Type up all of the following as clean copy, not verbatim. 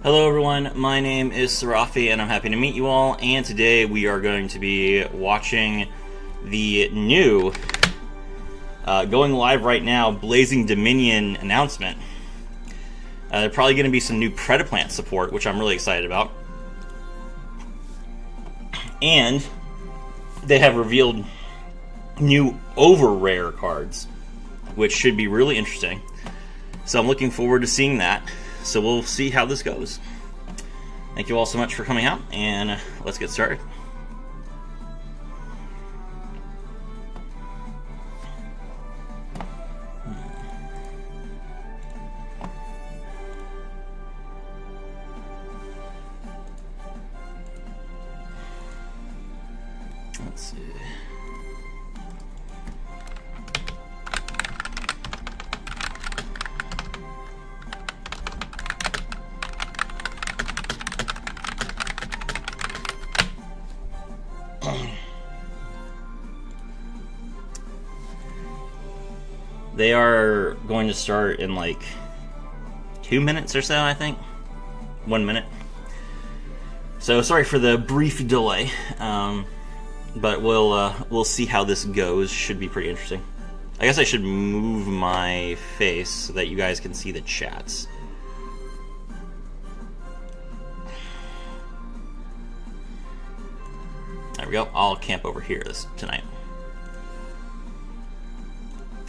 Hello everyone, my name is Sarafi and I'm happy to meet you all, and today we are going to be watching the new, going live right now, Blazing Dominion announcement. There's probably going to be some new Predaplant support, which I'm really excited about. And they have revealed new over-rare cards, which should be really interesting. So I'm looking forward to seeing that. So we'll see how this goes. Thank you all so much for coming out, and let's get started. Let's see. They are going to start in like 2 minutes or so, I think. 1 minute. So sorry for the brief delay, but we'll see how this goes. Should be pretty interesting. I guess I should move my face so that you guys can see the chats. There we go. I'll camp over here tonight.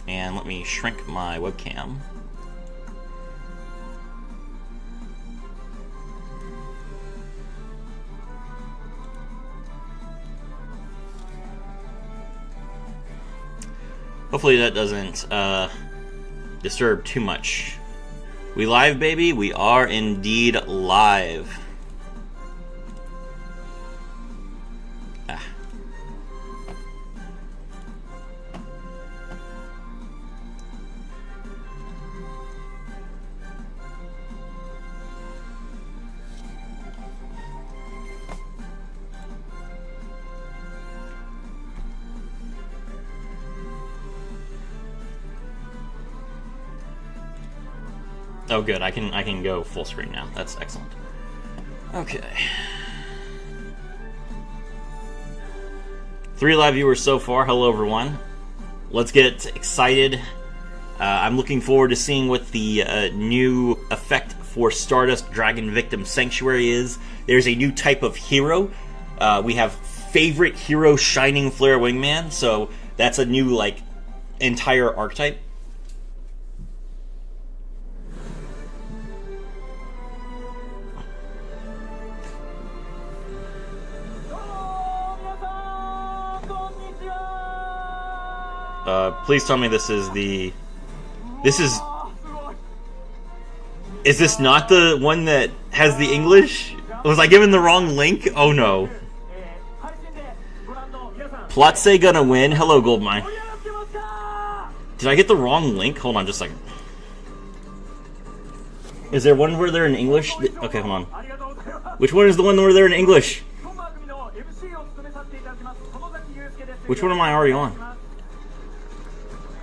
And let me shrink my webcam. Hopefully that doesn't disturb too much. We live, baby? We are indeed live. Oh good, I can go full screen now. That's excellent. Okay. 3 live viewers so far. Hello everyone. Let's get excited. I'm looking forward to seeing what the new effect for Stardust Dragon Victim Sanctuary is. There's a new type of hero. We have favorite hero Shining Flare Wingman, so that's a new like entire archetype. Please tell me this is the... Is this not the one that has the English? Was I given the wrong link? Oh no. Platse gonna win. Hello, Goldmine. Did I get the wrong link? Hold on just a second. Is there one where they're in English? Okay, hold on. Which one is the one where they're in English? Which one am I already on?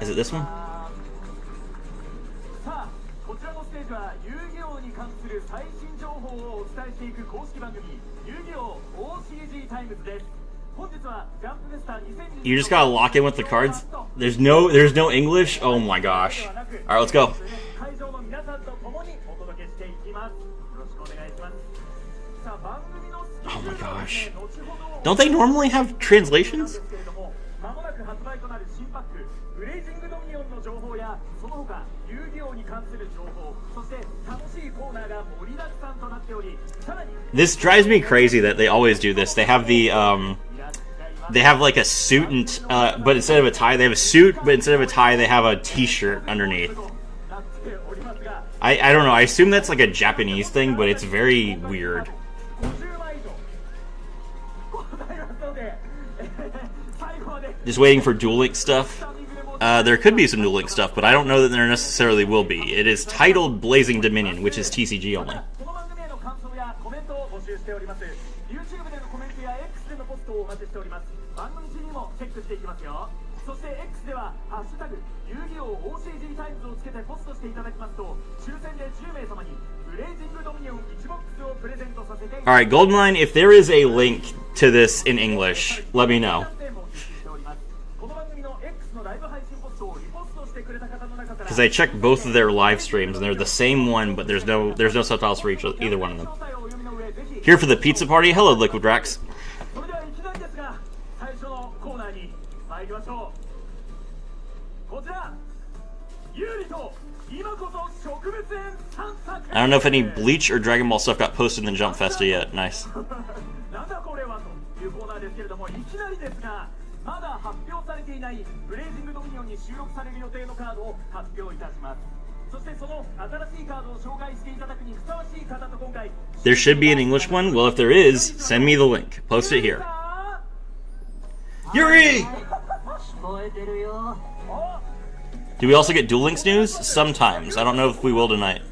Is it this one? You just gotta lock in with the cards. There's no English. Oh my gosh! All right, let's go. Oh my gosh! Don't they normally have translations? This drives me crazy that they always do this. They have the they have like a suit and but instead of a tie they have a suit, but instead of a tie they have a t-shirt underneath. I don't know. I assume that's like a Japanese thing, but it's very weird. Just waiting for Duel Link stuff. There could be some Duel Link stuff, but I don't know that there necessarily will be. It is titled Blazing Dominion, which is TCG only. Alright, Goldenline, if there is a link to this in English, let me know. Because I checked both of their live streams and they're the same one, but there's no subtitles for either one of them. Here for the pizza party. Hello, Liquid Rax. I don't know if any Bleach or Dragon Ball stuff got posted in Jump Festa yet. Nice. There should be an English one. Well, if there is, send me the link. Post it here. Yuri! Do we also get Duel Links news? Sometimes. I don't know if we will tonight.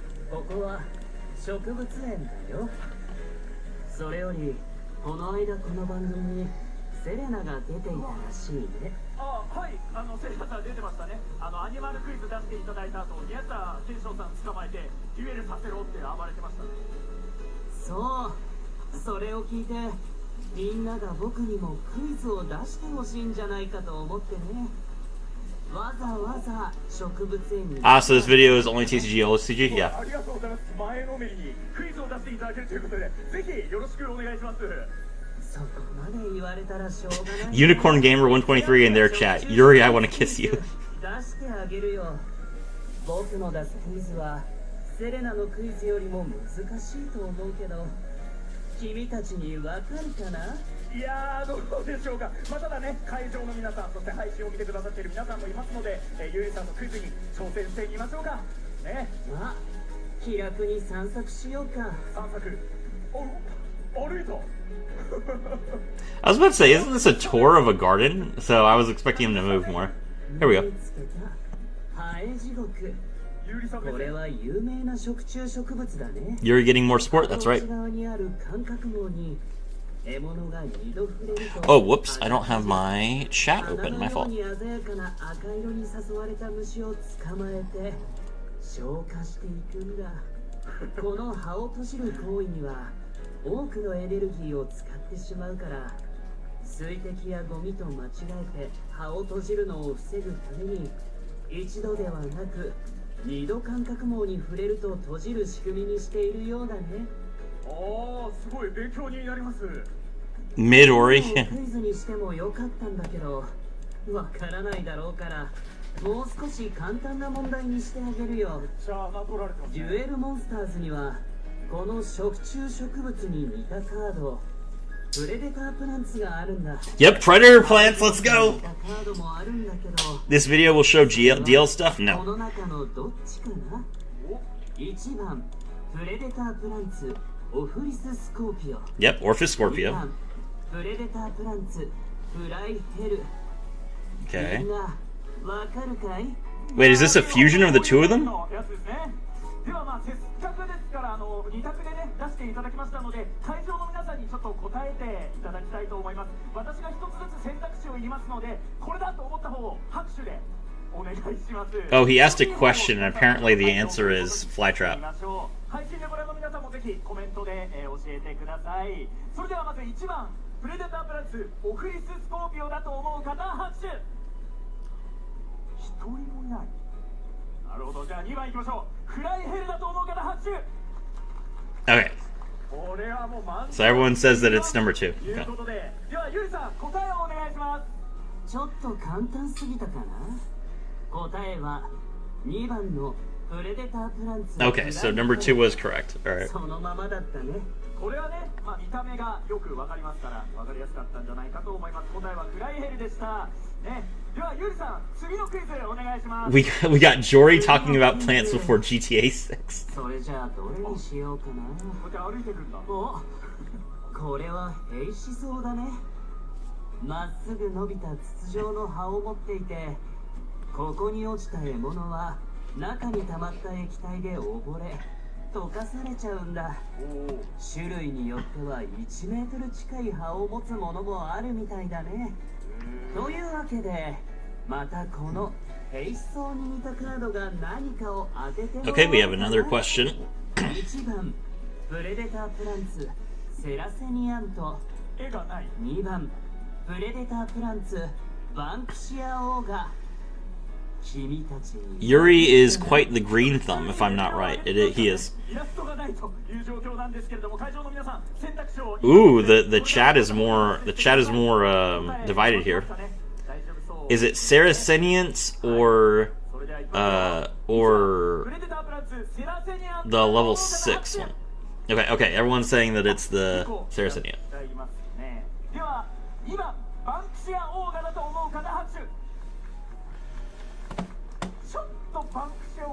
Ah, so this video is only TCG, OCG? Yeah. Unicorn Gamer 123 in their chat. Yuri, I want to kiss you. I was about to say, isn't this a tour of a garden? So I was expecting him to move more. Here we go. You're getting more support, that's right. Oh, whoops, I don't have my chat open, my fault. Midori. Yep, Predator plants, let's go! This video will show DL stuff? No. Yep, Orphis Scorpio. Okay. Wait, is this a fusion of the two of them? Oh, he asked a question, and apparently the answer is Flytrap. Okay. So everyone says that it's number 2. Okay. Okay, so number 2 was correct. Alright. We got Jory talking about plants before GTA 6. Okay, we have another question. 1番プレデタープランツセラセニアント、2番プレデタープランツバンクシアオーガ。 Yuri is quite the green thumb, if I'm not right. He is. Ooh, the chat is more divided here. Is it Saracenians or the level 6 one? Okay, everyone's saying that it's the Saracenian. バンクシアオーガ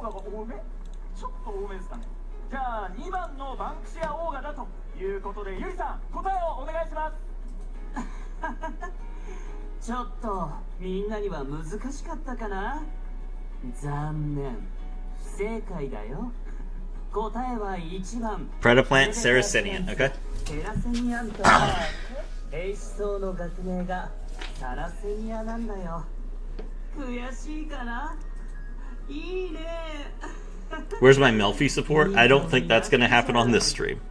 が多め？ちょっと多めですかね。じゃあ2番のバンクシアオーガだということで、ゆりさん答えをお願いします。ちょっとみんなには難しかったかな。残念、不正解だよ。答えは1番 Predaplant Saracenian. Okay. セラセニアンとは兵士層の学名がサラセニアなんだよ。悔しいかな。 Where's my Melfi support? I don't think that's gonna happen on this stream.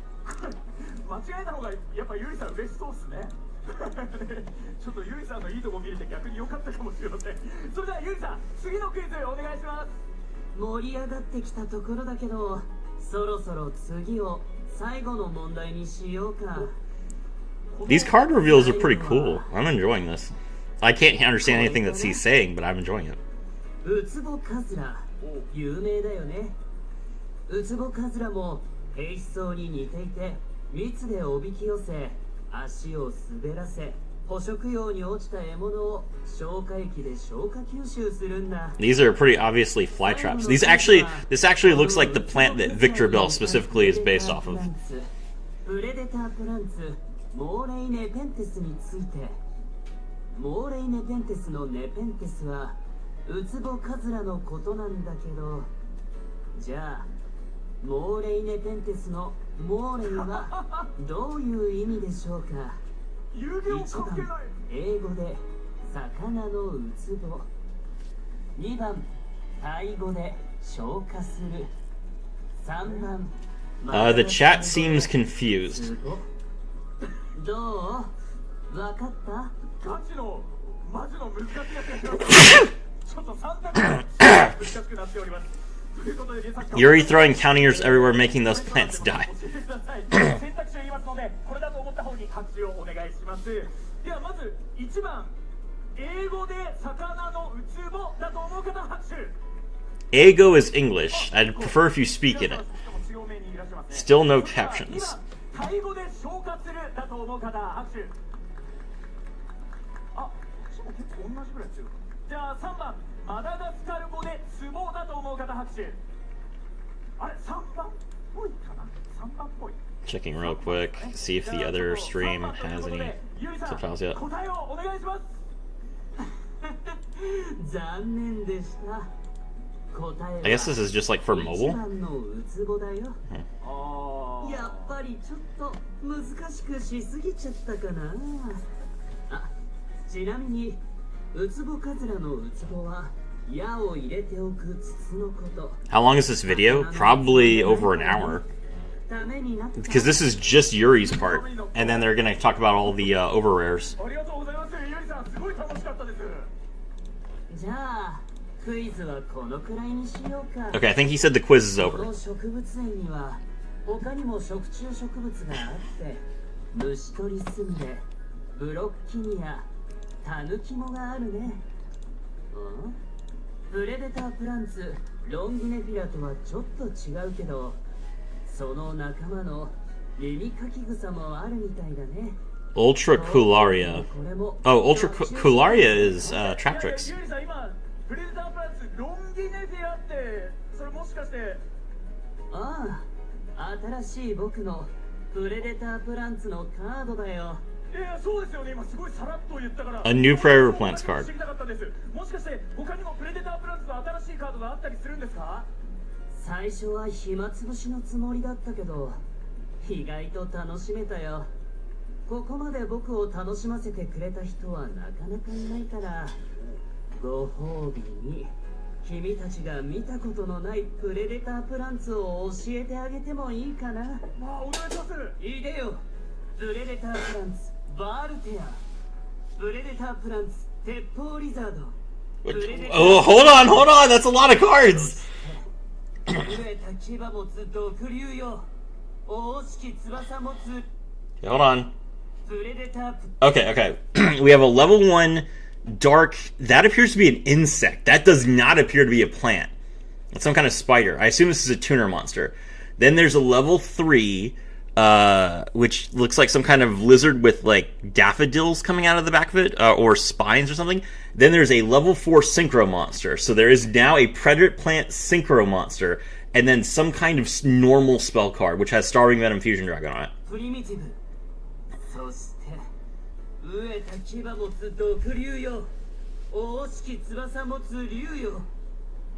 These card reveals are pretty cool. I'm enjoying this. I can't understand anything that he's saying, but I'm enjoying it. ウツボカズラ、有名だよね。ウツボカズラも兵士層に似ていて、蜜でおびき寄せ、足を滑らせ、捕食用に落ちた獲物を消化液で消化吸収するんだ。These are pretty obviously fly traps. This actually looks like the plant that Victor Bell specifically is based off of. プレデタープランツ、モーレイネペンテスについて。モーレイネペンテスのネペンテスは ウツボカズラのことなんだけど、じゃあモーレイネペンテスのモーレイはどういう意味でしょうか。1番英語で魚のウツボ、2番タイ語で消化する、3番 The chat seems confused. どう？わかった？ガチのマジの難しいやつ。Yuri throwing counters everywhere, making those plants die. Ego is English. I'd prefer if you speak in it. Still no captions. じゃあ3番マダガスカル語でツボだと思う方拍手。あれ3番っぽいかな。3番っぽい。 Checking real quick, see if the other stream has any subtitles yet. 答えをお願いします。残念でした。 I guess this is just like for mobile. やっぱりちょっと難しくしすぎちゃったかな。あ、ちなみに ウツボカズラのウツボは矢を入れておく筒のこと。 How long is this video? Probably over an hour. Because this is just Yuri's part, and then they're gonna talk about all the over rares. Okay, I think he said the quiz is over. 他にも食虫植物があって、虫取りスミレ、ブロッキニア、タヌキモがあるね。プレデタープランツ、ロンギネフィラとはちょっと違うけど、その仲間の耳かき草もあるみたいだね。 Ultra Cularia. Oh, Ultra Cularia is Traptrix. プレデタープランツ、ロンギネフィラって、それもしかして。ああ、新しい僕のプレデタープランツのカードだよ。 A new Prayer Plants card. もしかして他にもプレデタープランツの新しいカードがあったりするんですか？最初は暇つぶしのつもりだったけど、意外と楽しめたよ。ここまで僕を楽しませてくれた人はなかなかいないから、ご褒美に君たちが見たことのないプレデタープランツを教えてあげてもいいかな。まあお願いします。いいでよ。プレデタープランツバールテア、プレデタープランツ鉄砲リザード。Oh, hold on, that's a lot of cards. 震えた牙持つ毒竜よ。大式翼持つ Hold on. プレデタープ。 Okay. We have a level 1 dark. That appears to be an insect. That does not appear to be a plant. It's some kind of spider. I assume this is a tuner monster. Then there's a level 3, which looks like some kind of lizard with like daffodils coming out of the back of it, or spines or something. Then there's a level 4 synchro monster. So there is now a predator plant synchro monster, and then some kind of normal spell card, which has Starving Venom Fusion Dragon on it. プリミティブ。そして飢えた牙持つ毒竜よ。大式翼持つ竜よ。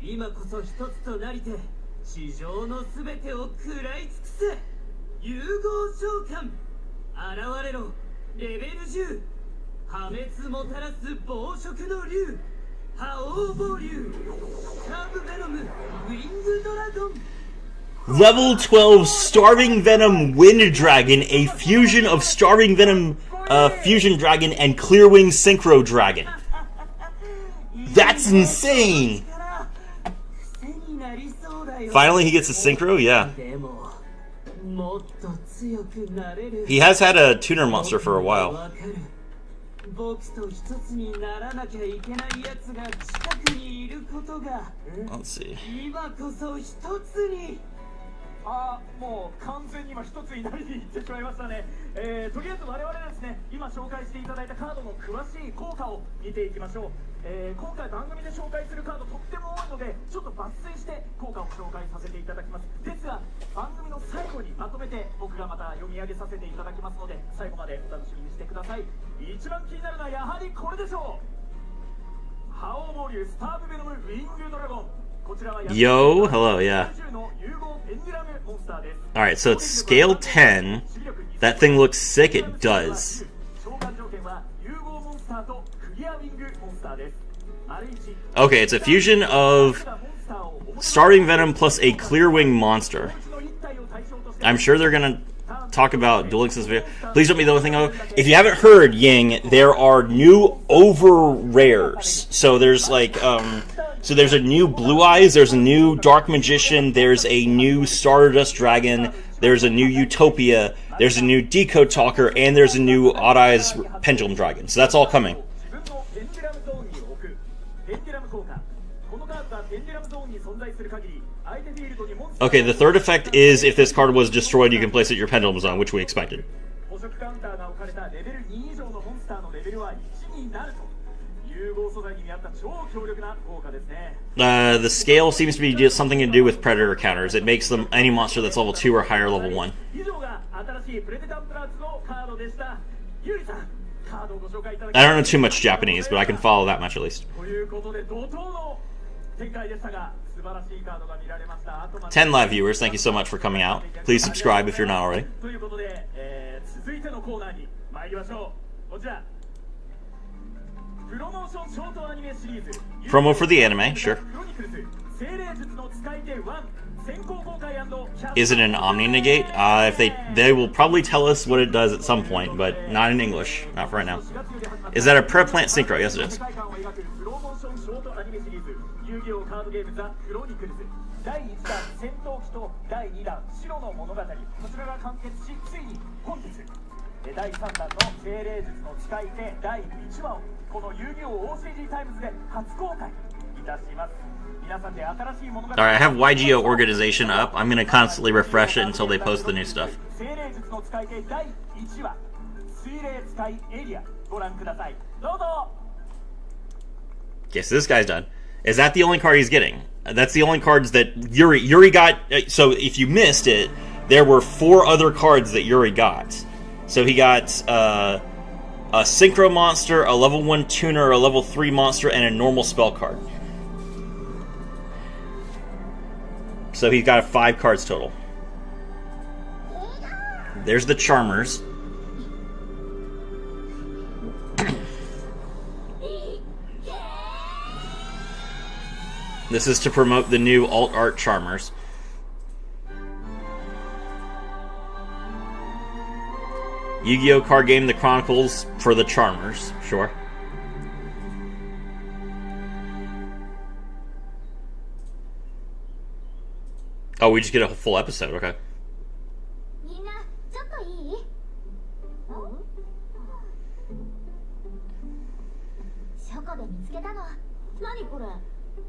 今こそ一つとなりて地上のすべてを食らい尽くせ。融合召喚現れろ。レベル10破滅もたらす暴食の竜覇王暴竜スターブベノムウィングドラゴン。 Level 12 Starving Venom Wind Dragon, a fusion of Starving Venom Fusion Dragon and Clearwing Synchro Dragon. That's insane! Finally he gets a Synchro? Yeah. He has had a tuner monster for a while. 僕と一つにならなきゃいけないやつが近くにいることが Let's see. 今こそ一つに。あ、もう完全に今一つになりにいってしまいましたね。とりあえず我々ですね、今紹介していただいたカードの詳しい効果を見ていきましょう。今回番組で紹介するカードとっても多いので、ちょっと抜粋して効果を紹介させていただきます。ですが番組の最後にまとめて僕がまた読み上げさせていただきますので、最後までお楽しみにしてください。一番気になるのはやはりこれでしょう。覇王暴竜スターブベノムウィングドラゴン。 Yo, hello, yeah. Alright, so it's scale 10. That thing looks sick, it does. Okay, it's a fusion of Starving Venom plus a Clearwing monster. I'm sure they're gonna talk about Duel Links in this video. Please don't be the only thing though. If you haven't heard, Ying, there are new over rares. So there's like, so there's a new Blue Eyes, there's a new Dark Magician, there's a new Stardust Dragon, there's a new Utopia, there's a new Decode Talker, and there's a new Odd Eyes Pendulum Dragon. So that's all coming. Okay, the third effect is if this card was destroyed, you can place it in your Pendulum Zone, which we expected. The scale seems to be just something to do with predator counters. It makes them any monster that's level 2 or higher level 1. I don't know too much Japanese, but I can follow that much at least. 10 live viewers, thank you so much for coming out. Please subscribe if you're not already. Promo for the anime, sure. Is it an Omni Negate? If they will probably tell us what it does at some point, but not in English, not for right now. Is that a Preplant Synchro? Yes, it is. Alright, I have YGO organization up. I'm going to constantly refresh it until they post the new stuff. Okay, so this guy's done. Is that the only card he's getting? That's the only cards that Yuri got. So if you missed it, there were 4 other cards that Yuri got. So he got a Synchro Monster, a level 1 Tuner, a level 3 Monster, and a normal spell card. So he's got 5 cards total. There's the Charmers. This is to promote the new alt art Charmers. Yu-Gi-Oh card game, The Chronicles for the Charmers. Sure. Oh, we just get a full episode. Okay. みんなちょっといい？書庫で見つけたの。何これ？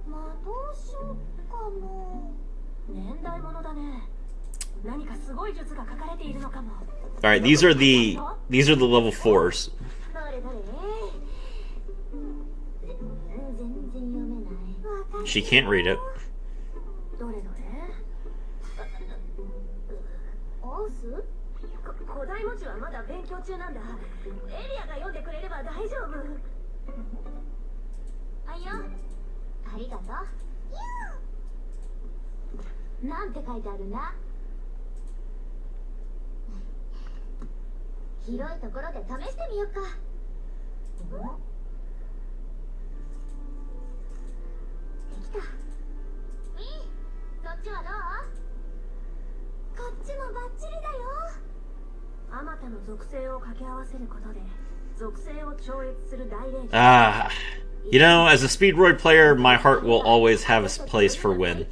魔導書かも。年代物だね。何かすごい術が書かれているのかも。All right, these are the level 4s. どれどれ？全然読めない。 She can't read it. どれどれ？オース？古代文字はまだ勉強中なんだ。エリアが読んでくれれば大丈夫。あいよ。ありがとう。なんて書いてあるんだ？広いところで試してみようか。できた。そっちはどう？こっちもバッチリだよ。あまたの属性を掛け合わせることで属性を超越する大霊。Ah, you know, as a Speedroid player, my heart will always have a place for Win.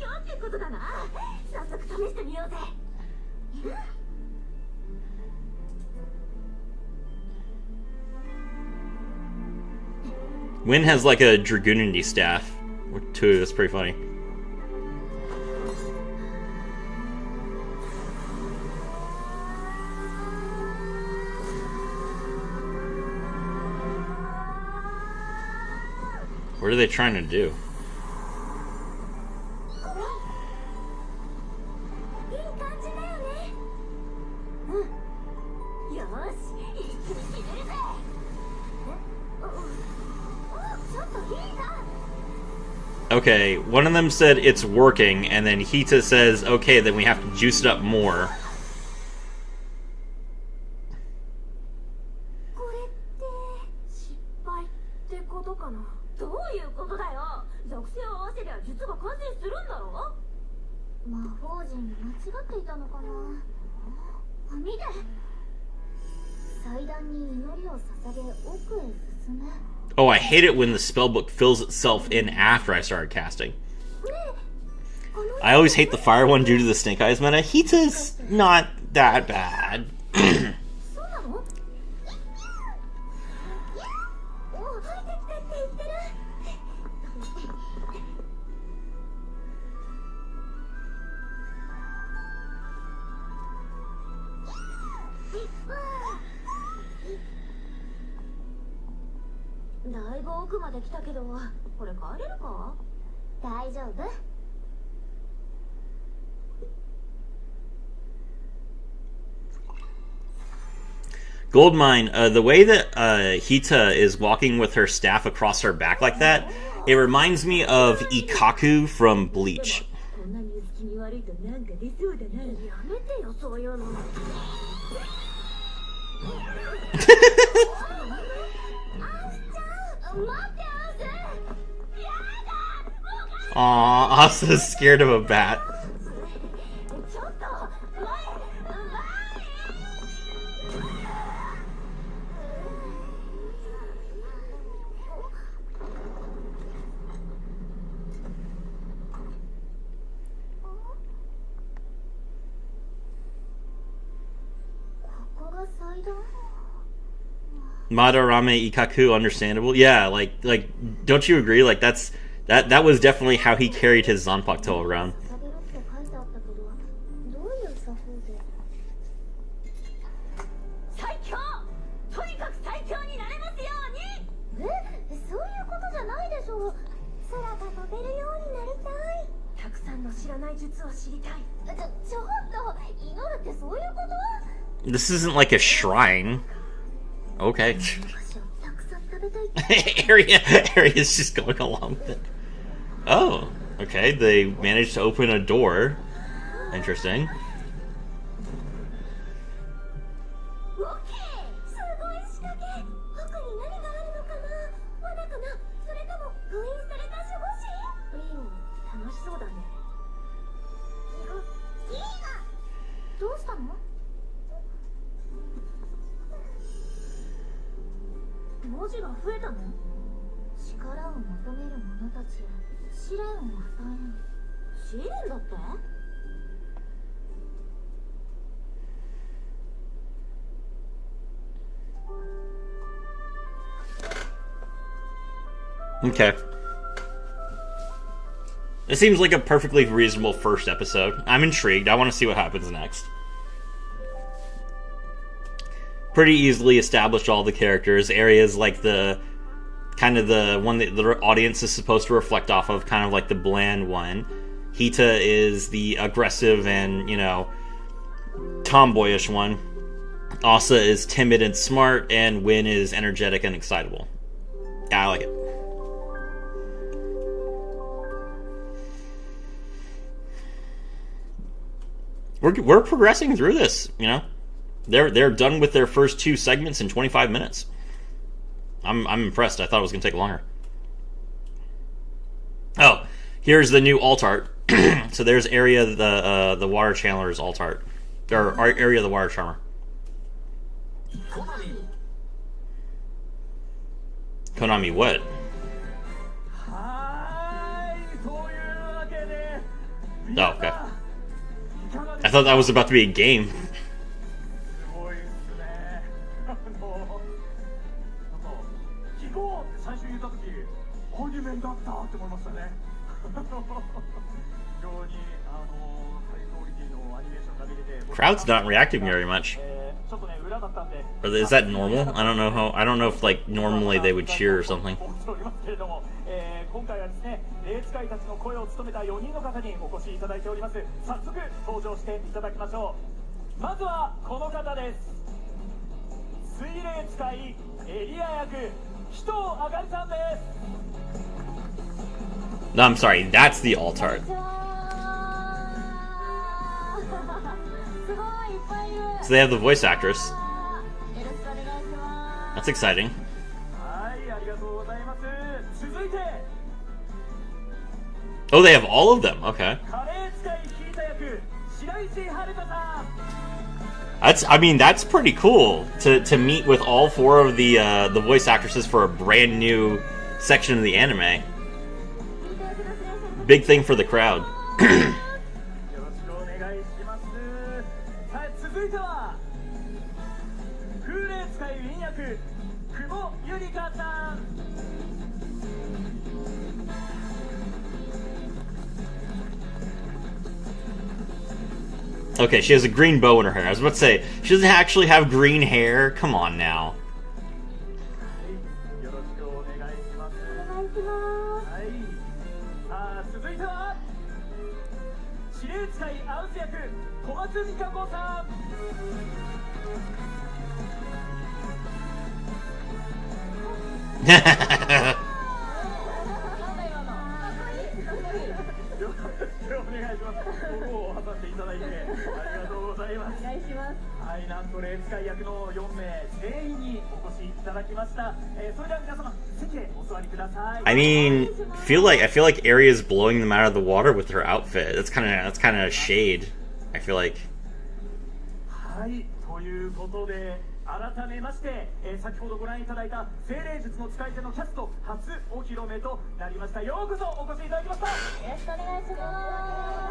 早速試してみようぜ。Win has like a Dragoonity staff, too. That's pretty funny. What are they trying to do? いい感じだよね。うん。よし、一気に決めるぜ。ちょっといいな。 Okay, one of them said it's working, and then Hita says, okay, then we have to juice it up more. これって失敗ってことかな。どういうことだよ。属性を合わせりゃ術が完成するんだろ。魔法陣間違っていたのかな。見て。祭壇に祈りを捧げ奥へ進め。 Oh, I hate it when the spellbook fills itself in after I started casting. I always hate the fire one due to the Snake Eyes meta. Hita's not that bad. そうなの？お、入ってきてって言ってる。だいぶ奥まで来たけど、これ帰れるか？大丈夫。 Goldmine, the way that Hita is walking with her staff across her back like that, it reminds me of Ikaku from Bleach. こんなに気味悪いとなんか出そうだな。やめてよ、そういうの。 Aw, Asa's scared of a bat. Madarame Ikaku, understandable. Yeah, like, don't you agree? Like, that was definitely how he carried his Zanpakuto around. ちょっと祈るってそういうこと？ This isn't like a shrine. Okay. Aria's just going along with it. Oh, okay. They managed to open a door. Interesting. うしたの？文字が増えたの？力を求める者たちへ試練を与える。試練だって？Okay. It seems like a perfectly reasonable first episode. I'm intrigued. I want to see what happens next. Pretty easily established all the characters. Areas like the kind of the one that the audience is supposed to reflect off of, kind of like the bland one. Hita is the aggressive and, you know, tomboyish one. Asa is timid and smart, and Win is energetic and excitable. Yeah, I like it. We're progressing through this, you know. They're done with their first 2 segments in 25 minutes. I'm impressed. I thought it was going to take longer. Oh, here's the new alt art. So there's Area the water channeler's alt art, or Area the water charmer. Konami what? Oh, okay. I thought that was about to be a game. Crowd's not reacting very much. Or is that normal? I don't know how. I don't know if like normally they would cheer or something. 今回はですね、霊使いたちの声を務めた4人の方にお越しいただいております。早速登場していただきましょう。まずはこの方です。水霊使いエリア役人あがりさんです。 No, I'm sorry. That's the alt art. So they have the voice actress. That's exciting. Oh, they have all of them. Okay. That's pretty cool to meet with all 4 of the voice actresses for a brand new section of the anime. Big thing for the crowd. Okay, she has a green bow in her hair. I was about to say, she doesn't actually have green hair. Come on now. I mean, I feel like Aria's blowing them out of the water with her outfit. That's kind of shade. I feel like. ということで改めまして、先ほどご覧いただいた精霊術の使い手のキャスト初お披露目となりました。ようこそお越しいただきました。よろしくお願いしま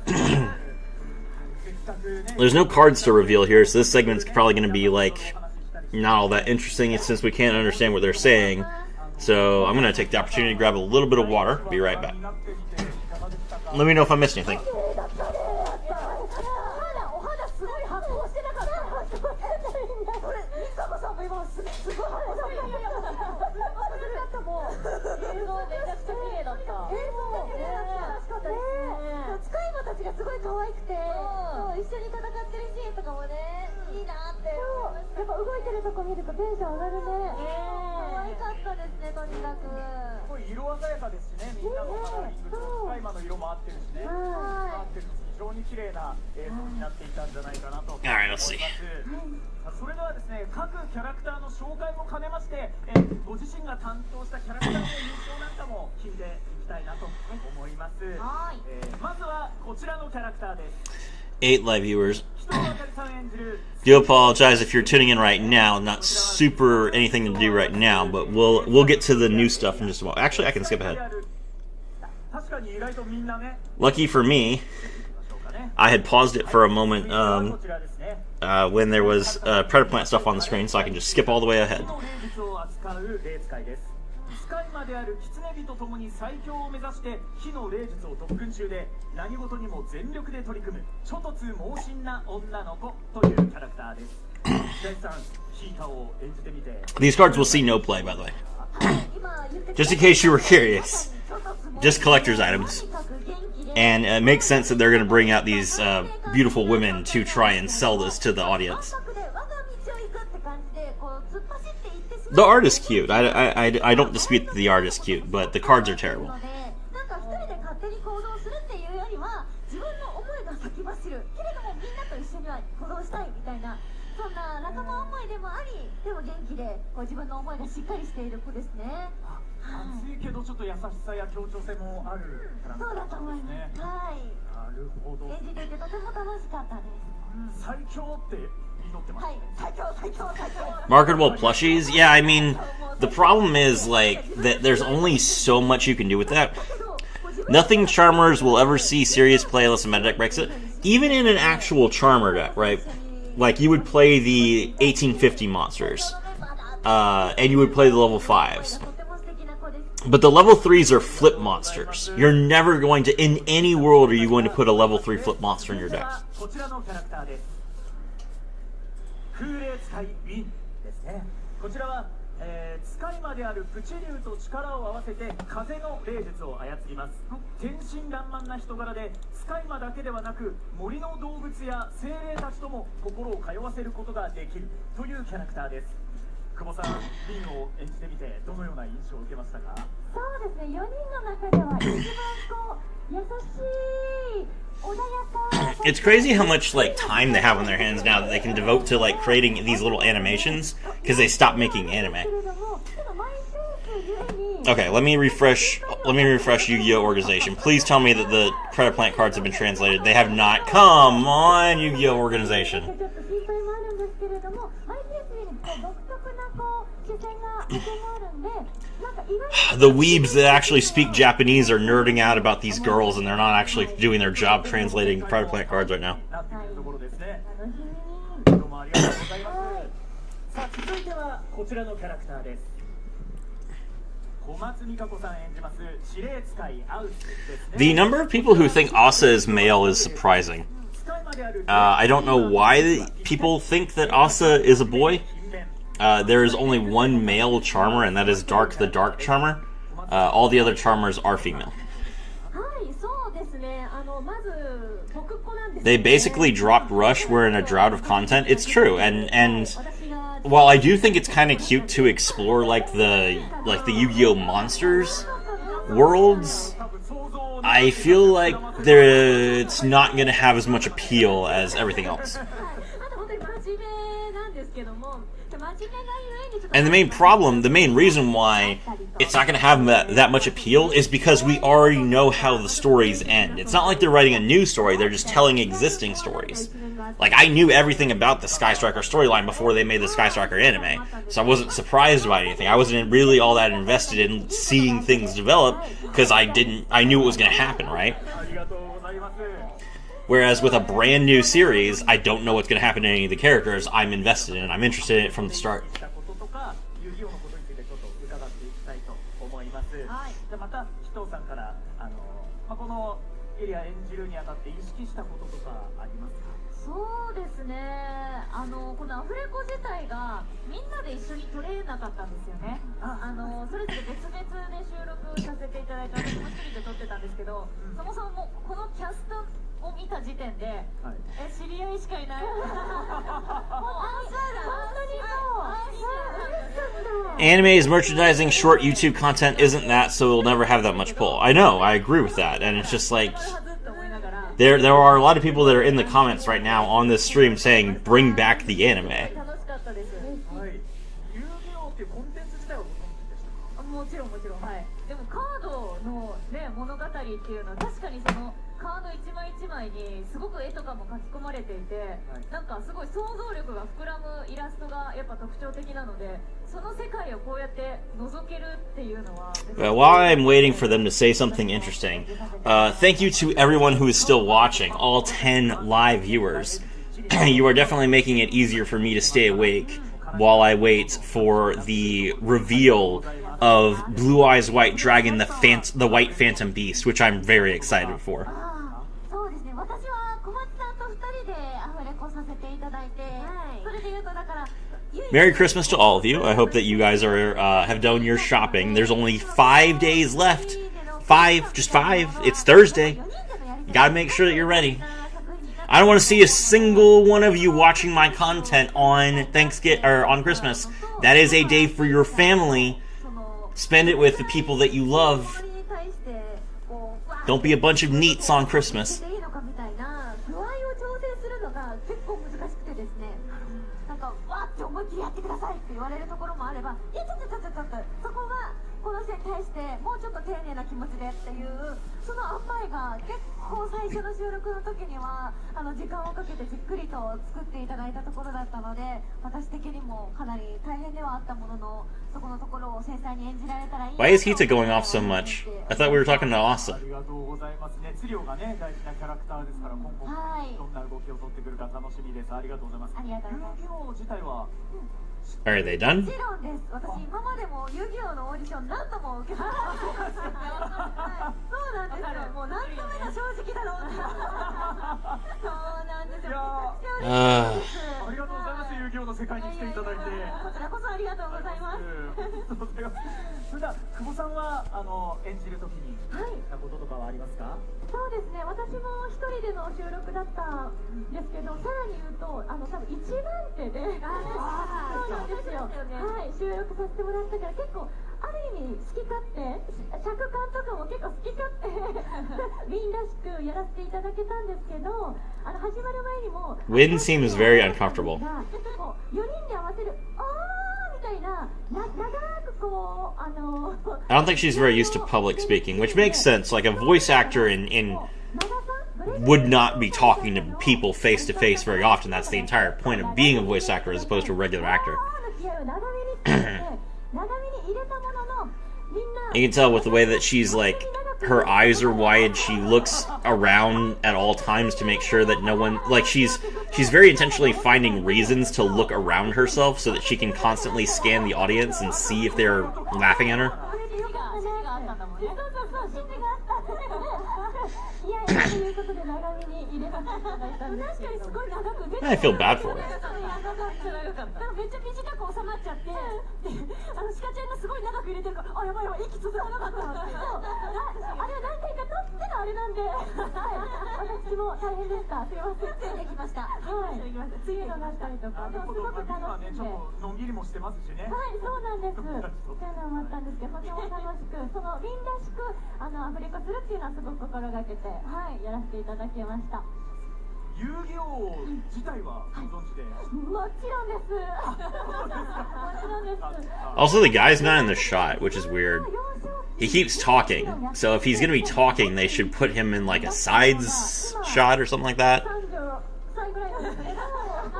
す。 There's no cards to reveal here, so this segment's probably going to be like not all that interesting since we can't understand what they're saying. So I'm going to take the opportunity to grab a little bit of water. Be right back. Let me know if I missed anything. 常に綺麗な映像になっていたんじゃないかなと思います。 Alright, let's see. それではですね、各キャラクターの紹介も兼ねまして、ご自身が担当したキャラクターの印象なんかも聞いていきたいなと思います。まずはこちらのキャラクターです。 8 live viewers. 人当たりさん演じる Do apologize if you're tuning in right now. Not super anything to do right now, but we'll get to the new stuff in just a moment. Actually, I can skip ahead. 確かに意外とみんなね、 Lucky for me, I had paused it for a moment こちらですね。 when there was Predator Plant stuff on the screen, so I can just skip all the way ahead. 火の霊術を扱う霊使いです。使い魔である狐火と共に最強を目指して火の霊術を特訓中で、何事にも全力で取り組むちょ突猛進な女の子というキャラクターです。ジャイさん、ヒータを演じてみて。 These cards will see no play, by the way. Just in case you were curious. Just collector's items. And it makes sense that they're going to bring out these beautiful women to try and sell this to the audience. The art is cute. I don't dispute that the art is cute, but the cards are terrible. なんか一人で勝手に行動するっていうよりは、自分の思いが先走るけれどもみんなと一緒には行動したいみたいな、そんな仲間思いでもあり、でも元気でこう自分の思いがしっかりしている子ですね。熱いけどちょっと優しさや協調性もあるキャラクタそうだーと思います。ね。はい。なるほど。演じていてとても楽しかったです。最強って祈ってます。はい。最強最強最強。 Marketable plushies? Yeah, I mean, the problem is, like, that there's only so much you can do with that. Nothing Charmers will ever see serious play unless a meta deck breaks it. Even in an actual Charmer deck, right? Like, you would play the 1850 monsters. And you would play the level 5s. But the level 3s are flip monsters. You're never going to, in any world, are you going to put a level 3 flip monster in your deck. こちらのキャラクターです。空霊使いウィンですね。こちらは、使い魔であるプチ竜と力を合わせて風の霊術を操ります。天真爛漫な人柄で使い魔だけではなく森の動物や精霊たちとも心を通わせることができるというキャラクターです。久保さん、リンを演じてみてどのような印象を受けましたか？そうですね。4人の中では一番こう優しい。It's crazy how much like time they have on their hands now that they can devote to like creating these little animations because they stopped making anime. Okay, let me refresh Yu-Gi-Oh! Organization. Please tell me that the Predator Plant cards have been translated. They have not. Come on, Yu-Gi-Oh! Organization. The weebs that actually speak Japanese are nerding out about these girls, and they're not actually doing their job translating Predator Plant cards right now. さあ、続いてはこちらのキャラクターです。小松美香子さん演じます司令使いアウスですね。 The number of people who think Asa is male is surprising. I don't know why people think that Asa is a boy. There is only one male charmer, and that is Dark the Dark Charmer. All the other charmers are female. They basically dropped Rush. We're in a drought of content. It's true, and while I do think it's kind of cute to explore like the Yu-Gi-Oh! Monsters worlds, I feel like it's not going to have as much appeal as everything else. And the main reason why it's not going to have that much appeal is because we already know how the stories end. It's not like they're writing a new story, they're just telling existing stories. Like, I knew everything about the Sky Striker storyline before they made the Sky Striker anime, so I wasn't surprised by anything. I wasn't really all that invested in seeing things develop, because I knew it was going to happen, right? Whereas with a brand new series, I don't know what's going to happen to any of the characters I'm invested in. I'm interested in it from the start. また紀藤さんからこのエリア演じるにあたって意識したこととかありますか？そうですね。このアフレコ自体がみんなで一緒に撮れなかったんですよね。それぞれ別々で収録させていただいて、私も一人で撮ってたんですけど、そもそもこのキャストを見た時点で、知り合いしかいない。Anime is merchandising, short YouTube content isn't that, so it'll never have that much pull. I know, I agree with that, and it's just like... There are a lot of people that are in the comments right now on this stream saying, bring back the anime. 楽しかったです。はい。遊戯王っていうコンテンツ自体はご存知でしたか？もちろんもちろん、はい。でもカードのね物語っていうのは確かにそのカード一枚一枚にすごく絵とかも書き込まれていて、なんかすごい想像力が膨らむイラストがやっぱ特徴的なので、その世界をこうやって覗けるっていうのは。While I'm waiting for them to say something interesting, thank you to everyone who is still watching, all 10 live viewers. You are definitely making it easier for me to stay awake while I wait for the reveal of Blue Eyes White Dragon, the White Phantom Beast, which I'm very excited for. そうですね。私は小松さんと2人でアフレコさせていただいて、それで言うとだから。Merry Christmas to all of you. I hope that you guys are have done your shopping. There's only 5 days left. 5, just 5. It's Thursday. You gotta make sure that you're ready. I don't want to see a single one of you watching my content on Thanksgiving or on Christmas. That is a day for your family. Spend it with the people that you love. Don't be a bunch of neats on Christmas. 思いっきりやってくださいって言われるところもあれば、いやちょっとそこがこの人に対してもうちょっと丁寧な気持ちでっていうその塩梅が結構最初の収録の時には時間をかけてじっくりと作っていただいたところだったので、私的にもかなり大変ではあったものの、そこのところを繊細に演じられたらいい。Why is Hita going off so much? I thought we were talking to Asa. ありがとうございます。熱量がね大事なキャラクターですから、今後どんな動きを取ってくるか楽しみです。ありがとうございます。ありがとうございます。遊戯王自体は。Are they done? もちろんです。私今までも遊戯王のオーディション何度も受けました。そうなんですよ。もう何度目が正直だろうって。そうなんですよ。ありがとうございます。遊戯王の世界に来ていただいて。こちらこそありがとうございます。それでは久保さんは演じるときにしたこととかはありますか？そうですね。私も一人での収録だったんですけど、さらに言うと多分一番手で。そうなんですよ。はい、収録させてもらったから結構ある意味好き勝手、尺感とかも結構好き勝手ウィンらしくやらせていただけたんですけど、始まる前にも Win seems very uncomfortable. 4人で合わせるみたいな長くこうI don't think she's very used to public speaking, which makes sense. Like a voice actor in would not be talking to people face to face very often. That's the entire point of being a voice actor as opposed to a regular actor. You can tell with the way that she's like, her eyes are wide, she looks around at all times to make sure that no one, like she's very intentionally finding reasons to look around herself so that she can constantly scan the audience and see if they're laughing at her. I feel bad for her. めっちゃ短く収まっちゃって、シカちゃんがすごい長く入れてるから、あ、やばい息続かなかったんですけど、あれは何回か撮ってのあれなんで、私も大変でした。すいません。ついてきました。はい。梅雨がなったりとか、でもすごく楽しんで。のんびりもしてますしね。はい、そうなんです。そういうのもあったんですけど、とても楽しく、そのみんらしくアフレコするっていうのはすごく心がけて、はい、やらせていただきました。遊戯王自体はご存知で？もちろんです。もちろんです。Also, the guy's not in the shot, which is weird. He keeps talking, so if he's gonna be talking, they should put him in like a sides shot or something like that.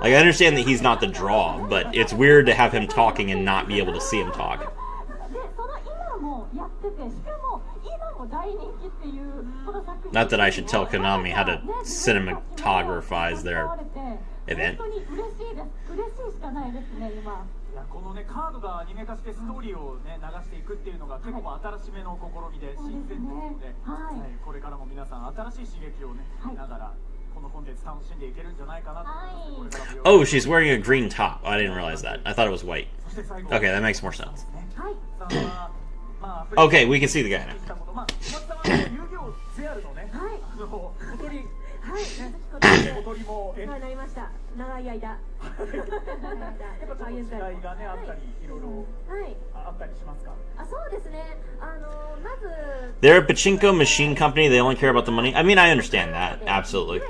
Like, I understand that he's not the draw, but it's weird to have him talking and not be able to see him talk. Not that I should tell Konami how to cinematographize their event. このねカードがアニメ化してストーリーをね流していくっていうのが結構新しめの試みで新鮮ですので、これからも皆さん新しい刺激をね見ながらこのコンテンツ楽しんでいけるんじゃないかなと思います。Oh, she's wearing a green top. I didn't realize that. I thought it was white. Okay, that makes more sense. Okay, we can see the guy now. 小鳥もなりました。長い間。やっぱちょっと違いがねあったり、いろいろあったりしますか。あ、そうですね。まず They're a pachinko machine company. They only care about the money. I mean, I understand that. Absolutely.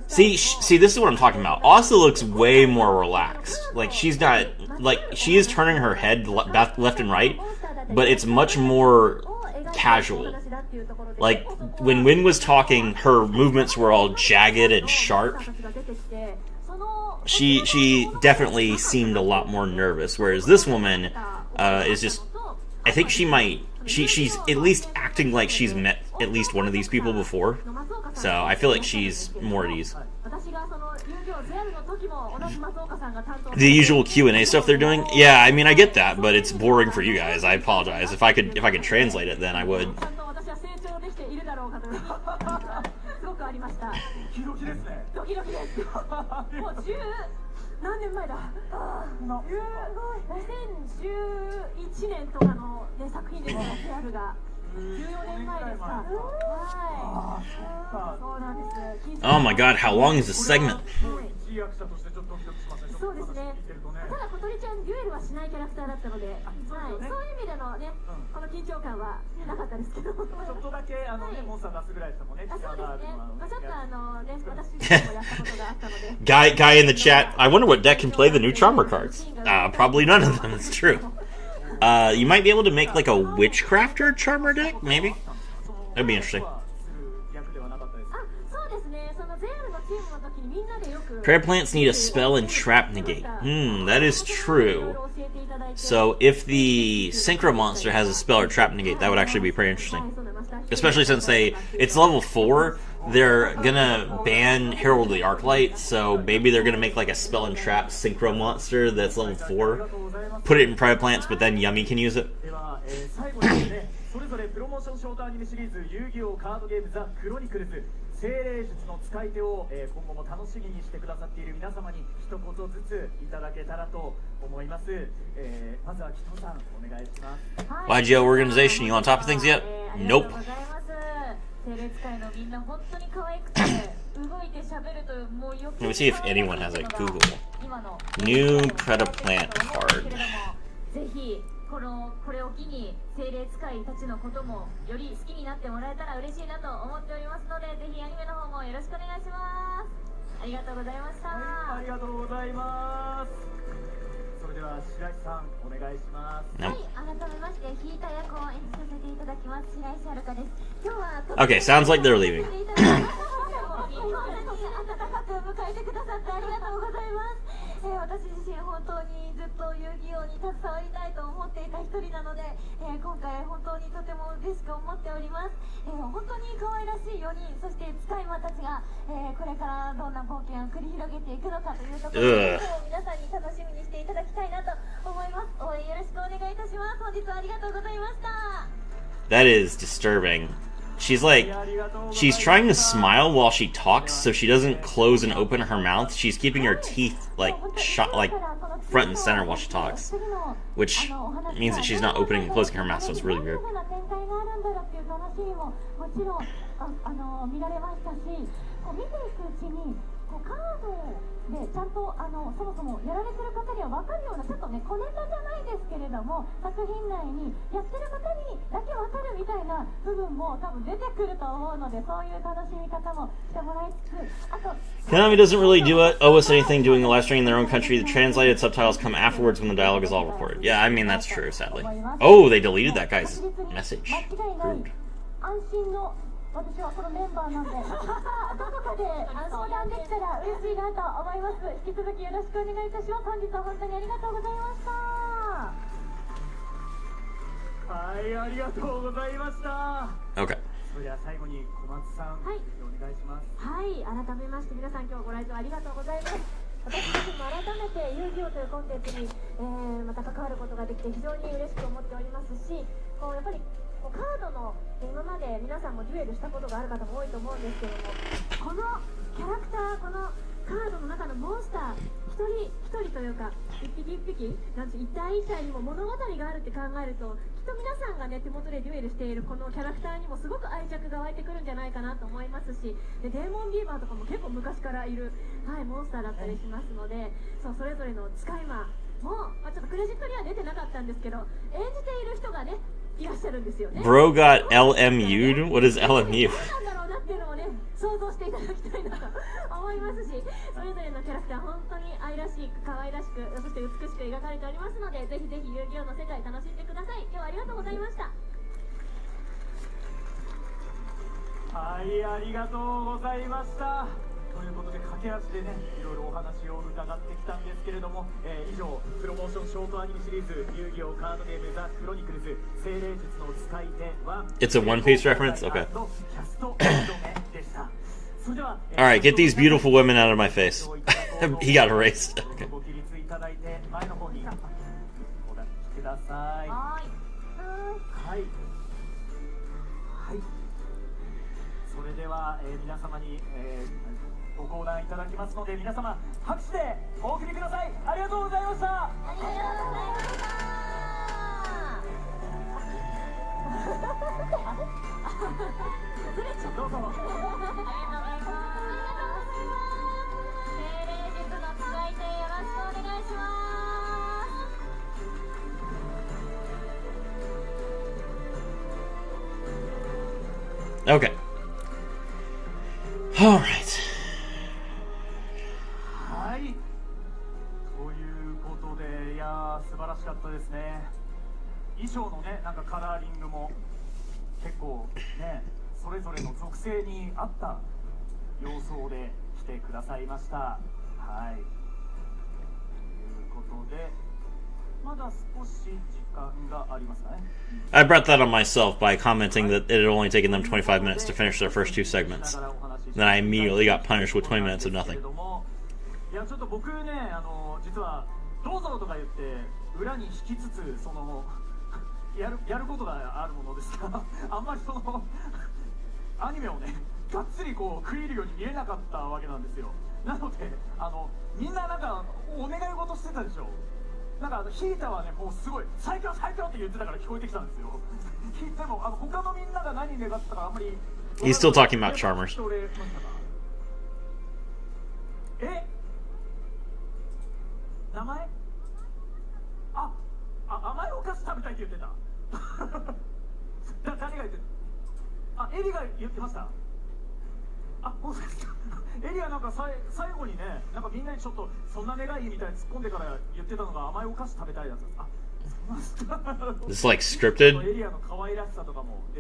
See, this is what I'm talking about. Asa looks way more relaxed. Like, she's not, like, she is turning her head left and right, but it's much more casual. Like, when Win was talking, her movements were all jagged and sharp. She definitely seemed a lot more nervous, whereas this woman is just, I think she's at least acting like she's met at least one of these people before. So I feel like she's more at ease. The usual Q&A stuff they're doing, yeah, I mean I get that, but it's boring for you guys. I apologize. If I could translate it, then I would. 何年前だ。2011年とかの、ね、作品ですね。PR が14年前ですか。はい。そうなんです。Oh my god, how long is this segment? そうですね。ただ小鳥ちゃんデュエルはしないキャラクターだったので、はい、そういう意味でのね、この緊張感はなかったですけど。ちょっとだけモンスター出すぐらいでしたもんね。そうですね。ちょっとね、私自身もやったことがあったので。Guy in the chat, I wonder what deck can play the new Charmer cards. Probably none of them, it's true. You might be able to make like a Witchcrafter Charmer deck, maybe? That'd be interesting. Prayer plants need a spell and trap negate. That is true. So if the Synchro monster has a spell or trap negate, that would actually be pretty interesting. Especially since it's level 4, they're gonna ban Herald of the Arclight, so maybe they're gonna make like a spell and trap Synchro monster that's level 4, put it in Prayer plants, but then Yummy can use it. それぞれプロモーションショートアニメシリーズ遊戯王カードゲームザ・クロニクルズ精霊術の使い手を、今後も楽しみにしてくださっている皆様に一言ずついただけたらと思います。まずは紀藤さんお願いします。YGO organization, you on top of things yet? Nope. 精霊使いのみんな本当に可愛くて動いて喋るともうよく Let me see if anyone has a Google. New Predaplant card. ぜひこれを機に精霊使いたちのこともより好きになってもらえたら嬉しいなと思っておりますので、ぜひアニメの方もよろしくお願いします。ありがとうございました。ありがとうございます。それでは白石さんお願いします。はい、改めましてヒータ役を演じさせていただきます白石遥です。今日は Okay, sounds like they're leaving. 温かく迎えてくださってありがとうございます。私自身本当にずっと遊戯王に携わりたいと思っていた一人なので、今回本当にとても嬉しく思っております。本当に可愛らしい4人、そして使い魔たちが、これからどんな冒険を繰り広げていくのかというところで、皆さんに楽しみにしていただきたいなと思います。応援よろしくお願いいたします。本日はありがとうございました。That is disturbing. She's trying to smile while she talks, so she doesn't close and open her mouth. She's keeping her teeth like front and center while she talks, which means that she's not opening and closing her mouth, so it's really weird. カードでちゃんとそもそもやられてる方には分かるようなちょっとね小ネタじゃないですけれども作品内にやってる方にだけ分かるみたいな部分も多分出てくると思うのでそういう楽しみ方もしてもらいつつあと Konami doesn't really owe us anything doing the live stream in their own country. The translated subtitles come afterwards when the dialogue is all recorded. Yeah, I mean that's true, sadly. Oh, they deleted that guy's message. Rude. 私はこのメンバーなんでどこかで相談できたら嬉しいなと思います。引き続きよろしくお願いいたします。本日は本当にありがとうございました。はい、ありがとうございました。 Okay. それでは最後に小松さん、はい、お願いします。はい、改めまして皆さん今日ご来場ありがとうございます。私自身も改めて遊戯王というコンテンツに、また関わることができて非常に嬉しく思っておりますし、こうやっぱりカードの今まで皆さんもデュエルしたことがある方も多いと思うんですけども、このキャラクター、このカードの中のモンスター一人一人というか一匹一匹なんて一体一体にも物語があるって考えると、きっと皆さんがね手元でデュエルしているこのキャラクターにもすごく愛着が湧いてくるんじゃないかなと思いますし、でデーモンビーバーとかも結構昔からいる、はい、モンスターだったりしますので、そうそれぞれの使い魔も、ちょっとクレジットには出てなかったんですけど、演じている人がねいらっしゃるんですよね。Bro got LMU'd? What is LMU? なんだろうなっていうのをね想像していただきたいなと思いますし、それぞれのキャラクター本当に愛らしく可愛らしく、そして美しく描かれておりますので、ぜひぜひ遊戯王の世界楽しんでください。今日はありがとうございました。はい、ありがとうございました。ということで駆け足でね、いろいろお話を伺ってきたんですけれども、以上プロモーションショートアニメシリーズ遊戯王カードゲームザ・クロニクルズ精霊術の使い手は It's a One Piece reference? Okay. キャストまとめでした。それでは Alright, get these beautiful women out of my face. He got erased. どうぞご起立いただいて前の方にお立ちください。ははい。はい。それでは、皆様に、ご講談いただきますので、皆様拍手でお送りください。ありがとうございました。ありがとうございましたどうぞ。ありがとうございます。精霊術の使い手よろしくお願いします。Okay. Alright. はい。ということで、いやー素晴らしかったですね。衣装のね、なんかカラーリングも結構ね、それぞれの属性に合った様相で来てくださいました。はい。ということで、まだ少し時間がありますかね。I brought that on myself by commenting that it had only taken them 25 minutes to finish their first two segments. Then I immediately got punished with 20 minutes of nothing. いやちょっと僕ね、実はどうぞとか言って裏に引きつつやることがあるものですが、あんまりアニメをねがっつりこう食い入るように見えなかったわけなんですよ。なのでみんななんかお願い事してたでしょ。なんかヒータはねもうすごい最強最強って言ってたから聞こえてきたんですよ。でも他のみんなが何願ってたかあんまり。He's still talking about Charmers. 名前？甘いお菓子食べたいって言ってた。誰が言ってた？エリが言ってました。本当ですか。エリはなんか最後にね、なんかみんなにちょっとそんな願いみたいに突っ込んでから言ってたのが甘いお菓子食べたいやつです。Is this like scripted?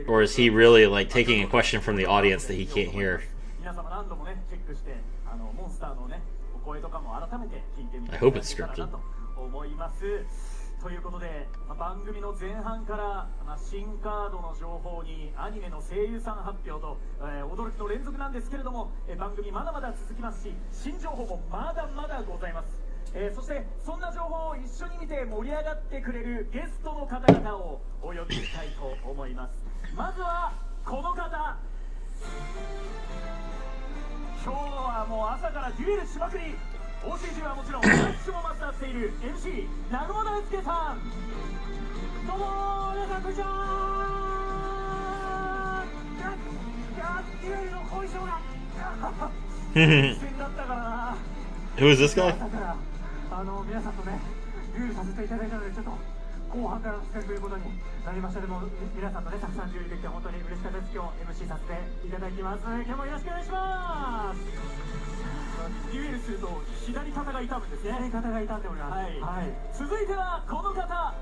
Or is he really like taking a question from the audience that he can't hear? I hope it's scripted. ということで、番組の前半から、新カードの情報にアニメの声優さん発表と、驚きの連続なんですけれども、番組まだまだ続きますし、新情報もまだまだございます。そしてそんな情報を一緒に見て盛り上がってくれるゲストの方々をお呼びしたいと思います。まずはこの方。今日はもう朝からデュエルしまくり。OCG はもちろんダッシュもマスターしている MC 南雲大輔さん。どうも皆さんこんにちは。デュエルの後遺症が一戦だったからな。Who is this guy? 皆さんとね、デュエルさせていただいたので、ちょっと後半からの企画ということになりました。でも皆さんとね、たくさんデュエルできて本当に嬉しかったです。今日 MC させていただきます。今日もよろしくお願いします。デュエルすると左肩が痛むんですね。左肩が痛んでおります。はい。続いてはこの方。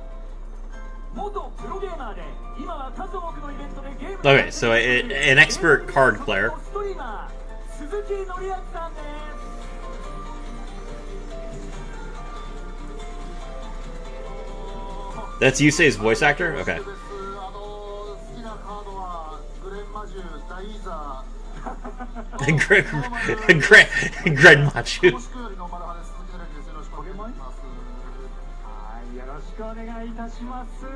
元プロゲーマーで今は数多くのイベントでゲーム。Okay, so an expert card player. ストリーマー鈴木紀明さんです。That's Yusei's voice actor? Okay. Greg Machu. よろしくお願いいたします。さ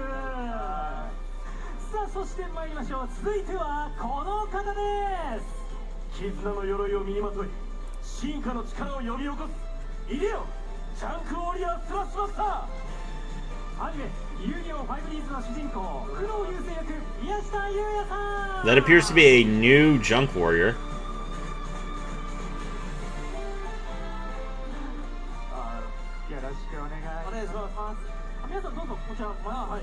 あ、そして参りましょう。続いてはこの方です。絆の鎧を身にまとい、進化の力を呼び起こす。いでよ、ジャンクウォリアースラッシュマスター。アニメ遊戯王5リーズの主人公工藤優生役宮下優也さん。 That appears to be a new Junk Warrior. よろしくお願いします。皆さんどうぞこちら前、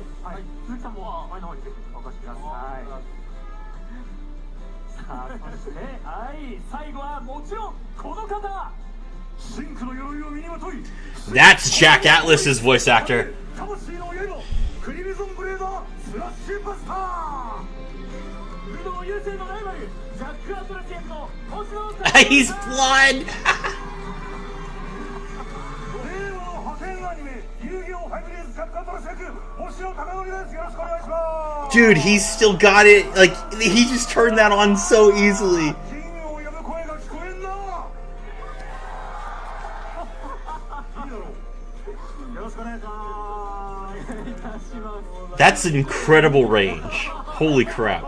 鈴木さんも前の方にぜひお越しください。さあそして最後はもちろんこの方。真紅の鎧を身にまとい。 That's Jack Atlas's voice actor. 魂の親のクリムゾンブレードスラッシュバスター。工藤優生のライバルジャック・アトラス役の星野 He's blonde. 令和の派遣アニメ遊戯王5リーズジャック・アトラス役星野貴則です。よろしくお願いします。 Dude, he's still got it. Like, he just turned that on so easily. 金を呼ぶ声が聞こえんな。いいだろう。よろしくお願いします。 That's incredible range. Holy crap.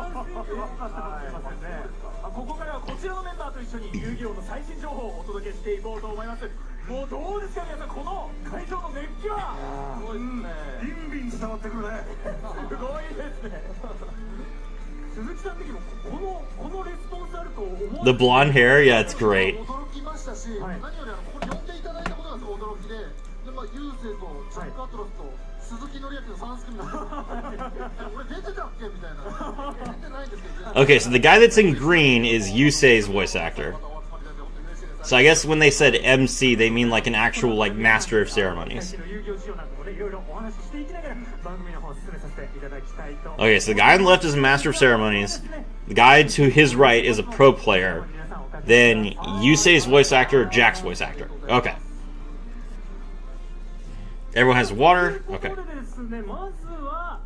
ここからはこちらのメンバーと一緒に遊戯王の最新情報をお届けしていこうと思います。もうどうですか皆さん、この会場の熱気は。すごいですね。ビンビン伝わってくるね。すごいですね。鈴木さん的にもこのレスポンスあると思う。 The blonde hair, yeah, it's great. 驚きましたし、何よりここに呼んでいただいたことが驚きで、優勢とジャック・アトラスと鈴木紀明の3組なんですよ。俺出てたっけみたいな。出てないんですけど。 Okay, so the guy that's in green is Yusei's voice actor. So I guess when they said MC, they mean like an actual like master of ceremonies. Okay, so the guy on the left is a master of ceremonies. The guy to his right is a pro player. Then Yusei's voice actor, Jack's voice actor. Okay. Everyone has water? Okay. まずは、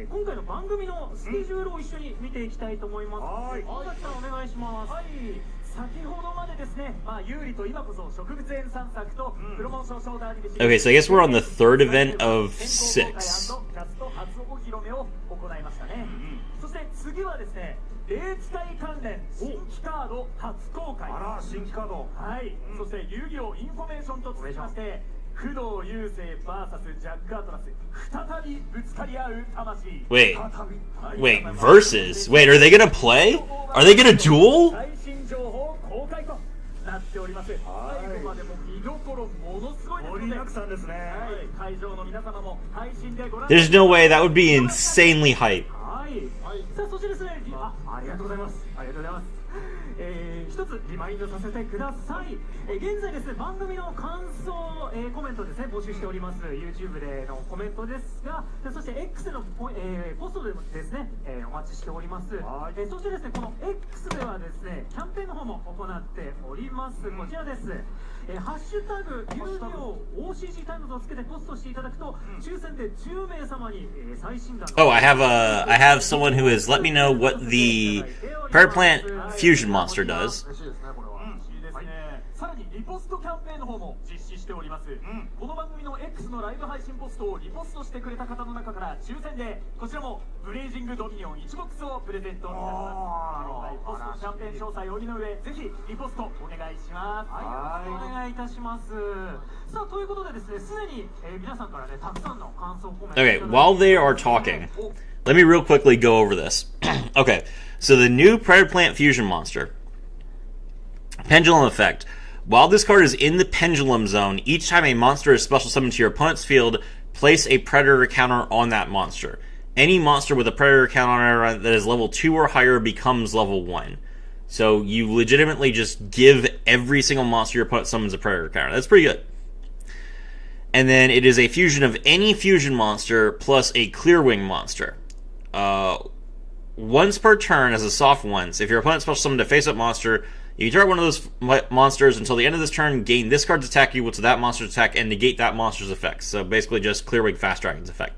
今回の番組のスケジュールを一緒に見ていきたいと思います。はい、尾崎さんお願いします。はい、先ほどまでですね、有利と今こそ植物園散策とプロモーションショートアニメ。 Okay, so I guess we're on the third event of 6. キャスト初お披露目を行いましたね。そして次はですね、霊使い関連新規カード初公開。あら、新規カード。はい、そして遊戯王インフォメーションと続きまして、工藤優生 VS ジャック・アトラス、再びぶつかり合う魂。 Wait, versus? Wait, are they gonna play? Are they gonna duel? 最新情報公開となっております。最後までも見どころものすごいですので、盛りだくさんですね。はい、会場の皆様も配信でご覧。 There's no way, that would be insanely hype. はい。さあ、そしてですね、ありがとうございます。ありがとうございます。一つリマインドさせてください。現在ですね、番組の感想、コメントですね、募集しております。 YouTube でのコメントですが、そして X のポストでもですね、お待ちしております。そしてですね、この X ではですね、キャンペーンの方も行っております。こちらです。ハッシュタグ遊戯王 OCG タイムズをつけてポストしていただくと、抽選で10名様に最新弾。 Oh, I have someone who has let me know what the Prayer Plant Fusion Monster does. さらにリポストキャンペーンの方も実施しております。この番組の X のライブ配信ポストをリポストしてくれた方の中から抽選でこちらもブレイジングドミニオン1ボックスをプレゼントいたします。ポストキャンペーン詳細おりの上、ぜひリポストお願いします。はい、よろしくお願いいたします。さあ、ということでですね、すでに、皆さんからね、たくさんの感想コメント。 Okay, while they are talking, let me real quickly go over this. Okay, so the new Prayer Plant Fusion Monster. Pendulum Effect. While this card is in the Pendulum Zone, each time a monster is special summoned to your opponent's field, place a Predator counter on that monster. Any monster with a Predator counter that is level 2 or higher becomes level 1. So you legitimately just give every single monster your opponent summons a Predator counter. That's pretty good. And then it is a fusion of any fusion monster plus a Clearwing monster. Once per turn as a soft once, if your opponent special summoned a face-up monster, you can target one of those monsters until the end of this turn, gain this card's attack equal to that monster's attack, and negate that monster's effects. So basically just Clearwing Fast Dragon's effect.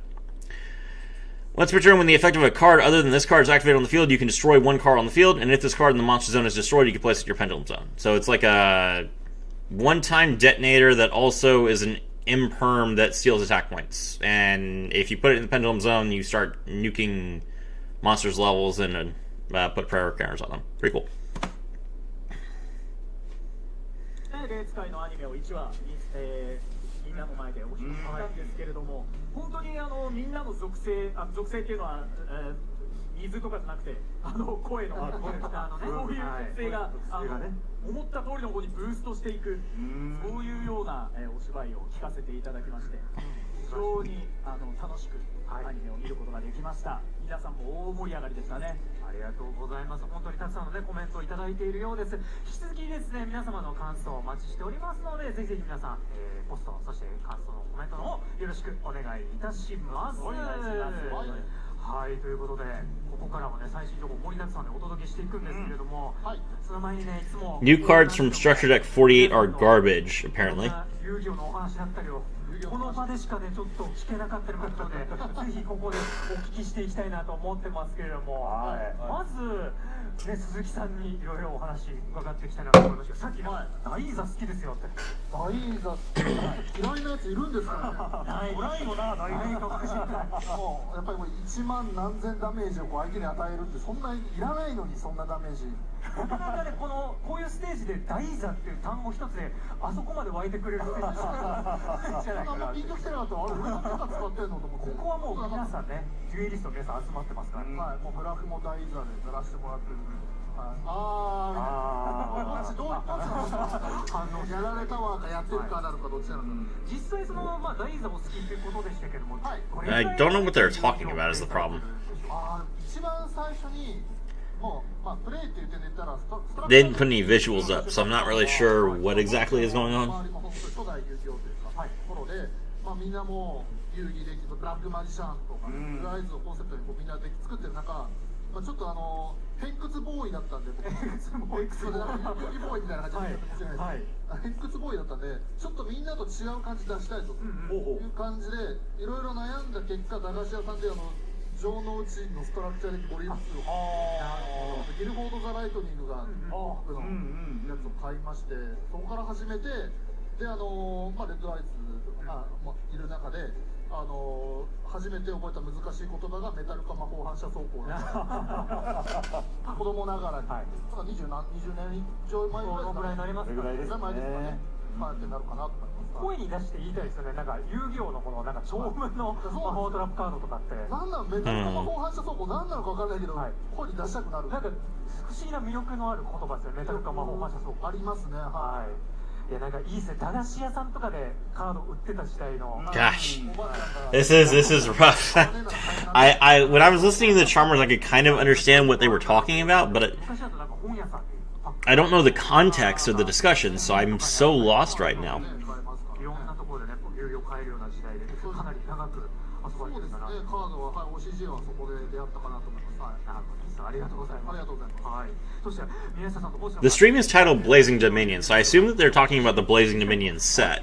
Once per turn, when the effect of a card other than this card is activated on the field, you can destroy one card on the field, and if this card in the monster zone is destroyed, you can place it in your Pendulum Zone. So it's like a one-time detonator that also is an imperm that steals attack points. And if you put it in the Pendulum Zone, you start nuking monsters' levels and put prayer counters on them. Pretty cool. ね霊使いのアニメを1話みんなの前でお披露目したんですけれども、本当にみんなの属性っていうのは、水とかじゃなくて声のそういう属性が思った通りの方にブーストしていく、そういうようなお芝居を聞かせていただきまして、非常に楽しくアニメを見ることができました。皆さんも大盛り上がりでしたね。ありがとうございます。本当にたくさんのねコメントをいただいているようです。引き続きですね皆様の感想をお待ちしておりますので、ぜひぜひ皆さん、ポストそして感想のコメントの方よろしくお願いいたします。お願いします。はい、ということでここからもね最新情報盛りだくさんでお届けしていくんですけれども、その前にねいつも New cards from Structure Deck 48 are garbage, apparently. 遊戯王のお話だったりをこの場でしかねちょっと聞けなかったりもするのでぜひここでお聞きしていきたいなと思ってますけれども、まずね鈴木さんにいろいろお話伺っていきたいなと思いましたけど、さっき大座好きですよって。大座嫌いなやついるんですかね。ないもな大座とかもうやっぱり1万何千ダメージを相手に与えるってそんないらないのに、そんなダメージ。僕なんかねこういうステージで大座っていう単語一つであそこまで湧いてくれるステージじゃないかな。ピンときてなかったら、あれ俺の手が使ってんのと思って。ここはもう皆さんねデュエリストの皆さん集まってますから、はい、もうグラフも大座でやらせてもらってるんで。どっちやられたわかやってるかなのかどっちなのか。実際その大座も好きっていうことでしたけども、 I don't know what they're talking about is the problem. 一番最初にもうプレイっていう点で言ったら They didn't put any visuals up, so I'm not really sure what exactly is going on. 初代遊戯王というか頃で、みんなもう遊戯できるブラックマジシャンとかブライズをコンセプトにみんなで作ってる中、ちょっと偏屈ボーイだったんで、偏屈ボーイみたいな感じで偏屈ボーイだったんで、ちょっとみんなと違う感じ出したいという感じでいろいろ悩んだ結果、駄菓子屋さんで城之内のストラクチャーでボリューム2をギルフォード・ザ・ライトニングがトップのやつを買いまして、そこから始めて、でレッドアイズいる中で初めて覚えた難しい言葉がメタル化魔法反射走行なんです子供ながらに、20年以上前ぐらいになりますかね。前ですかね。ってなるかなと思います。声に出して言いたいですよね。なんか遊戯王のこのなんか長文の魔法トラップカードとかって。なんなんメタル化魔法反射走行なんなのかわかんないけど、声に出したくなる。なんか不思議な魅力のある言葉ですよね。メタル化魔法反射走行。ありますね。はい。いやなんかいいですね。駄菓子屋さんとかでカード売ってた時代の。Gosh, this is rough. I when I was listening to the Charmers, I could kind of understand what they were talking about, but I don't know the context of the discussion, so I'm so lost right now. いろんなところでね有料買えるような時代でかなり長く遊ばれてるかな。カードはOCG はそこで出会ったかなと思います。ありがとうございます。ありがとうございます。はい。そして宮下さんと星野さん。 The stream is titled Blazing Dominion, so I assume that they're talking about the Blazing Dominion set.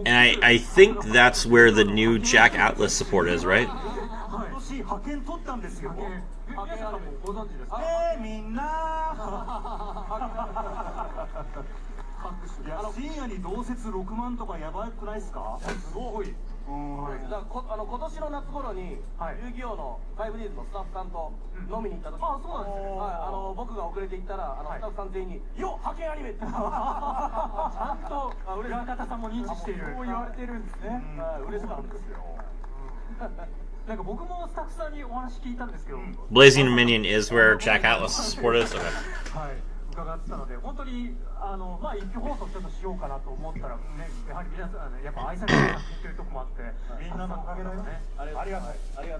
And I think that's where the new Jack Atlas support is, right? 派遣取ったんですよ。宮下さんもご存知ですか？みんな。深夜に同説6万とかやばくないですか？すごい。今年の夏頃に遊戯王の 5days のスタッフさんと飲みに行った時に、僕が遅れて行ったらスタッフさん全員に「よっ派遣アニメ!」ってちゃんと裏方さんも認知している。そう言われてるんですね。嬉しかったんですよ。なんか僕もスタッフさんにお話聞いたんですけど、 Blazing Dominion is where Jack Atlas' support is? Okay. はい、伺ってたので、本当に一挙放送ちょっとしようかなと思ったらね、やはり皆さんやっぱ愛されてるっていうところもあって、みんなのおかげだよね。ありが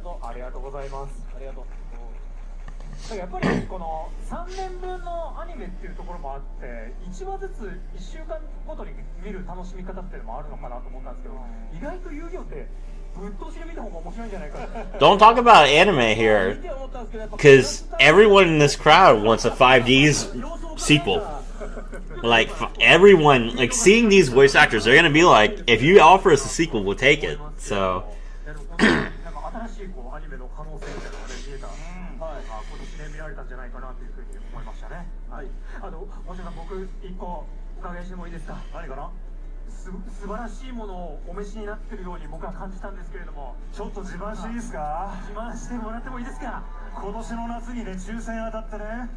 とうございます。ありがとう。やっぱりこの3年分のアニメっていうところもあって、1話ずつ1週間ごとに見る楽しみ方っていうのもあるのかなと思ったんですけど、意外と遊戯王ってぶっ通しで見た方が面白いんじゃないか。 Don't talk about anime here, because everyone in this crowd wants a 5D's sequel. Like everyone, like seeing these voice actors, they're gonna be like, if you offer us a sequel, we'll take it. So. 新しいアニメの可能性みたいなのが見えた。今年で見られたんじゃないかなというふうに思いましたね。はい。もしか僕一個お伺いしてもいいですか？何かな？素晴らしいものをお召しになってるように僕は感じたんですけれども、ちょっと自慢していいですか？自慢してもらってもいいですか？今年の夏にね抽選当たってね、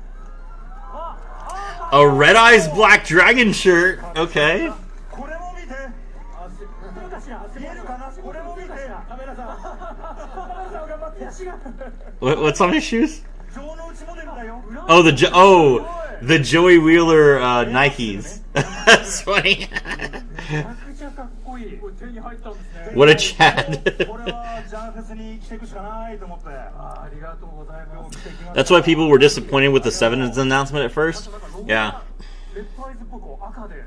A Red Eyes Black Dragon shirt. Okay. これも見て。どうかしら。見えるかな。これも見て。カメラさん。カメラさん頑張って。足が。 What's on his shoes? 城之内モデルだよ。 Oh, the Joey Wheeler Nikes. That's funny. めちゃくちゃかっこいい。手に入ったんですね。 What a Chad. これはジャーフェスに着ていくしかないと思って。ありがとうございます。 That's why people were disappointed with the Sevens announcement at first. Yeah. レッドアイズっぽく赤でかっ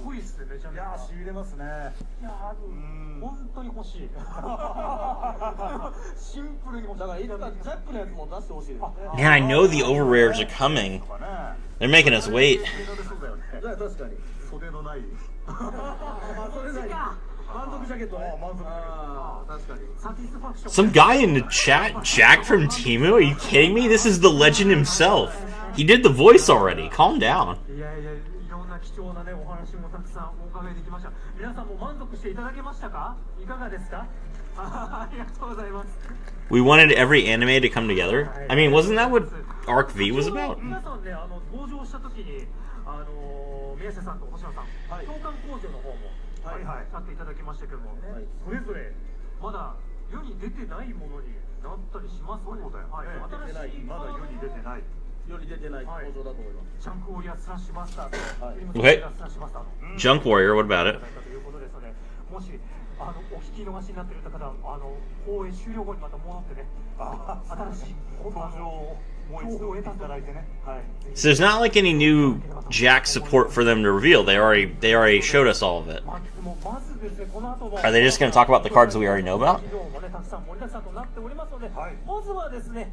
こいいっすね。めちゃめちゃ。いやー、しびれますね。いやー、本当に欲しい。シンプルに欲しい。だからいつかジャックのやつも出してほしいですね。 Man, I know the over rares are coming. They're making us wait. じゃあ確かに。袖のない。満足ジャケットね。確かに。サティスファクション。 Some guy in the chat, Jack from Temu? Are you kidding me? This is the legend himself. He did the voice already. Calm down. いやいや、いろんな貴重なね、お話もたくさんお伺いできました。皆さんも満足していただけましたか？いかがですか？ありがとうございます。 We wanted every anime to come together. I mean, wasn't that what Arc V was about? 皆さんね、登場した時に、宮下さんと星野さん、共感工場の方も、やっていただきましたけども、それぞれまだ世に出てないものになったりしますかね。新しいまだ世に出てない。より出てない登場だと思います。ジャンクウォリアースラッシュマスターと、Okay. スラッシュマスターと Junk Warrior, what about it? ということですので、もしお聞き逃しになっている方は放映終了後にまた戻ってね、新しい登場をもう一度見ていただいてね。はい。 So there's not like any new Jack support for them to reveal. They already showed us all of it. まずですね、この後も Are they just going to talk about the cards that we already know about? たくさん盛りだくさんとなっておりますので、まずはですね、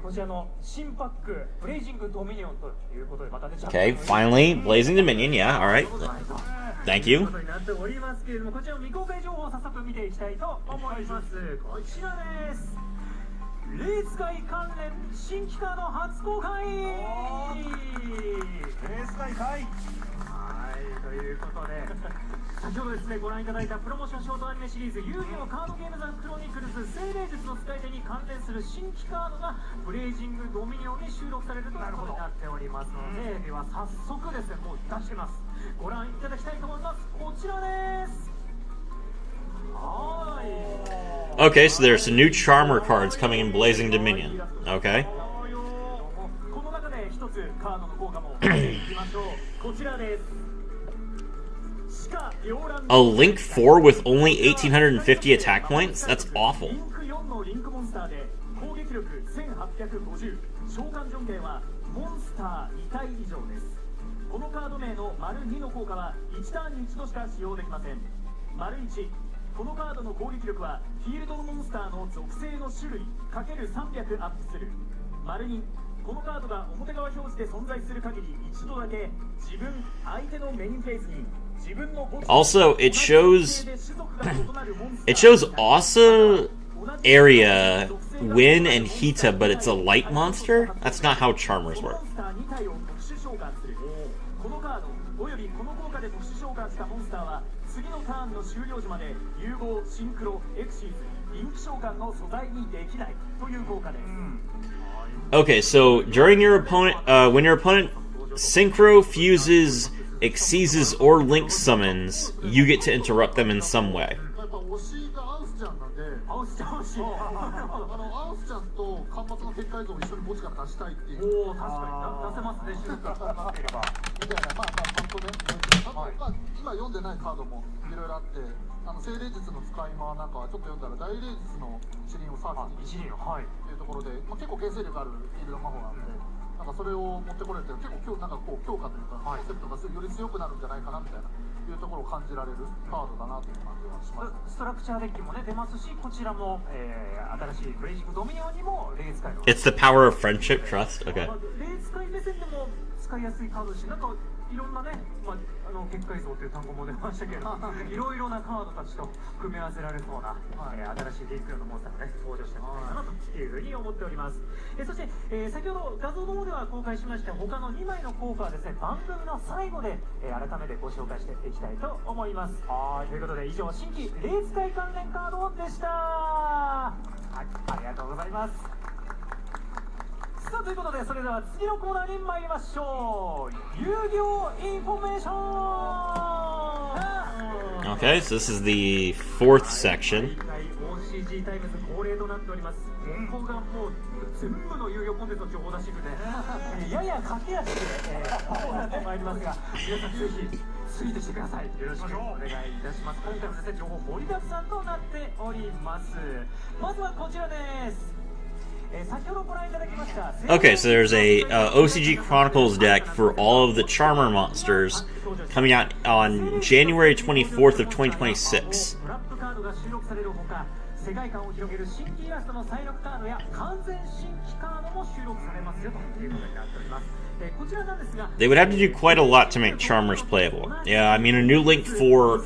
こちらの新パックブレイジングドミニオンということでまたね。 Okay, finally, Blazing Dominion. Yeah, all right. Thank という you. ことになっておりますけれども、こちらの未公開情報を早速見ていきたいと思います。こちらです。レース界関連新規カード初公開。レース大会。はい、ということで、先ほどですね、ご覧いただいたプロモーションショートアニメシリーズ遊戯王カードゲームザクロニクルズ精霊術の使い手に関連する新規カードがブレイジングドミニオンに収録されるということになっておりますので、では早速ですね、もう出してます。ご覧いただきたいと思います。こちらです。はい。 Okay, so there's some new Charmer cards coming in Blazing Dominion. Okay. この中で一つカードの効果も見ていきましょう。こちらです。 A Link 4 with only 1850 attack points? That's awful. リンク4のリンクモンスターで攻撃力1850、召喚条件はモンスター2体以上です。このカード名の丸2の効果は1ターンに1度しか使用できません。丸1、このカードの攻撃力はフィールドのモンスターの属性の種類 ×300 アップする。丸2、このカードが表側表示で存在する限り一度だけ自分相手のメインフェイスに Also, it shows Asa area Win and Hita, but it's a light monster? That's not how Charmers work. このカードおよびこの効果で特殊召喚したモンスターは次のターンの終了時まで融合、シンクロ、エクシーズ、リンク召喚の素材にできないという効果です。 Okay, so during your opponent, when your opponent synchro, fuses, exceeds, or link summons, you get to interrupt them in some way. やっぱ推しがアウスちゃんなんで、アウスちゃんと端末の結界像を一緒に墓地から出したいっていう。おお、確かに出せますね。瞬間がなければみたいな、まあちゃんとね、今読んでないカードもいろいろあって、精霊術の使い魔なんかはちょっと読んだら大霊術の一輪をサーチにっていうところで、結構形成力あるフィールド魔法なんで、なんかそれを持ってこれて結構なんかこう強化というかコンセプトがより強くなるんじゃないかなみたいないうところを感じられるカードだなという感じはします。ストラクチャーデッキもね出ますし、こちらも、新しいブレイジングドミニオンにもレース界の It's the power of friendship, trust. Okay. レース界目線でも使いやすいカードですし、なんかいろんなね、結界像という単語も出ましたけれども、いろいろなカードたちと組み合わせられそうな、新しいリンクのモンスターがね登場してくるかなというふうに思っております。そして、先ほど画像の方では公開しました他の2枚の効果はですね、番組の最後で、改めてご紹介していきたいと思います。ということで以上新規レース界関連カードでした。はい、ありがとうございます。さあということでそれでは次のコーナーに参りましょう。遊戯王インフォメーション。 Okay, so this is the fourth section. OCG タイムズ恒例となっております。ここがもう全部の遊戯コンテンツの情報出してくるね。やや駆け足でこうなってまいりますが、皆さんぜひついてしてください。よろしくお願いいたします。今回もですね、情報盛りだくさんとなっております。まずはこちらです。Okay, so there's a OCG Chronicles deck for all of the Charmer monsters coming out on January 24th of 2026. 世界観を広げる新規イラストの再録カードや完全新規カードも収録されますよということになっております。こちらなんですが They would have to do quite a lot to make Charmers playable. Yeah, I mean, a new Link 4,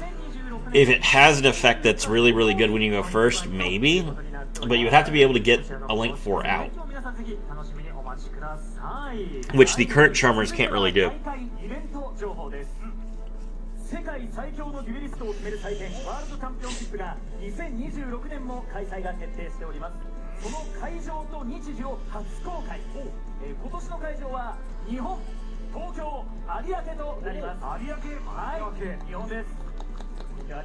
if it has an effect that's really, really good when you go first, maybe. But you would have to be able to get a Link 4 out, which the current Charmers can't really do. 世界最強のデュエリストを決める祭典ワールドチャンピオンシップが2026年も開催が決定しております。その会場と日時を初公開。今年の会場は日本、東京、有明となります。有明、はい、日本です。有明。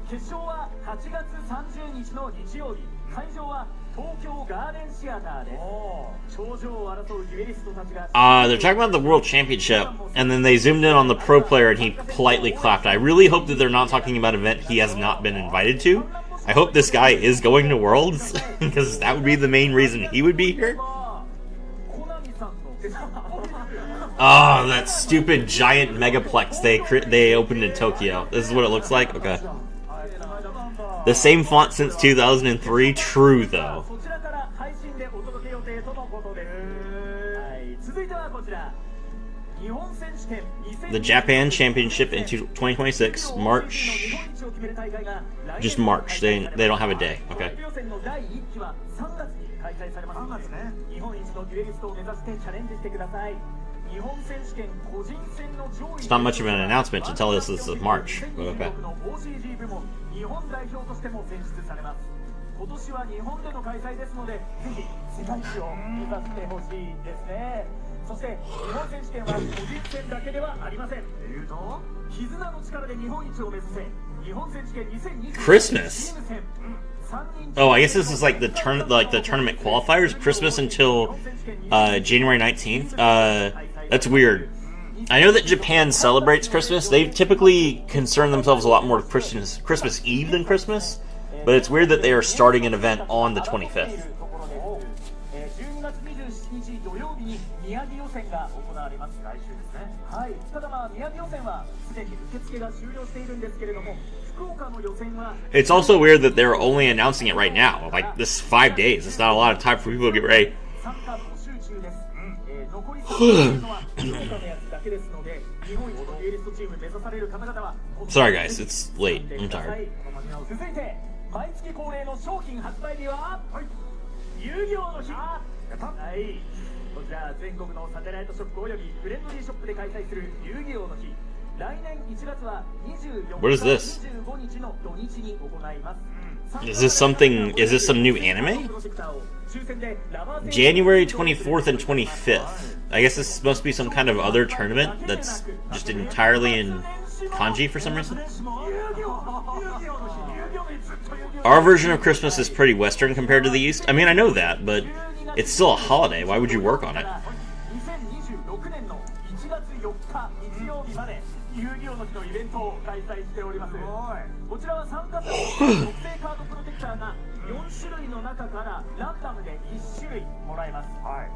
決勝は8月30日の日曜日。会場は東京ガーデンシアターです。頂上を争うデュエリストたちが。They're talking about the World Championship, and then they zoomed in on the pro player, and he politely clapped. I really hope that they're not talking about an event he has not been invited to. I hope this guy is going to Worlds, because that would be the main reason he would be here. Oh, that stupid giant megaplex they opened in Tokyo. This is what it looks like? Okay. The same font since 2003? True, though. The Japan Championship in 2026, March. Just March. They don't have a day. Okay. It's not much of an announcement to tell us this is March, but okay. 日本代表としても選出されます。今年は日本での開催ですので、ぜひ世界一を目指してほしいですね。そして日本選手権は個人戦だけではありません。絆の力で日本一を目指せ。日本選手権2020 Christmas. Oh, I guess this is like the tournament qualifiers. Christmas until January 19th. That's weird. I know that Japan celebrates Christmas. They typically concern themselves a lot more with Christmas Eve than Christmas, but it's weird that they are starting an event on the 25th. It's also weird that they're only announcing it right now. Like, this is 5 days. It's not a lot of time for people to get ready. Sorry guys, it's late. I'm tired. 続いて毎月恒例の商品発売日は遊戯王の日。はい、こちら全国のサテライトショップおよびフレンドリーショップで開催する遊戯王の日。来年1月は24日、25日の土日に行います。Is this some new anime? January 24th and 25th. I guess this must be some kind of other tournament that's just entirely in kanji for some reason. Our version of Christmas is pretty Western compared to the East. I mean, I know that, but it's still a holiday. Why would you work on it? 遊戯王の日のイベントを開催しております。こちらは参加者の特製カードプロテクターが4種類の中からランダムで1種類もらえます。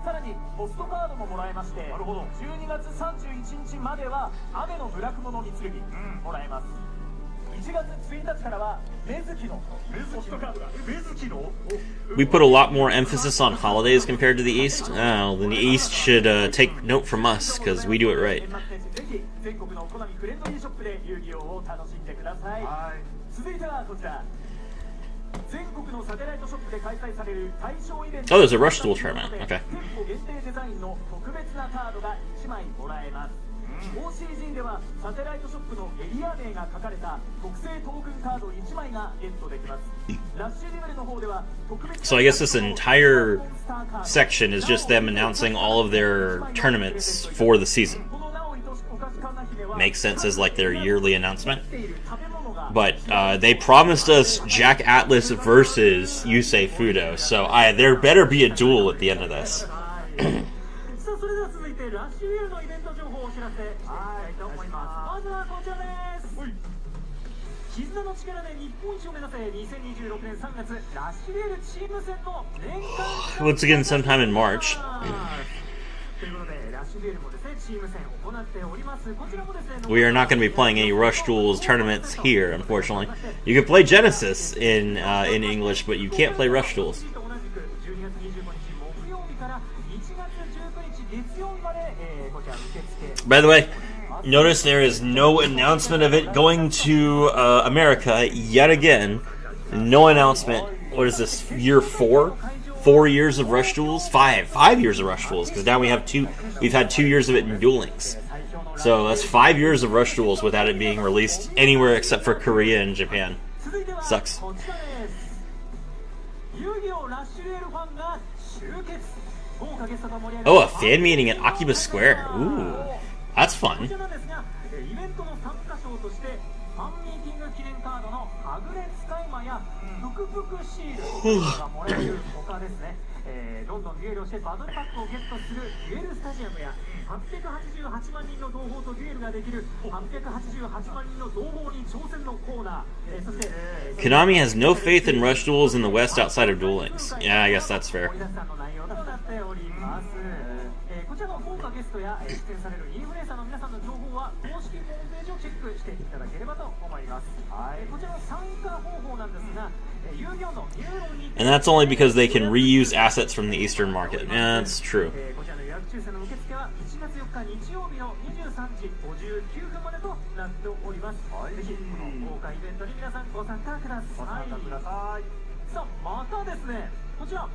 さらにポストカードももらえまして、12月31日までは雨の部落物に剣もらえます。1月1日からは目月のポストカードが目月の We put a lot more emphasis on holidays compared to the East. Oh, then the East should take note from us, because we do it right. 全国のコナミフレンドリーショップで遊戯王を楽しんでください。続いてはこちら。全国のサテライトショップで開催される対象イベント。Oh, there's a Rush Duel tournament. Okay. 店舗限定デザインの特別なカードが1枚もらえます。OC 陣ではサテライトショップのエリア名が書かれた特製トークンカード1枚がゲットできます。ラッシュデュエルの方では特別 So I guess this entire section is just them announcing all of their tournaments for the season. Makes sense as like their yearly announcement. But they promised us Jack Atlas versus Yusei Fudo, so there better be a duel at the end of this. さあそれでは続いてラッシュデュエルのイベント情報をお知らせしたいと思います。まずはこちらです。絆の力で日本一を目指せ2026年3月ラッシュデュエルチーム戦の年間 Once again, sometime in March. ということでラッシュデュエルもですねチーム戦を行っております。こちらもですね We are not going to be playing any Rush Duels tournaments here, unfortunately. You can play Genesis in English, but you can't play Rush Duels. 同じく12月25日木曜日から1月19日月曜日までこちら受付 By the way, notice there is no announcement of it going to America yet again. No announcement. What is this, year 4? 4 years of Rush Duels? 5 years of Rush Duels, because now we've had 2 years of it in Duel Links. So that's 5 years of Rush Duels without it being released anywhere except for Korea and Japan. Sucks. こちらです。遊戯王ラッシュデュエルファンが集結。豪華ゲストが盛り上げる Oh, a fan meeting at Akiba Square. Ooh, that's こ fun. ちらなんですが、イベントの参加賞としてファンミーティング記念カードのはぐれ使い魔やぷくぷくシールがもらえるほかですね、どんどんデュエルをしてバトルパックをゲットするデュエルスタジアムや888万人の同胞とデュエルができる888万人の同胞に挑戦のコーナー、そして、Konami has no faith in Rush Duels in the West outside of Duel Links. Yeah, I guess that's fair. 盛りだくさんの内容となっております。こちらの豪華ゲストや出演されるインフルエンサーの皆さんの情報は公式ホームページをチェックしていただければと思います。こちらの参加方法なんですが、遊戯王のニューロンに And that's only because they can reuse assets from the Eastern market. Yeah, that's true. こちらの予約抽選の受付は1月4日日曜日の23時59分までとなっております。ぜひこの豪華イベントに皆さんご参加ください。さあまたですね、こちら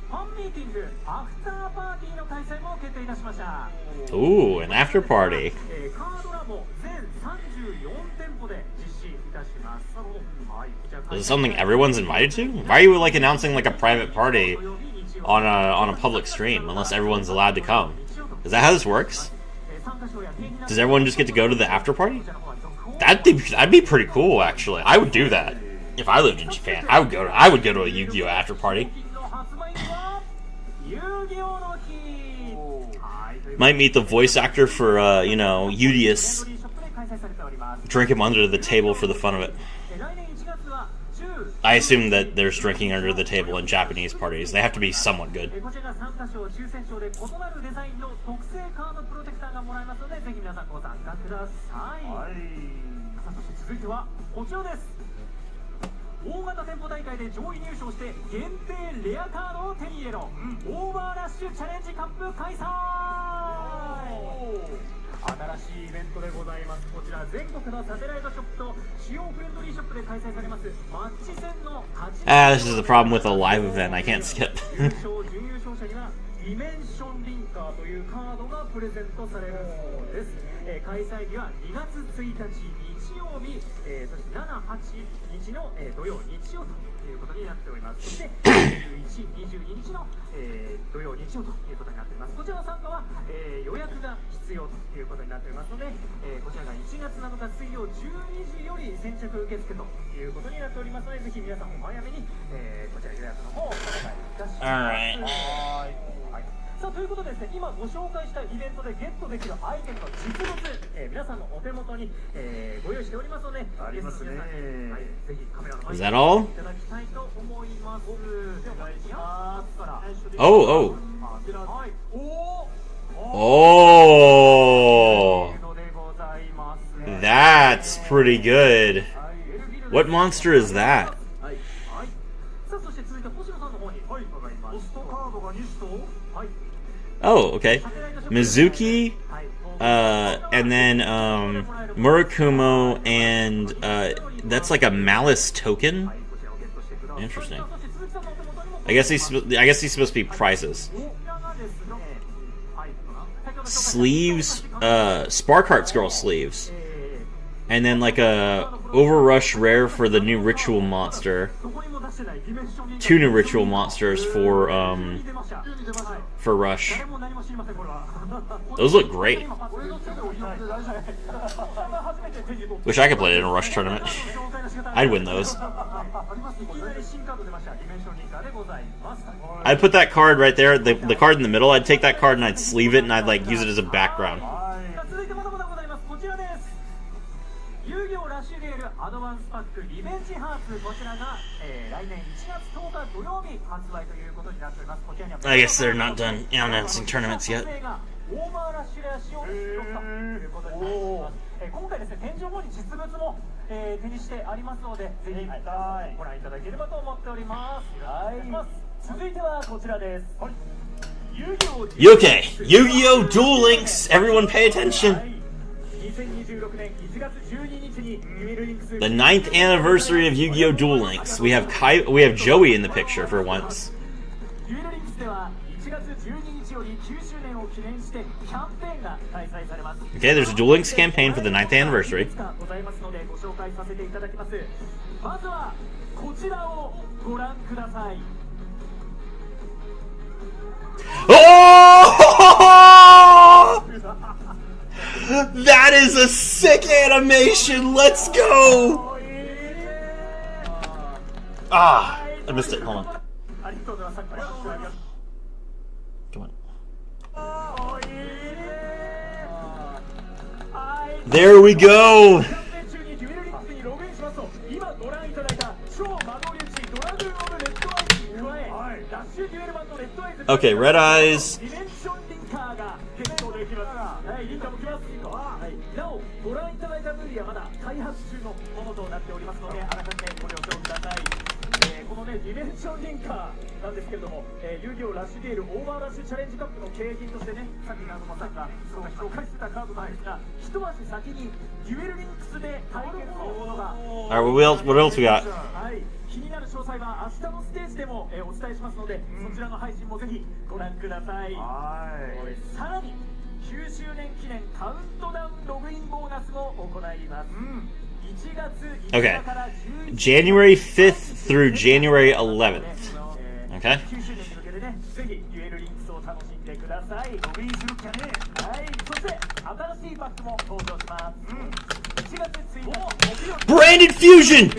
ファンミーティングアフターパーティーの開催も決定いたしました。 Ooh, an after party. カードラボ全34店舗で実施いたします。はい、こちら Is it something everyone's invited to? Why are you like announcing like a private party on a public stream unless everyone's allowed to come? Is that how this works? Does everyone just get to go to the after party? That'd be pretty cool, actually. I would do that if I lived in Japan. I would go to a Yu-Gi-Oh after party. Might meet the voice actor for Udius. Drink him under the table for the fun of it. I assume that there's drinking under the table in Japanese parties. They have to be somewhat good. こちらが参加賞抽選賞で異なるデザインの特製カードプロテクターがもらえますので、ぜひ皆さんご参加ください。さあそして続いてはこちらです。大型店舗大会で上位入賞して限定レアカードを手に入れろ、オーバーラッシュチャレンジカップ開催。新しいイベントでございます。こちら全国のサテライトショップと主要フレンドリーショップで開催されますマッチ戦の勝ち This is the problem with a live event. I can't skip. 優勝準優勝者にはディメンションリンカーというカードがプレゼントされるそうです。開催日は2月1日日曜日、そして7、8日の、土曜日曜ということになっております。そして21、22日の、土曜日曜ということになっております。こちらの参加は、予約が必要ということになっておりますので、こちらが1月7日水曜12時より先着受付ということになっておりますので、ぜひ皆さんお早めに、こちら予約の方をお願いいたします。はい。さあということでですね、今ご紹介したイベントでゲットできるアイテムの実物、皆さんのお手元に、ご用意しておりますので、ありますね。はい、ぜひカメラの前に Is that all? いただきたいと思います。ではお願いします。から Oh, はい。oh. のでございますね。 That's pretty good. What monster is that? はい。はい。さあそして続いて星野さんの方に伺います。ポストカードが2種と、はい。 Oh, okay. Mizuki, and then Murakumo, and that's like a Malice token. Interesting. I guess these supposed to be prizes. sleeves, Sparkheart's girl sleeves, and then like a Overrush rare for the new Ritual monster. 2 new Ritual monsters for Rush. Those look great. Wish I could play it in a Rush tournament. I'd win those. I'd put that card right there, the card in the middle. I'd take that card and I'd sleeve it and I'd like use it as a background. ラッシュデールアドバンスパックリベンジハーツ、こちらが、来年1月10日土曜日発売ということになっております。こちらには I guess they're not done announcing tournaments yet. オーバーラッシュレア仕様の収録ということになっております。今回ですね、展示後に実物も、展示してありますので、ぜひご覧いただければと思っております。はい、続いてはこちらです。Okay, Yu-Gi-Oh! Duel Links. Everyone pay attention. The 9th anniversary of Yu-Gi-Oh! Duel Links. We have Joey in the picture for once. Okay, there's a Duel Links campaign for the 9th anniversary. Oh! That is a sick animation! Let's go! Ah, I missed it. Hold on. Come on. There we go! Okay, Red Eyes. なお、ご覧いただいた分離はまだ開発中のものとなっておりますので、改めてご了承ください。このね、ディメンションリンカーなんですけれども、遊戯王ラッシュデールオーバーラッシュチャレンジカップの景品としてね、さっきのさんが紹介してたカードなんですが、一足先にデュエルリンクスで体験するものが、Alright, what else we got? はい、気になる詳細は明日のステージでも、お伝えしますので、そちらの配信もぜひご覧ください。さらに9周年記念カウントダウンログインボーナスも行います。1月5日から January 5th through January 11th. Okay. 9周年に向けてね、ぜひデュエルリンクスを楽しんでください。ログインするっきゃね。はい、そして新しいパックも登場します。1月1日 Branded Fusion!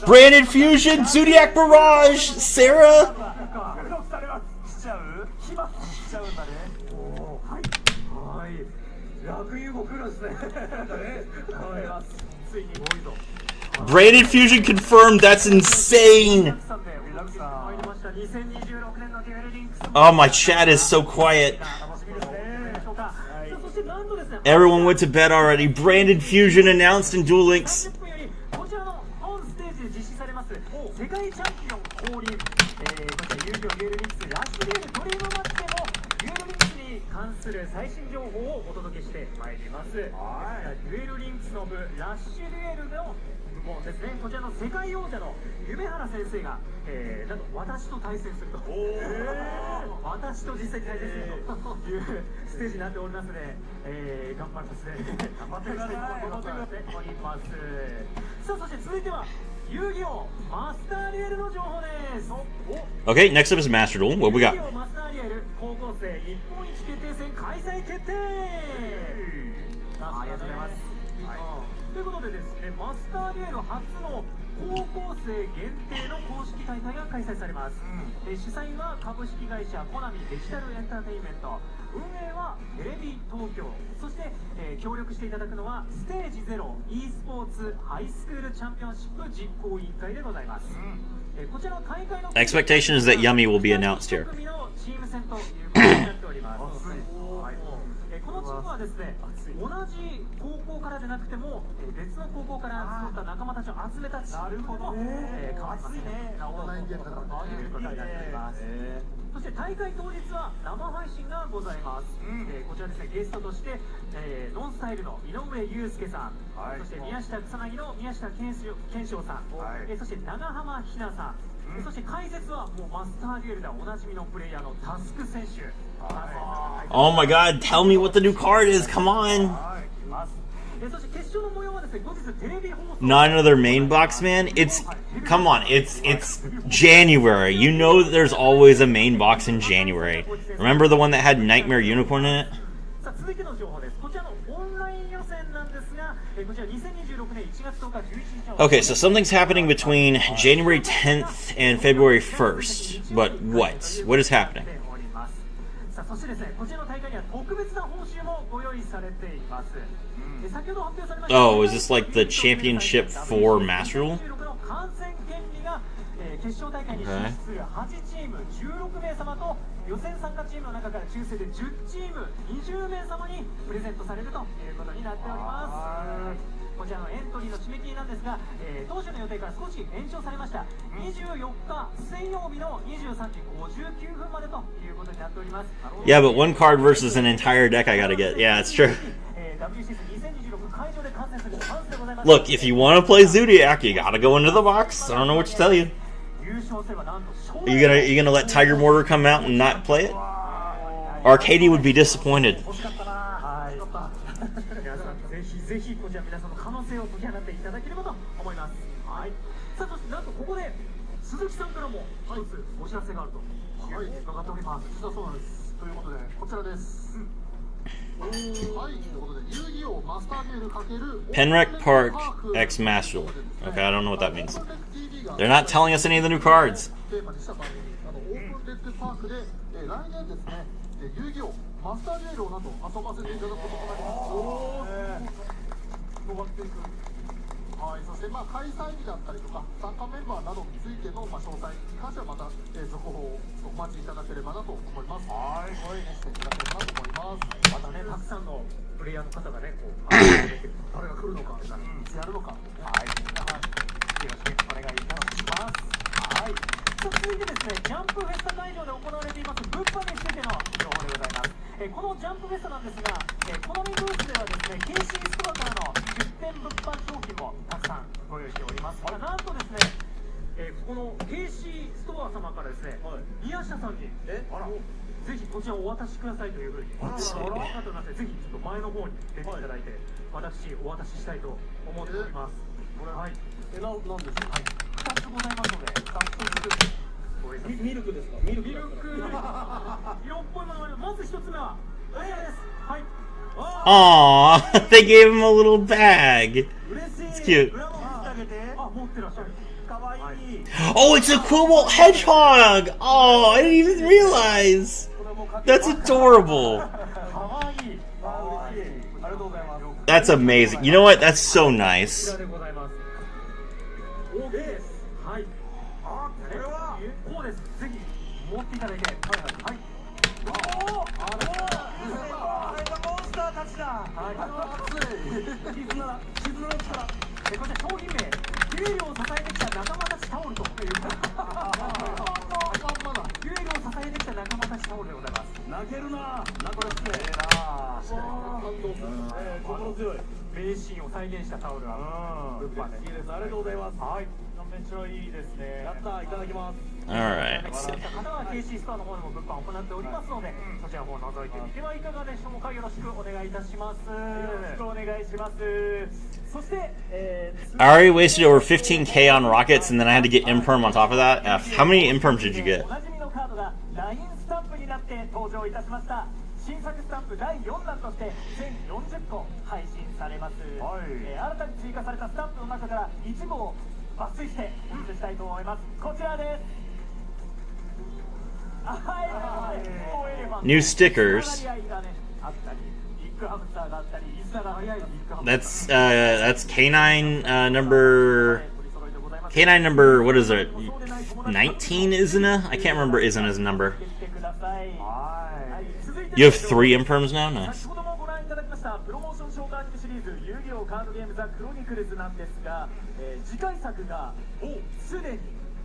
Branded Fusion, Zodiac Barrage, Sarah! ちゃうんだね。はい。楽遊も来るんですね。ついに多いぞ。Branded Fusion confirmed, that's insane! Oh, my chat is so quiet. Everyone went to bed already. Branded Fusion announced in Duel Links. こちらのオンステージで実施されます世界チャンピオン降臨、こちら遊戯王デュエルリンクスラッシュデールドリームマッチでもデュエルリンクスに関する最新情報をお届けしてまいります。デュエルリンクスの部ラッシュデュエルの部門ですね。こちらの世界王者の夢原先生が、なんと私と対戦すると、私と実際に対戦するというステージになっておりますので、頑張りますね。頑張ってください。頑張っております。さあ、そして続いては遊戯王マスターデュエルの情報です。Okay, next up is Master Duel. What we got? 遊戯王マスターデュエル高校生日本一決定戦開催決定。ありがとうございます。ということでですね、マスターデュエル初の高校生限定の公式大会が開催されます。主催は株式会社コナミデジタルエンターテインメント、運営はテレビ東京、そして、協力していただくのはステージ0 e スポーツハイスクールチャンピオンシップ実行委員会でございます。こちらの大会の Expectation is that Yummy will be announced here. チーム戦ということになっております。このチームはですね、同じ高校からでなくても別の高校から集った仲間たちを集めたチームも変わりますね。オンラインゲームだからということになっております。そして大会当日は生配信がございます。こちらですね、ゲストとして、ノンスタイルの井上祐介さん、そして宮下草薙の宮下健翔さん、そして長浜ひなさん、そして解説はもうマスターデュエルではおなじみのプレイヤーのタスク選手。 Oh my god, tell me what the new card is, come on. そして決勝の模様はですね、後日テレビ放送 Not another main box, man. It's, come on, it's January. You know that there's always a main box in January. Remember the one that had Nightmare Unicorn in it? さあ続いての情報です。こちらのオンライン予選なんですが、こちら2026年1月10日11日の Okay, so something's happening between January 10th and February 1st. But what? What is happening? さあそしてですね、こちらの大会には特別な報酬もご用意されています。先ほど発表されました Oh, is this like the championship for Master Duel? 観戦権利が決勝大会に進出する8チーム16名様と予選参加チームの中から抽選で10チーム20名様にプレゼントされるということになっております。こちらのエントリーの締め切りなんですが、当初の予定から少し延長されました。24日水曜日の23時59分までということになっております。 Yeah, but one card versus an entire deck I gotta get. Yeah, it's true. Look, if you want to play Zodiac, you gotta go into the box. I don't know what to tell you. Are you gonna let Tiger Mortar come out and not play it? Arcady would be disappointed. ぜひこちら皆さんの可能性を解き放っていただければと思います。はい。さあそしてなんとここで鈴木さんからも一つお知らせがあるというふうに伺っております。実はそうなんです。ということでこちらです。はい、ということで遊戯王マスターデュエル×Penrec Park X Master Duel. Okay, I don't know what that means. They're not telling us any of the new cards. テーマにした番組オープンレックパークで来年ですね遊戯王マスターデュエルをなんと遊ばせていただくこととなります。はい、そして開催日だったりとか参加メンバーなどについての詳細に関してはまた続報をお待ちいただければなと思います。はい、応援していただければと思います。またねたくさんのプレイヤーの方がねこう誰が来るのか、いつやるのか、はい、よろしくお願いいたします。はい。続いてですね、ジャンプフェスタ会場で行われています物販についての情報でございます。このジャンプフェスタなんですが、コナミブースではですね、KC ストアからの出店物販商品もたくさんご用意しております。なんとですね、この KC ストア様からですね、宮下さんにぜひこちらをお渡しくださいというふうになっておりまして、ぜひちょっと前の方に出ていただいて、私お渡ししたいと思っております。はい。なんですか。はい。2つございますので、早速ミルクですか。ミルク色っぽいものがあります。まず一つ目はこちらです。はい。Aww, they gave him a little bag. It's cute. 持ってらっしゃる。Oh, it's a Cobalt Hedgehog! Oh, I didn't even realize. That's adorable. That's amazing. You know what? That's so nice. こうです。ぜひ持っていただいて、はい。モンスターたちだ。絆の力。こちら商品名、デュエルを支えてきた仲間たちタオルという。デュエルを支えてきた仲間たちタオルでございます。泣けるな。これすげえな。心強い。名シーンを再現したタオルが物販で。いいです。ありがとうございます。はい。めっちゃいいですね。やった、いただきます。Alright. 方は KC ストアの方でも物販を行っておりますので、そちらの方を覗いてみてはいかがでしょうか。よろしくお願いいたします。よろしくお願いします。そして、I already wasted over 15k on rockets, and then I had to get imperm on top of that. How many imperms did you get? おなじみのカードが LINE スタンプになって登場いたしました。新作スタンプ第4弾として全40個配信されます。新たに追加されたスタンプの中から一部を抜粋してお見せしたいと思います。こちらです。New stickers. That's K9 number what is it? 19 Izuna? I can't remember Izuna's number. You have 3 imperms now? Nice.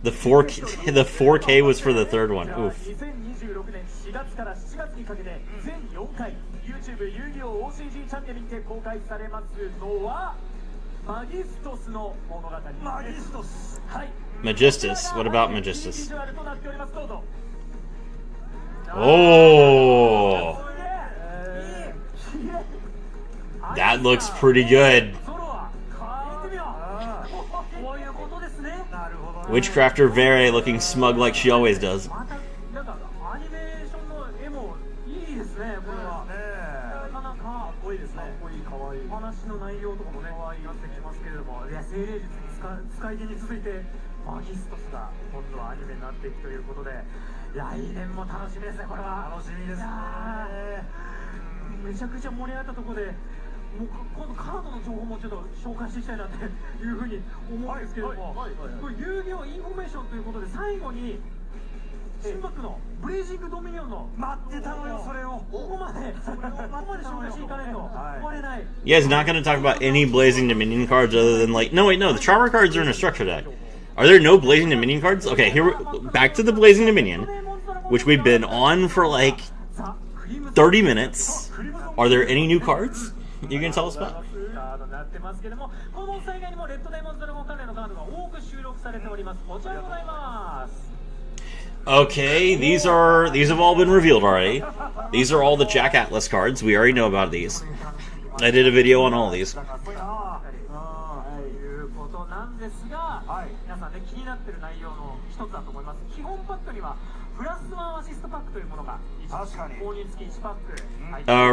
The 4K was for the third one. Oof. 2026年4月から7月にかけて全4回 YouTube 遊戯王 OCG チャンネルにて公開されますのはマギストスの物語です。マギストス。はい。 Magistus. What about Magistus? ビジュアルとなっております。どうぞ。 Oh, that looks pretty good. Witchcrafter Vere looking smug like she always does. アニメーションの絵もいいですね、これは。なかなかかっこいいですね。かっこいい、かわいい。話の内容とかもね、可愛いなってきますけれども、いや、精霊術に使い手に続いて、マギストスが今度はアニメになっていくということで、来年も楽しみですね、これは。楽しみですね。めちゃくちゃ盛り上がったところで、もう今度カードの情報もちょっと紹介していきたいなっていうふうに思うんですけれども、これ遊戯王インフォメーションということで、最後に新バックのブレイジングドミニオンの待ってたのよ、それをここまで紹介していかないと終われない。 You guys not going to talk about any Blazing Dominion cards other than like, no wait, no, the Charmer cards are in a structure deck. Are there no Blazing Dominion cards? Okay, back to the Blazing Dominion, which we've been on for like 30 minutes. Are there any new cards you can tell us about? Okay, these have all been revealed already. These are all the Jack Atlas cards. We already know about these. I did a video on all of these. ですが、皆さんね、気になってる内容の一つだと思います。基本パックにはプラス1アシストパックというものが購入付き1パック。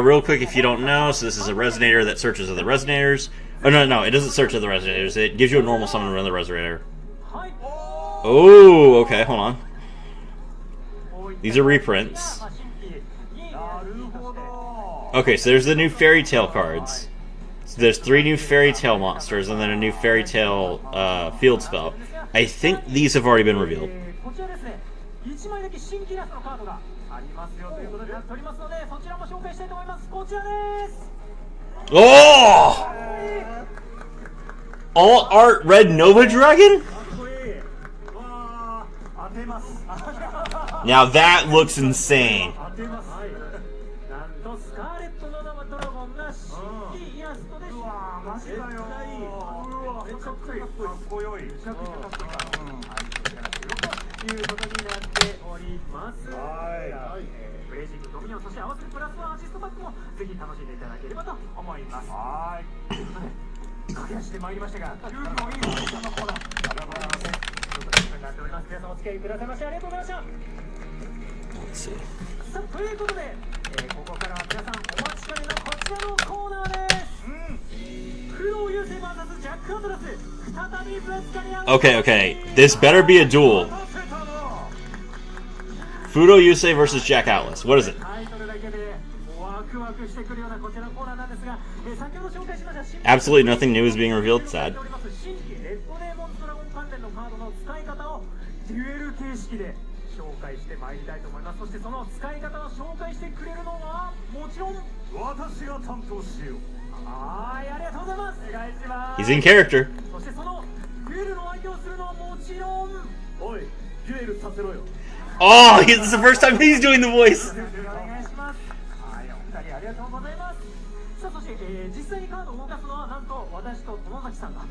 Real quick, if you don't know, so this is a resonator that searches other resonators. Oh no, it doesn't search other resonators. It gives you a normal summon to run the resonator. Oh, okay, hold on. These are reprints. Okay, so there's the new Fairy Tale cards. So there's 3 new Fairy Tale monsters and then a new Fairy Tale field spell. I think these have already been revealed. Oh! All art Red Nova Dragon? Now that looks insane. Let's see. ということで、ここからは皆さんお待ちかねのこちらのコーナーです。不動優勢 vs ジャックアトラス、再びぶつかり合う。Okay, this better be a duel. Fudo Yusei versus Jack Atlas. What is it? Absolutely nothing new is being revealed. Sad. 紹介してまいりたいと思います。そしてその使い方を紹介してくれるのはもちろん私が担当しよう。はい、ありがとうございます。お願いします。 He's in character. そしてそのデュエルの相手をするのはもちろん、おい、デュエルさせろよ。Oh, this is the first time he's doing the voice. お願いします。はい、お二人ありがとうございます。さあ、そして、実際にカードを動かすのはなんと私と友崎さんが、は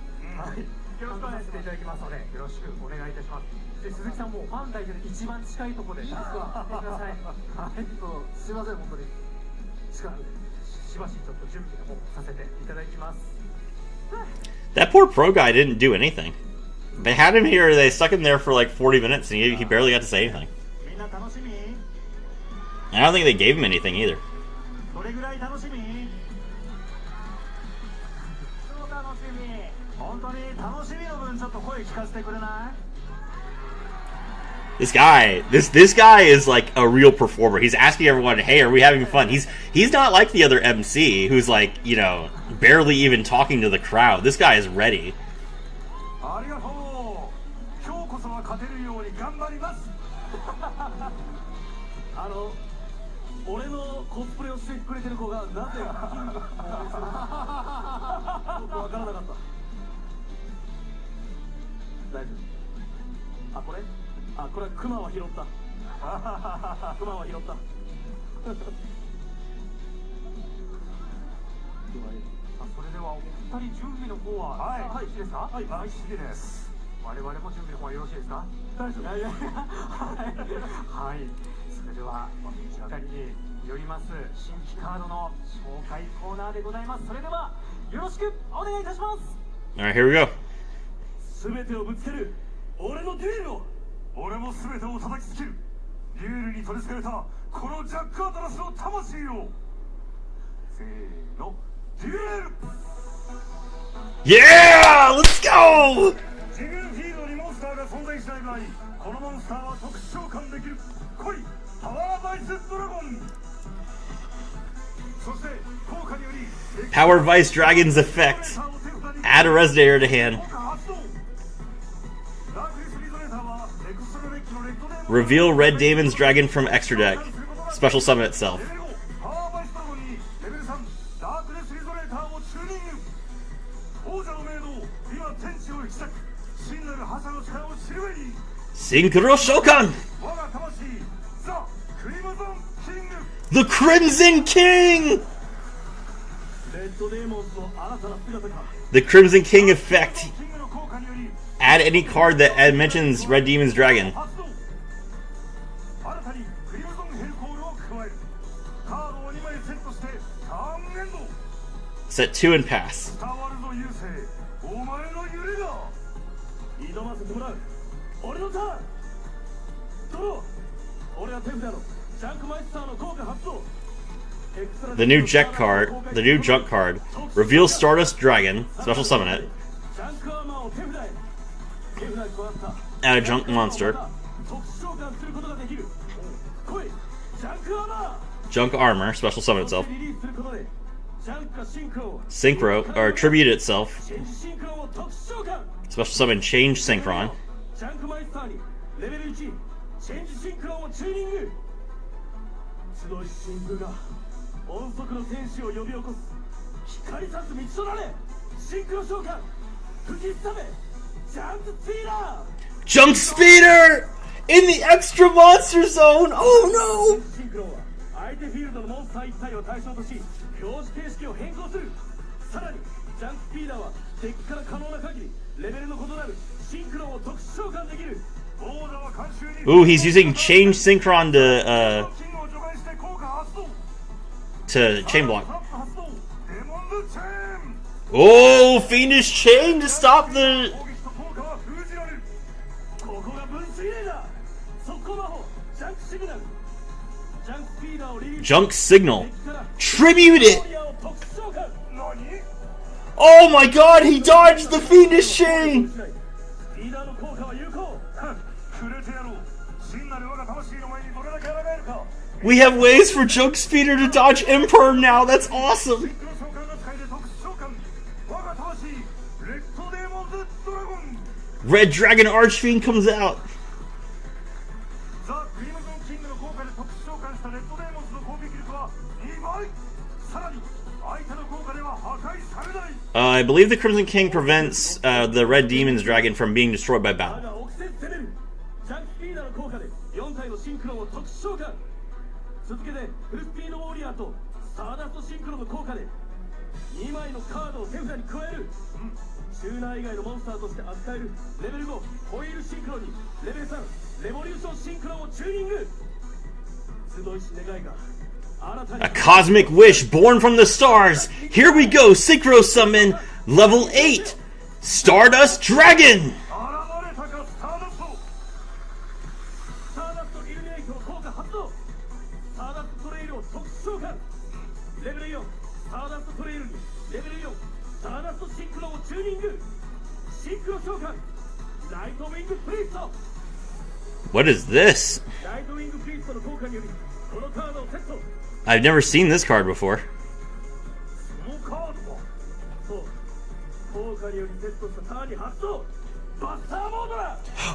い、よろしくお願いしていただきますので、よろしくお願いいたします。で、鈴木さんもファン代表で一番近いところで、実は見てください。はい、すいません、本当に。近くでしばしちょっと準備の方させていただきます。That poor pro guy didn't do anything. They had him here, they stuck him there for like 40 minutes, and he barely got to say anything. みんな楽しみ？ I don't think they gave him anything either. どれぐらい楽しみ？超楽しみ。本当に楽しみの分ちょっと声聞かせてくれない？ This guy is like a real performer. He's asking everyone, "Hey, are we having fun?" He's not like the other MC who's like, you know, barely even talking to the crowd. This guy is ready. ありがとう。今日こそは勝てるように頑張ります。俺のコスプレをしてくれてる子がなぜ金をよくわからなかった。大丈夫。あ、これ？あ、これはクマは拾った。クマは拾った。それではお二人準備の方は、はい、いいですか？はい、大好きです。我々も準備の方はよろしいですか？大丈夫。はい、はい。それではお二人によります新規カードの紹介コーナーでございます。それではよろしくお願いいたします。Alright, here we go. すべてをぶつける俺のデュエルを。俺も全てを叩きつける。デュエルに取り付けられたこのジャック・アトラスの魂を。せーの、デュエル。 Yeah! Let's go! 自分フィールドにモンスターが存在しない場合、このモンスターは特殊召喚できる。来い、パワーバイスドラゴン。そして効果により Power Vice Dragon's effect. Add a Resonator to hand. Reveal Red Damon's Dragon from extra deck. Special summon itself. シンクロ召喚! The Crimson King! The Crimson King effect. Add any card that mentions Red Demon's Dragon. Set 2 and pass. The new junk card. Reveal Stardust Dragon. Special summon it. Add a junk monster. Junk armor. Special summon itself. Synchro, or tribute itself. Special summon Change Synchron. Junk Speeder! In the extra monster zone! Oh no! 相手フィールドのモンスター1体を対象とし表示形式を変更する。さらにジャンクスピーダーはデッキから可能な限りレベルの異なるシンクロンを特殊召喚できる。 Ooh, he's using Change Synchron to chain block. Oh, Fiendish Chain to stop the... Junk Signal. Tribute it! Oh my god, he dodged the Fiendish Chain! We have ways for Junk Speeder to dodge Emperor now, that's awesome! Red Dragon Archfiend comes out! I believe the Crimson King prevents the Red Demon's Dragon from being destroyed by battle. A Cosmic Wish born from the stars. Here we go. Synchro Summon level 8. Stardust Dragon. What is this? I've never seen this card before.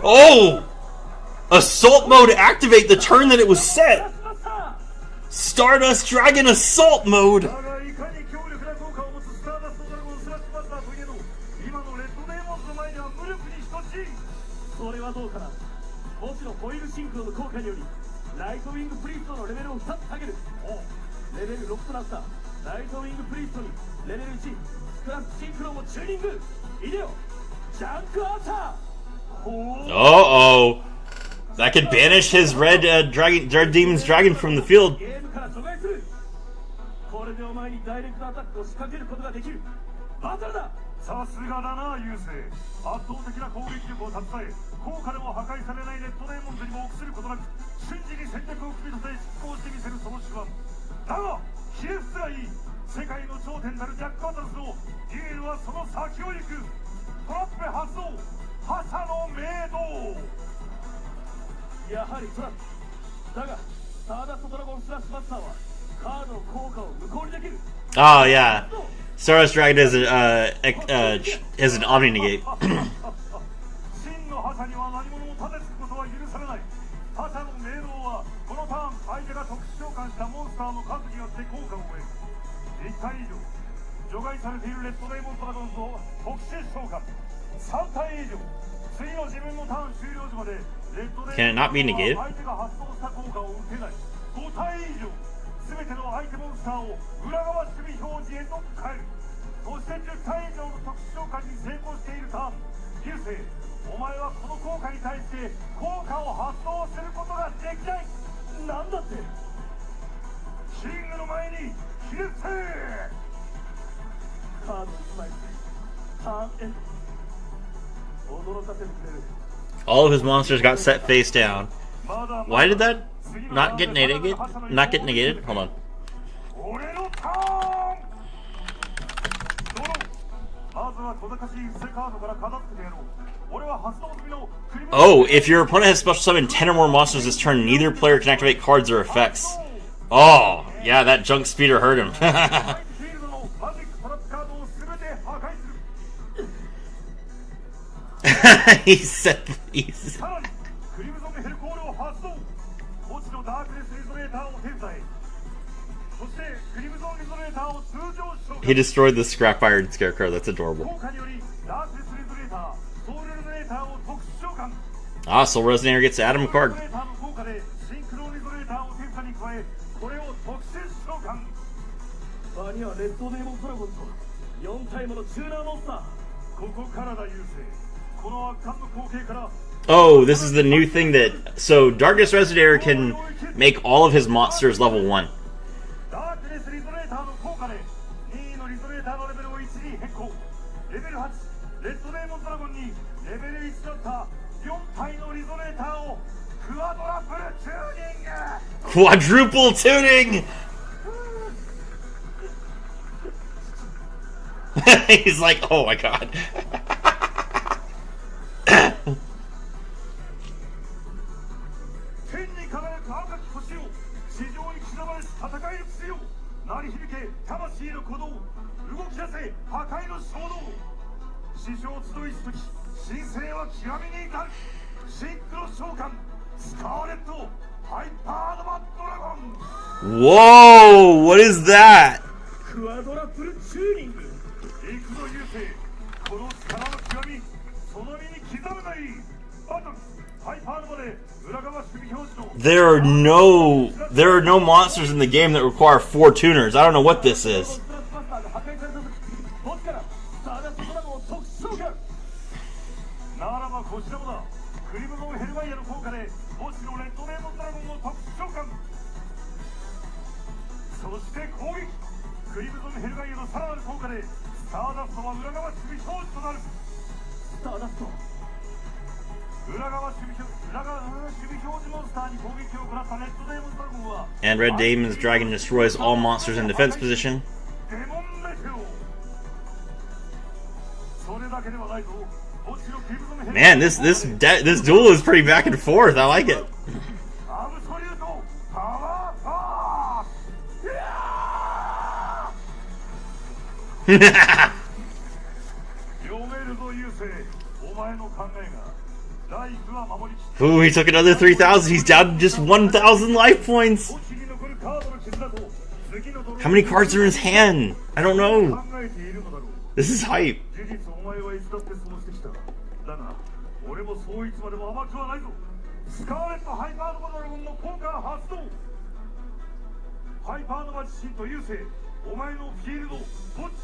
Oh! Assault mode activate the turn that it was set! Stardust Dragon Assault mode! ライトウィングプリストにレベル1スクラップシンクロもチューニングイデオジャンクアーチャー。 Oh, that could banish his red demon's dragon from the field. ゲームから除外する。これでお前にダイレクトアタックを仕掛けることができる。バトルだ。さすがだな優勢。圧倒的な攻撃力を携え、効果でも破壊されないレッドデーモンズにも臆することなく瞬時に戦略を組み立て執行してみせるその手腕だが、ひれ伏すがいい。世界の頂点なるジャック・アタラスのデュエルはその先を行く。トラップ発動、覇者の明動。やはりトラップだが、スターダストドラゴンスラッシュバスターはカードの効果を無効にできる。 Oh yeah, Stardust Dragon has an Omni Negate. 真の覇者には何者も立てつくことは許されない。覇者の明動はこのターン相手が特殊召喚したモンスターの数によって効果を得る。1体以上除外されているレッドデーモンドラゴンズを特殊召喚。3体以上次の自分のターン終了時までレッドデ Can it ーモ not be ンド negated? は相手が発動した効果を受けない。5体以上全ての相手モンスターを裏側守備表示へと変える。そして10体以上の特殊召喚に成功しているターン、流星、お前はこの効果に対して効果を発動することができない。なんだって。キングの前にひれ伏せ。カード1枚ターンエンド。驚かせてくれる。 All of his monsters got set face down. Why did that not get negated? Not get negated? Hold on. 俺のターン。ドロー。まずは小賢しい伏せカードから片付けてやろう。俺は発動済みのクリム。 Oh, if your opponent has special summoned 10 or more monsters this turn, neither player can activate cards or effects. Oh, yeah, that junk speeder hurt him. フィールドのマジックトラップカードを全て破壊する。 he's さらにクリムゾンヘルコールを発動。墓地のダークネスリゾネーターを手伝え。そしてクリムゾンリゾネーターを通常召喚。 he destroyed the scrap iron scarecrow. That's adorable. 効果によりダークネスリゾネーター、ソウルリゾネーターを特殊召喚。 Ah, Soul Resonator gets to add him a card. リゾネーターの効果でシンクロリゾネーターを手札に加え、これを特殊召喚。場にはレッドデーモンドラゴンと4体ものチューナーモンスター。ここからだ優勢。この圧巻の光景から。 Oh, this is the new thing that... So, Darkness Resonator can make all of his monsters level 1. ダークネスリゾネーターの効果で2位のリゾネーターのレベルを1に変更。レベル8レッドデーモンドラゴンにレベル1だった4体のリゾネーターをクワドラブルチューニング。 Quadruple tuning! He's like, oh my god. 天に輝く赤き星を地上に刻まれし戦いの癖よ。鳴り響け魂の鼓動。動き出せ破壊の衝動。史上集いしとき神聖は極みに至る。シンクロ召喚スカーレットハイパードマドラゴン。 Whoa, what is that? クワドラプルチューニング。行くぞ優勢。この力の極みその身に刻むがいい。バトルハイパードまで裏側守備表示の。 There are no monsters in the game that require 4 tuners. I don't know what this is. ならばこちらもだ。クリムゾンヘルガイアの効果で墓地のレッドデーモンドラゴンを特殊召喚。そして攻撃。クリムゾンヘルガイアのさらなる効果でスターダストは裏側守備表示となる。スターダスト。裏側守備表示モンスターに攻撃を行ったレッドデーモンドラゴンは And Red Demon's Dragon destroys all monsters in defense position. デモンメテオ。それだけではないぞ。 Man, this duel is pretty back and forth. I like it. Ooh, he took another 3,000. He's down to just 1,000 life points. How many cards are in his hand? I don't know. This is hype. だが俺もそういつまでも甘くはないぞ。スカーレットハイパーノバドラゴンの効果発動。ハイパーノバ自身と優勢、お前のフィールド墓地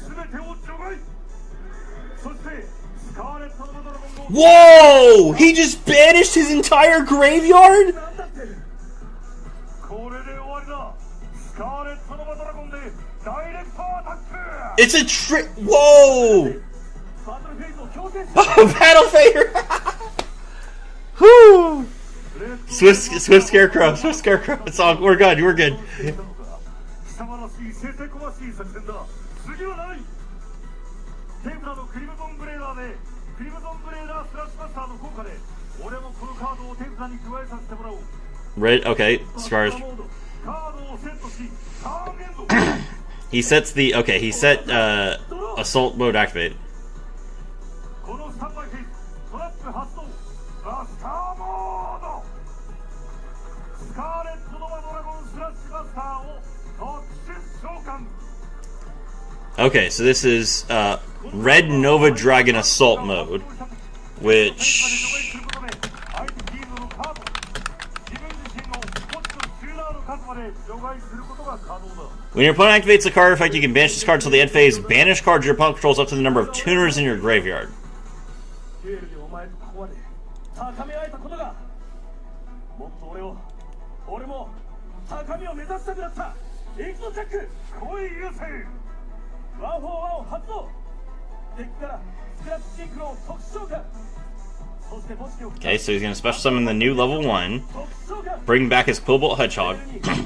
全てを除外。そしてスカーレットのドラゴンを Whoa! He just banished his entire graveyard? なんだってこれで終わりだ。スカーレットのドラゴンでダイレクトアタック。 It's a trick. Whoa! バトルフェイズを強制する Battle Fader! Whew! Swift Scarecrow, Swift Scarecrow. It's all, we're good, we're good. 貴様らしいせせこましい作戦だ。次はない。手札のクリムゾンブレーダーでクリムゾンブレーダースラッシュマスターの効果で俺もこのカードを手札に加えさせてもらおう。 Red, okay, Scars. カードをセットしターンエンド。 He sets the, okay, he set, Assault Mode activated. このスタンバイフェイストラップ発動バスターモード。スカーレットノバドラゴンスラッシュバスターを特殊召喚。 Okay, so this is, Red Nova Dragon Assault Mode, which... When your opponent activates a card effect, you can banish this card till the end phase. Banish cards your opponent controls up to the number of tuners in your graveyard. もっと俺も高みを目指したくなった。行くぞジャック。来い優勢。ワンフォーワンを発動。デッキからスクラップシンクロを特殊召喚。そして墓地を Okay, so he's going to special summon the new level 1, bring back his Quillbolt Hedgehog.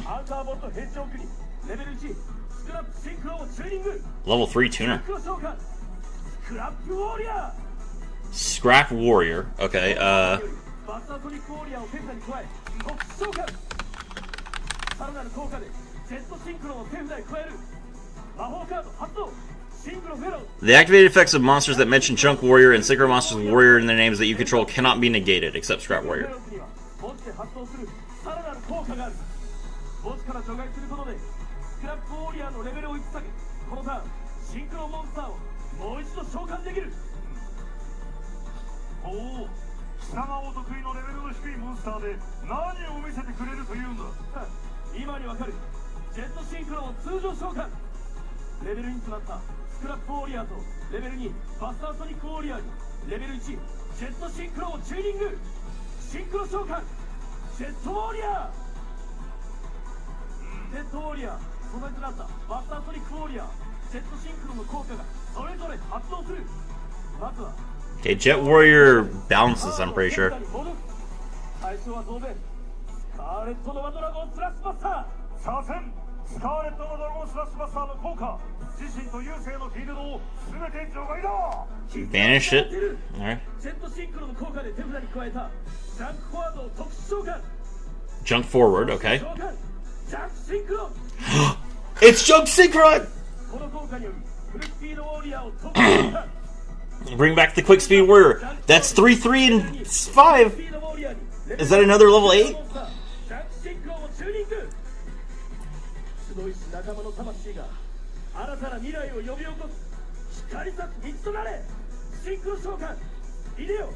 アンカーボットヘッジオークにレベル1スクラップシンクロをチューニング。 Level 3 tuner. シンクロ召喚。スクラップウォーリアー。 Scrap Warrior. Okay, バスタートニックウォーリアーを手札に加え特殊召喚。さらなる効果でジェットシンクロを手札に加える。魔法カード発動。シンクロフェロー。 the activated effects of monsters that mention Junk Warrior and Synchro Monsters with Warrior in their names that you control cannot be negated, except Scrap Warrior. 墓地で発動するさらなる効果がある。墓地から除外することでスクラップウォーリアーのレベルを1下げ、このターンシンクロモンスターをもう一度召喚できる。おお、貴様お得意のレベルの低いモンスターで何を見せてくれるというんだ。今にわかる。ジェットシンクロを通常召喚。レベル2となったスクラップウォーリアーとレベル2バスターソニックウォーリアーにレベル1ジェットシンクロをチューニング。シンクロ召喚ジェットウォーリアー。ジェットウォーリアー素材となったバスターソニックウォーリアージェットシンクロの効果がそれぞれ発動する。まずは Okay, Jet Warrior balances, I'm pretty sure. 最初は当然スカーレットノバドラゴンスラッシュバスター。左遷スカーレットノバドラゴンスラッシュバスターの効果自身と優勢のフィールドを全て除外だ。 Banish it. Alright. ジェットシンクロの効果で手札に加えたジャンクフォワードを特殊召喚。 Junk Forward, okay. 召喚ジャンクシンクロ。 It's Junk Synchron! この効果によりフルスピードウォーリアーを特殊召喚。 Bring back the Quick Speed Warrior. That's 3, 3, and 5. Is that another level 8? ジャンクシンクロをチューニング。集いし仲間の魂が新たな未来を呼び起こす光さす道となれ。シンクロ召喚いでよ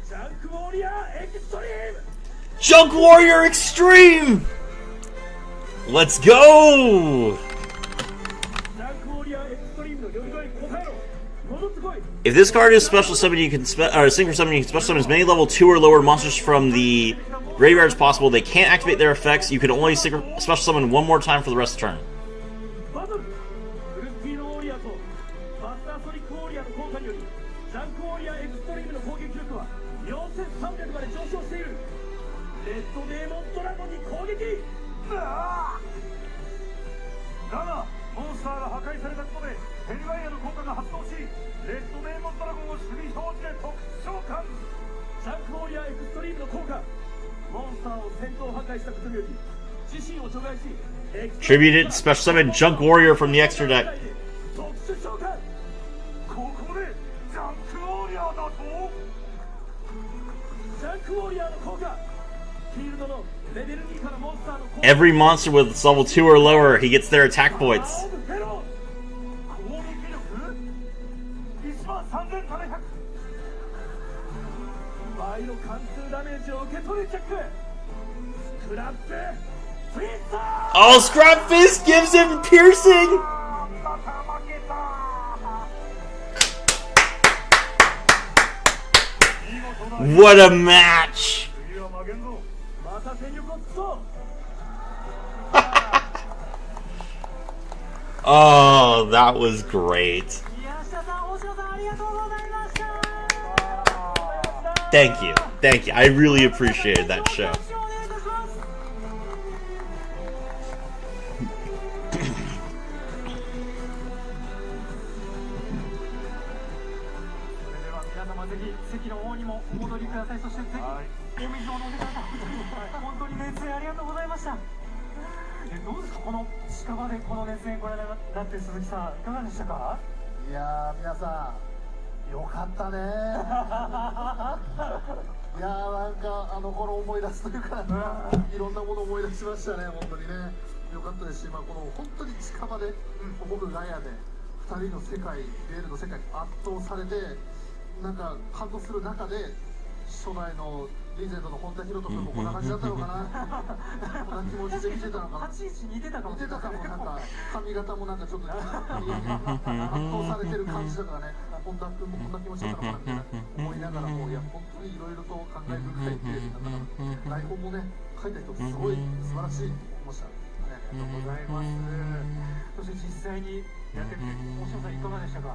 ジャンクウォーリアーエクストリーム。 Junk Warrior Extreme! Let's go! ジャンクウォーリアーエクストリームの呼び声に応えろ。戻ってこい。 If this card is special summon, you can synchro summon. You can special summon as many level 2 or lower monsters from the graveyard as possible. They can't activate their effects. You can only special summon one more time for the rest of the turn. バトルフルスピードウォーリアーとバスターソニックウォーリアーの効果によりジャンクウォーリアーエクストリームの攻撃力は4300まで上昇している。レッドデーモンドラゴンに攻撃。だがモンスターが破壊されたことでヘリワイヤの効果が発動しレッドデーモンドラゴンを守備表示で特殊召喚。ジャンクウォーリアーエクストリームの効果モンスターを戦闘破壊したことにより自身を除外し Tributed special summon Junk Warrior from the extra deck. 特殊召喚。ここでジャンクウォーリアーだと。ジャンクウォーリアーの効果フィールドのレベル2からモンスターの効果 Every monster with level 2 or lower, he gets their attack points. フェロー攻撃力13700倍の貫通ダメージを受け取るチェック。スクラップ Oh, Scrap Fist gives him piercing! What a match! Oh, that was great. Thank you. Thank you. I really appreciated that show.どうですか、この近場でこの熱戦ご覧になって鈴木さんいかがでしたか？いやー皆さんよかったねいやーなんかあの頃思い出すというかいろんなものを思い出しましたね。本当にねよかったですし、この本当に近場で、僕ガヤで2人の世界デールの世界に圧倒されてなんか感動する中で初代のリーゼントの本田博人君もこんな感じだったのかなこんな気持ちで見てたのかな。立ち位置似てたかもしれない。なんか髪型もなんかちょっと圧倒されてる感じだからね、本田君もこんな気持ちだったのかなみたいな思いながらも、いや本当にいろいろと感慨深いって台本もね書いた人すごい素晴らしいと思いました。ありがとうございます。そして実際にやってみて大城さんいかがでしたか？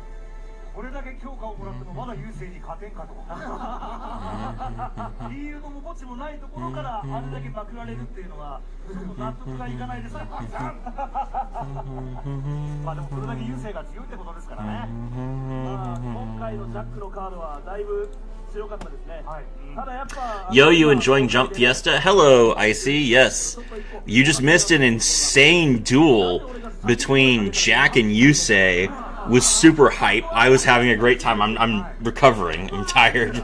これだけ強化をもらってもまだ優勢に勝てんかとフィールドも墓地もないところからあれだけまくられるっていうのはちょっと納得がいかないですねまあでもそれだけ優勢が強いってことですからね。今回のジャックのカードはだいぶ強かったですね。ただやっぱ Yo, you enjoying Jump Fiesta? Hello, Icy. Yes. You just missed an insane duel between Jack and Yusei. Was super hype. I was having a great time. I'm recovering. I'm tired.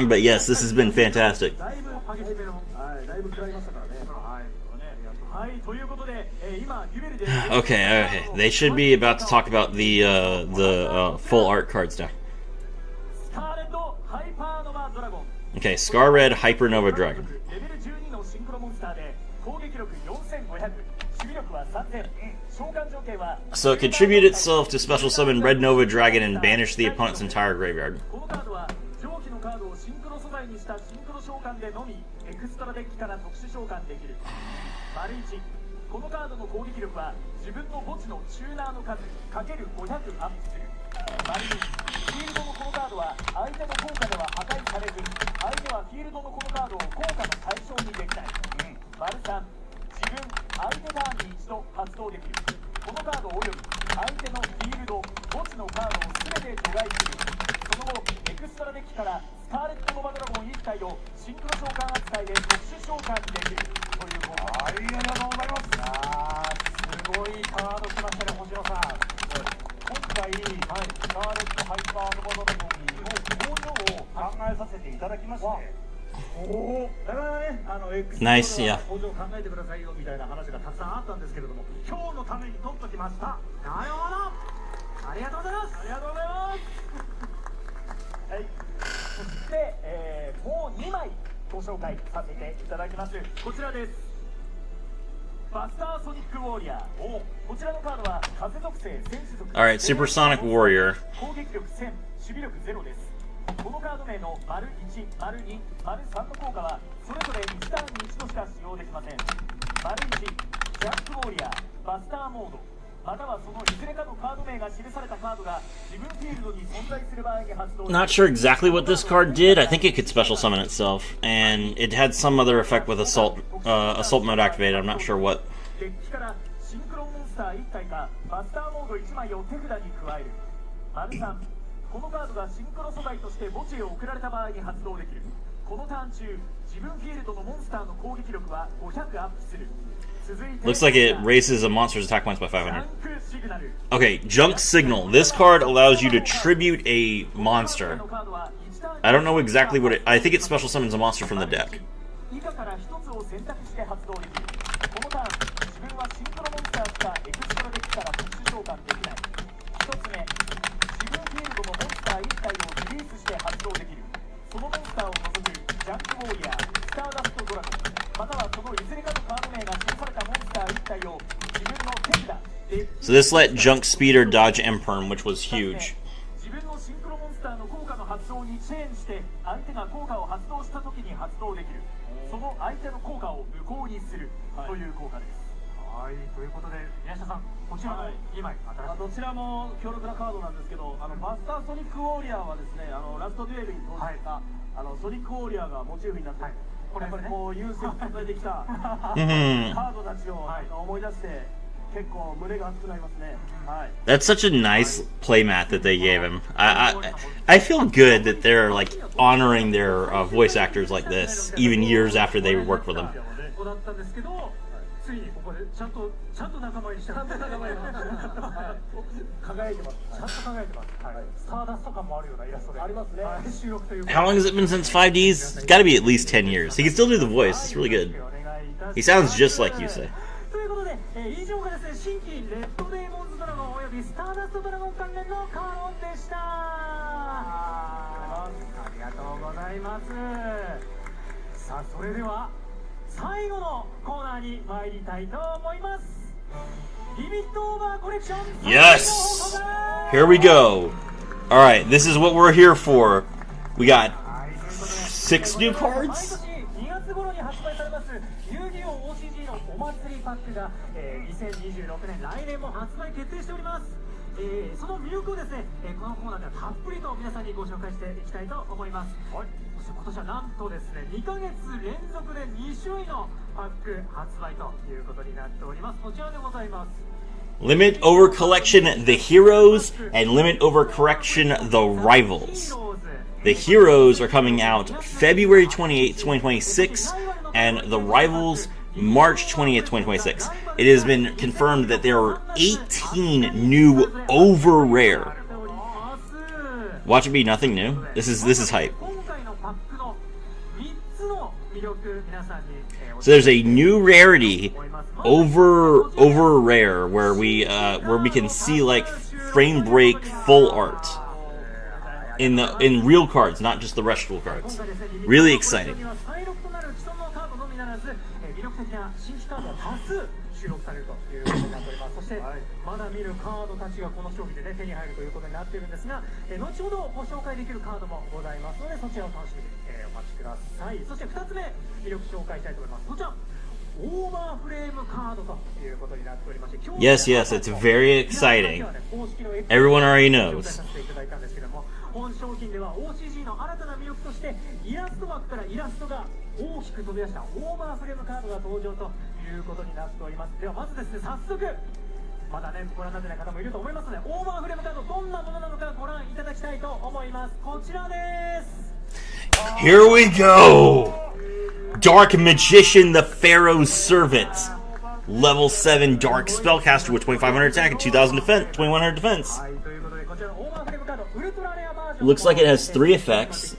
But yes, this has been fantastic. Okay. They should be about to talk about the full art cards now. Okay, Scar Red Hypernova Dragon. So it contribute itself to special summon Red Nova Dragon and banish the opponent's entire graveyard. Nice, yeah. 考えてくださいよみたいな話がたくさんあったんですけれども、今日のために取っときました。なるほど。ありがとうございます。ありがとうございます。はい。そして、もう2枚ご紹介させていただきます。こちらです。バスターソニックウォーリアー。こちらのカードは風属性、戦士属性。All right, Supersonic Warrior. 攻撃力1000、守備力0です。このカード名の丸1、丸2、丸3の効果はそれぞれ1ターンに1度しか使用できません。丸1、ジャックウォーリアー、バスターモード、またはそのいずれかのカード名が記されたカードが自分フィールドに存在する場合に発動。Not sure exactly what this card did. I think it could special summon itself, and it had some other effect with assault mode activated. I'm not sure what. デッキからシンクロンモンスター1体かバスターモード1枚を手札に加える。丸3、このカードがシンクロ素材として墓地へ送られた場合に発動できる。このターン中、自分フィールドのモンスターの攻撃力は500アップする。Looks like it raises a monster's attack points by 500. Okay, Junk Signal. This card allows you to tribute a monster. I don't know exactly what it... I think it special summons a monster from the deck. 以下から1つを選択して発動できる。このターン、自分はシンクロモンスターしかエクストラデッキから特殊召喚できない。1つ目、自分フィールドのモンスター1体をリリースして発動できる。体を自分の手札 So this let Junk Speeder dodge Imperm, which was huge. 自分のシンクロモンスターの効果の発動にチェーンして相手が効果を発動した時に発動できるその相手の効果を無効にするという効果です。はい、ということで宮下さんこちらの2枚新しい、どちらも強力なカードなんですけど、バスターソニックウォーリアーはですね、ラストデュエルに登場した、ソニックウォーリアーがモチーフになって、これやっぱりこう優勢を抱えてきたカードたちを思い出して結構胸が熱くなりますね。はい。That's such a nice playmat that they gave him. I feel good that they're like honoring their voice actors like this, even years after they worked with them. だったんですけど、ついにここでちゃんと仲間入りした。ちゃんと仲間入り輝いてます。ちゃんと輝いてます。はい。スターダスト感もあるようなイラストで。ありますね。収録という。How long has it been since 5Ds? It's got to be at least 10 years. He can still do the voice. It's really good. He sounds just like you say. ということで、以上がですね、新規レッドデーモンズドラゴンおよびスターダストドラゴン関連のカードでした。ありがとうございます。さあ、それでは最後のコーナーに参りたいと思います。リミットオーバーコレクション。 Yes! Here we go. Alright, this is what we're here for. We got 6 new cards? 2月頃に発売されます遊戯王 OCG のお祭りパックが、2026年来年も発売決定しております。その魅力をですね、このコーナーではたっぷりと皆さんにご紹介していきたいと思います。はい、そして今年はなんとですね、2ヶ月連続で2種類のパック発売ということになっております。こちらでございます。Limit Over Collection The Heroes and Limit Over Correction The Rivals. The Heroes are coming out February 28th, 2026, and The Rivals March 20th, 2026. It has been confirmed that there are 18 new over rare. Watch it be nothing new. This is hype. So there's a new rarity over rare where we can see like frame break full art in real cards, not just the restful cards. Really exciting. 収録されるということになっております。そして、まだ見るカードたちがこの商品で、ね、手に入るということになっているんですが、後ほどご紹介できるカードもございますので、そちらを楽しみに、お待ちください。そして2つ目魅力紹介したいと思います。こちらオーバーフレームカードということになっておりまして、 Yes, yes, it's very exciting. Everyone already knows. 本商品では OCG の新たな魅力としてイラスト枠からイラストが大きく飛び出したオーバーフレームカードが登場ということになっております。ではまずですね、早速まだねご覧になってない方もいると思いますので、オーバーフレームカードどんなものなのかご覧いただきたいと思います。こちらです。 Here we go! Dark Magician the Pharaoh's Servant. Level 7 Dark Spellcaster with 2500 attack and 2000 defense, 2100 defense. Looks like it has 3 effects.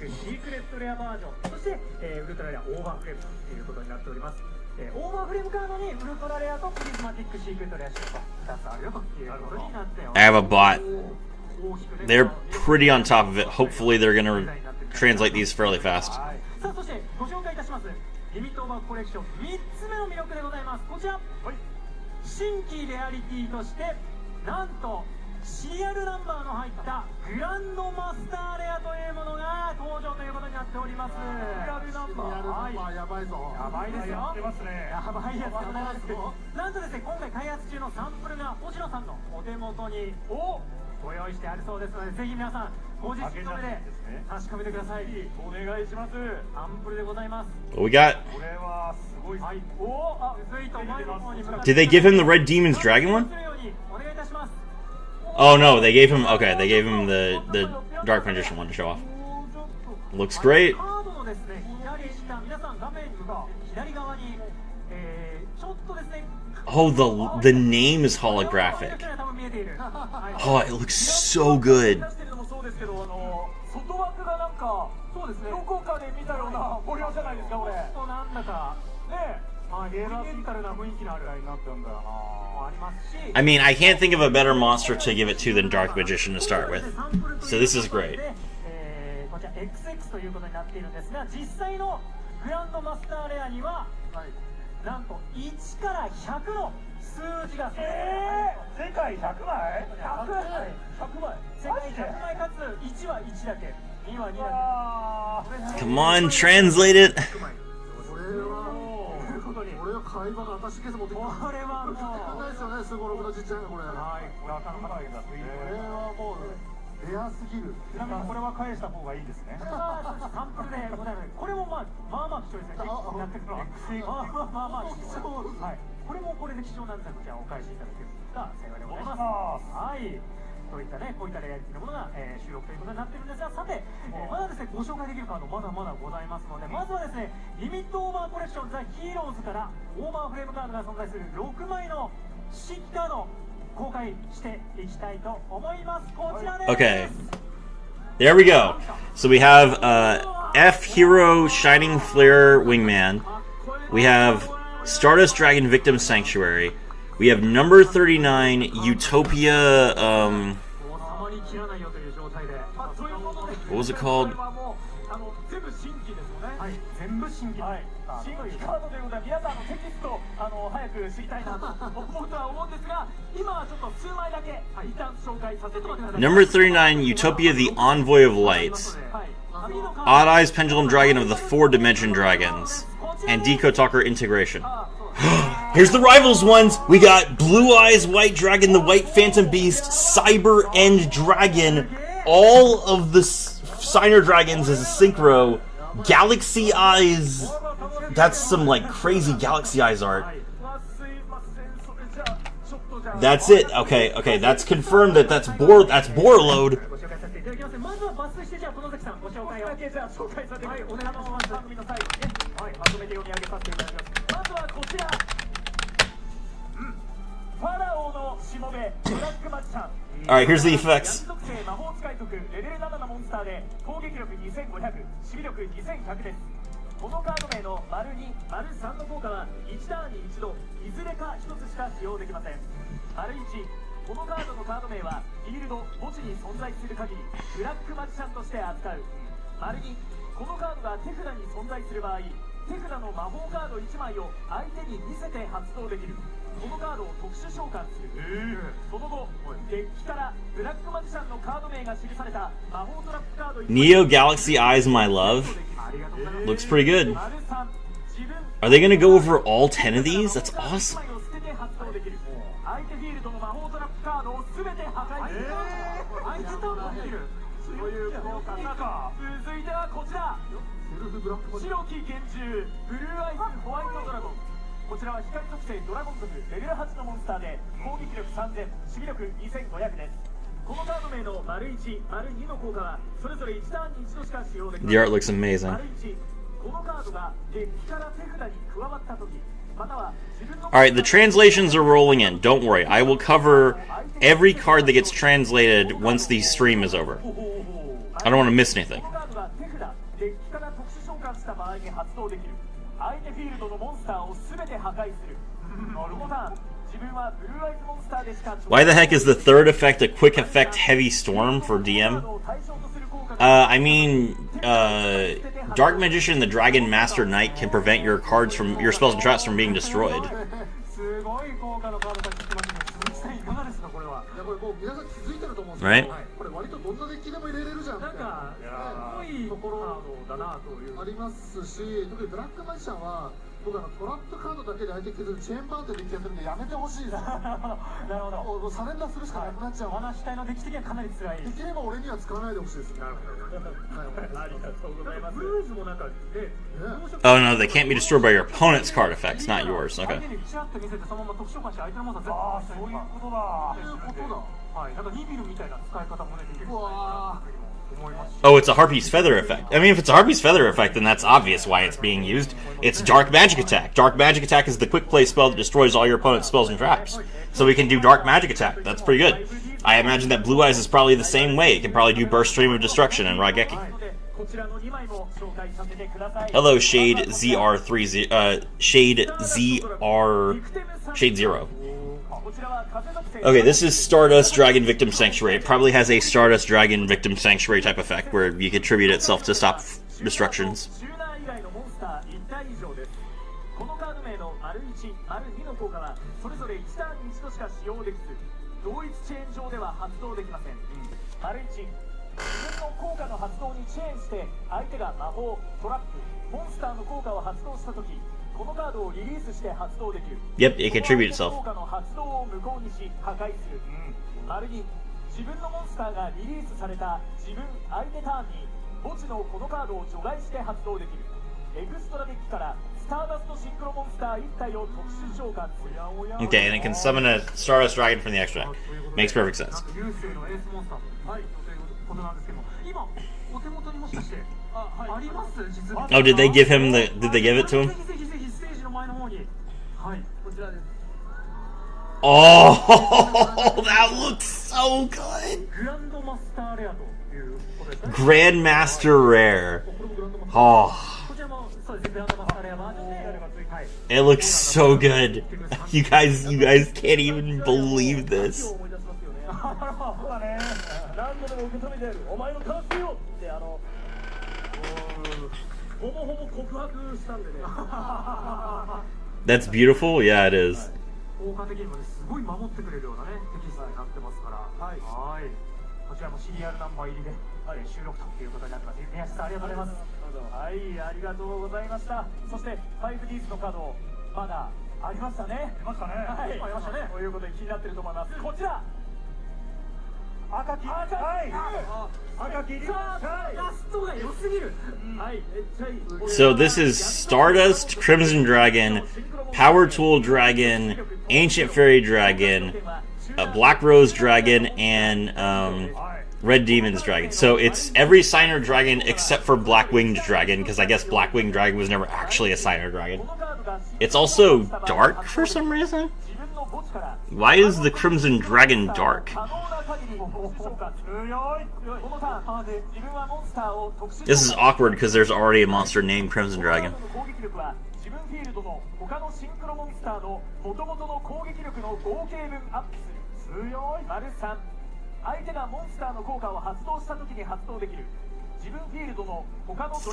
I have a bot. They're pretty on top of it. Hopefully they're going to translate these fairly fast. リミットオーバーコレクション3つ目の魅力でございます。こちら、新規レアリティとしてなんとシリアルナンバーの入ったグランドマスターレアというものが登場ということになっております。グランドナンバー、やばいぞ。やばいですよ。やばいやつでございます。なんとですね、今回開発中のサンプルが星野さんのお手元にご用意してあるそうですので、ぜひ皆さんご自身の目で確かめてください。お願いします。サンプルでございます。 What we got? これはすごい。はい。おあ、続いて前の方に向かって。 Did they give him the Red Demon's Dragon one? お願いいたします。 Oh no, they gave him, okay, they gave him the Dark Magician one to show off. Looks great. カードのですね、左下、皆さん画面の左側に、ちょっとですね。 Oh, the name is holographic. Oh, it looks so good. 外枠がなんか、そうですね、どこかで見たような模様じゃないですか、これ。なんだかね、ゲーラーティカルな雰囲気のあるラインになってるんだよな。ありますし。I mean, I can't think of a better monster to give it to than Dark Magician to start with. So this is great. こちら XX ということになっているんですが、実際のグランドマスターレアには、なんと1から100の数字が世界100枚100枚世界100枚かつ1は1だけ2は2だけ Come on, translate it. これは会話のアタッシュケース持ってきた。これはもうないですよね、すごろくのじっちゃんがこれ。はい、これはこれはもうレアすぎる。ちなみにこれは返した方がいいですね。サンプルでございます。これもまあ貴重ですね。結構やってるのはまあ貴重。はい。これもこれで貴重なんですが、じゃあお返しいただけるが幸いでございます。はい。といったね、こういったレアリティのものが、収録ということになってるんですが、さて、まだですね、ご紹介できるカードまだまだございますので、まずはですね、リミットオーバーコレクションザ・ヒーローズからオーバーフレームカードが存在する6枚の新規カード公開していきたいと思います。こちらです。 Okay. There we go. So we have F Hero Shining Flare Wingman. We have Stardust Dragon Victim Sanctuary. We have number 39 Utopia. What was it called? 全部新規カードということで皆さんテキスト早く知りたいなと思うとは思うんですが今はちょっと数枚だけ一旦紹介させていただきます。 Number 39 Utopia, the Envoy of Light. Odd Eyes Pendulum Dragon of the Four Dimension Dragons. And Deco Talker Integration. Here's the rivals ones! We got Blue Eyes White Dragon, the White Phantom Beast, Cyber End Dragon. All of the Signer Dragons as a synchro. Galaxy Eyes. That's some like crazy Galaxy Eyes art. That's it. Okay, that's confirmed that that's Borload. Alright, here's the effects. このカード名の丸2、丸3の効果は1ターンに1度、いずれか1つしか使用できません。丸1、このカードのカード名はフィールド、墓地に存在する限り、ブラックマジシャンとして扱う。丸2、このカードが手札に存在する場合、手札の魔法カード1枚を相手に見せて発動できる。このカードを特殊召喚する。その後、デッキからブラックマジシャンのカード名が記された魔法トラップカード1枚 Neo Galaxy Eyes, my love. Looks pretty good. Are they gonna go over all 10 of these? That's awesome. 続いてはこちら白き幻獣ブルーアイズホワイトドラゴン。こちらは光属性ドラゴン族レベル8のモンスターで攻撃力3000、守備力2500です。このカード名の丸1、丸2の効果はそれぞれ1ターンに1度しか使用できません。 The art looks amazing. 丸1、このカードがデッキから手札に加わった時、または自分の Alright, the translations are rolling in. Don't worry. I will cover every card that gets translated once the stream is over. I don't want to miss anything. このカードが手札、デッキから特殊召喚した場合に発動できる。相手フィールドのモンスターを全て破壊する。このターン、自分はブルーアイズモンスターでしか Why the heck is the third effect a quick effect heavy storm for DM? I mean, Dark Magician, the Dragon Master Knight can prevent your cards from your spells and traps from being destroyed. すごい効果のカードが来てますね。鈴木さんいかがですかこれは。いやこれもう皆さん気づいてると思うんですけど、 Right? これ割とどんなデッキでも入れれるじゃんみたいな。なんかすごいところだなという。ありますし、特にブラックマジシャンは僕トラップカードだけで相手削るチェーンバーンってデッキやってるんでやめてほしいです。なるほど。もうサレンダーするしかなくなっちゃう。話したいのデッキ的にはかなり辛い。できれば俺には使わないでほしいです。なるほど。ありがとうございます。ブルーズもなんかね。 Oh no, they can't be destroyed by your opponent's card effects, not yours. Okay. 相手にチラッと見せてそのまま特殊召喚して相手のモンスターああそういうことだ。そういうことだ。はい。なんかニビルみたいな使い方もねできる。うわー。 Oh, it's a Harpy's Feather effect. I mean, if it's a Harpy's Feather effect, then that's obvious why it's being used. It's Dark Magic Attack. Dark Magic Attack is the quick play spell that destroys all your opponent's spells and traps. So we can do Dark Magic Attack. That's pretty good. I imagine that Blue Eyes is probably the same way. It can probably do Burst Stream of Destruction and Raigeki. Hello, Shade ZR3, Shade Zero. Okay, this is Stardust Dragon Victim Sanctuary. It probably has a Stardust Dragon Victim Sanctuary type effect where you contribute itself to stop destructions. 2の効果はそれぞれ1ターンに1度しか使用できず、同一チェーン上では発動できません。丸1、自分の効果の発動にチェーンして相手が魔法、トラップ、モンスターの効果を発動したとき、このカードをリリースして発動できる。 Yep, it can tribute itself. 効果の発動を無効にし破壊する。丸2、自分のモンスターがリリースされた自分相手ターンに墓地のこのカードを除外して発動できる。エクストラデッキからスターダストシンクロモンスター1体を特殊召喚する。 Okay, and it can summon a Stardust Dragon from the extract. Makes perfect sense. 優勢のエースモンスターということなんですけども、今お手元にもしかしてあります？実物。 Oh, did they give him the? Did they give it to him? ぜひぜひステージの前の方に。はい、こちらです。 Oh, that looks so good. グランドマスターレアということですね。 Grandmaster Rare. Oh, こちらもそうですね、グランドマスターレアバージョンでやればついて、はい。 it looks so good. You guys can't even believe this. 思い出しますよね。何度でも受け止めてやる。お前のカースよってほぼほぼ告白したんでね。 That's beautiful. Yeah, it is. 効果的にもね、すごい守ってくれるようなね、テキストになってますから。はい。こちらもシリアルナンバー入りで、収録ということになってます。宮下さん、ありがとうございます。はい、ありがとうございました。そして 5Ds のカードまだありましたね。出ましたね。はい、ありましたね。ということで気になってると思います。こちら。赤木、はい。赤木龍さあ、ラストが良すぎる。はい、めっちゃいい。 So this is Stardust Crimson Dragon, Power Tool Dragon, Ancient Fairy Dragon, Black Rose Dragon, and Red Demon's Dragon. So it's every Signer Dragon except for Black Winged Dragon, because I guess Black Winged Dragon was never actually a Signer Dragon. It's also dark for some reason. Why is the Crimson Dragon dark? This is awkward because there's already a monster named Crimson Dragon.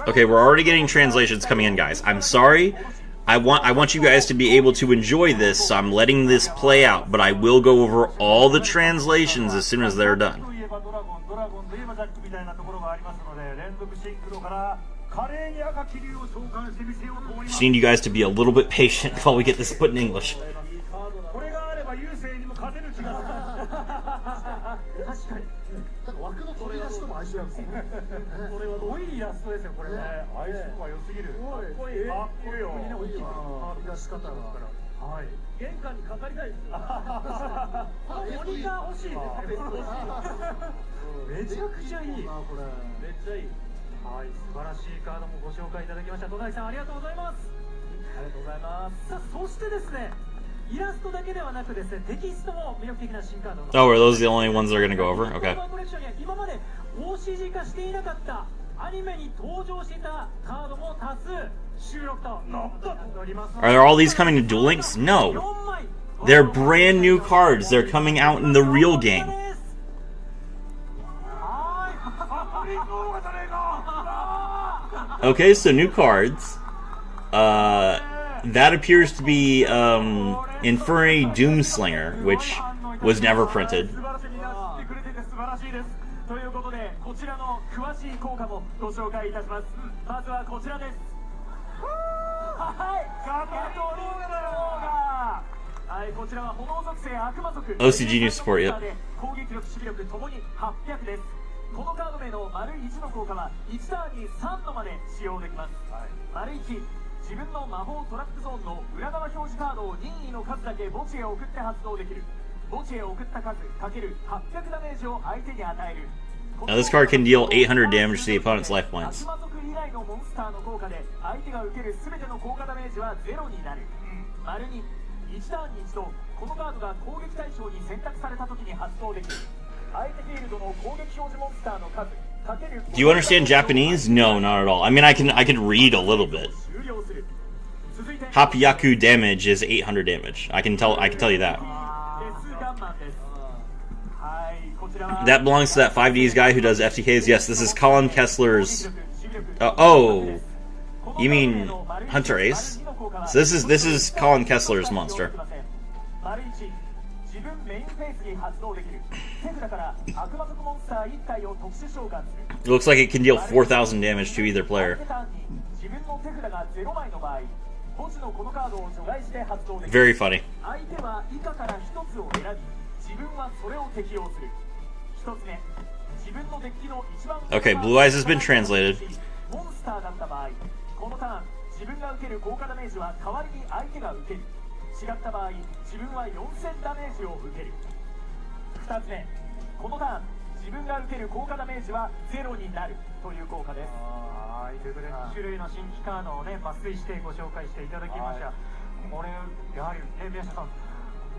Okay, we're already getting translations coming in, guys. I'm sorry. I want you guys to be able to enjoy this, so I'm letting this play out, but I will go over all the translations as soon as they're done. Just need you guys to be a little bit patient while we get this put in English. 枠の取り出しとも相性やるんですね。これはすごいイラストですよ、これね。相性が良すぎる。かっこいい。かっこいいよ。取り出し方が。はい。玄関にかかりたいです。モニター欲しいね。めちゃくちゃいい。めっちゃいい。はい、素晴らしいカードもご紹介いただきました。戸崎さん、ありがとうございます。ありがとうございます。さあ、そしてですね、イラストだけではなくですね、テキストも魅力的な新カード。 Oh, are those the only ones that are going to go over? Okay. コレクションには今まで OCG 化していなかったアニメに登場していたカードも多数収録となっております。 Are all these coming to Duel Links? No. They're brand new cards. They're coming out in the real game. Okay, so new cards. That appears to be Infernal Doomslinger, which was never printed. ということで、こちらの詳しい効果もご紹介いたします。まずはこちらです。はい、ガトリングが、はい、こちらは炎属性悪魔族 OCG new support, yep. 攻撃力、守備力ともに800です。このカード名の丸1の効果は1ターンに3度まで使用できます。丸1、自分の魔法トラップゾーンの裏側表示カードを任意の数だけ墓地へ送って発動できる。墓地へ送った数かける800ダメージを相手に与える。 Now this card can deal 800 damage to the opponent's life points. 悪魔族以外のモンスターの効果で相手が受ける全ての効果ダメージは0になる。丸2、1ターンに1度このカードが攻撃対象に選択された時に発動できる。相手フィールドの攻撃表示モンスターの数かける。 Do you understand Japanese? No, not at all. I mean, I can read a little bit. Hapiyaku damage is 800 damage. I can tell you that. That belongs to that 5Ds guy who does FTKs. Yes, this is Colin Kessler's. Oh, you mean Hunter Ace? So this is Colin Kessler's monster. 丸1、自分メインフェイスに発動できる手札から悪魔族モンスター1体を特殊召喚する。 It looks like it can deal 4,000 damage to either player. 自分の手札が0枚の場合、墓地のこのカードを除外して発動できる。 Very funny. 相手は以下から1つを選び、自分はそれを適用する。1つ目、自分のデッキの一番 Okay, Blue Eyes has been translated. モンスターだった場合、このターン自分が受ける効果ダメージは代わりに相手が受ける。違った場合、自分は4000ダメージを受ける。2つ目、このターン自分が受ける効果ダメージは0になるという効果です。はい、ということで2種類の新規カードをね抜粋してご紹介していただきました。これやはり宮下さん、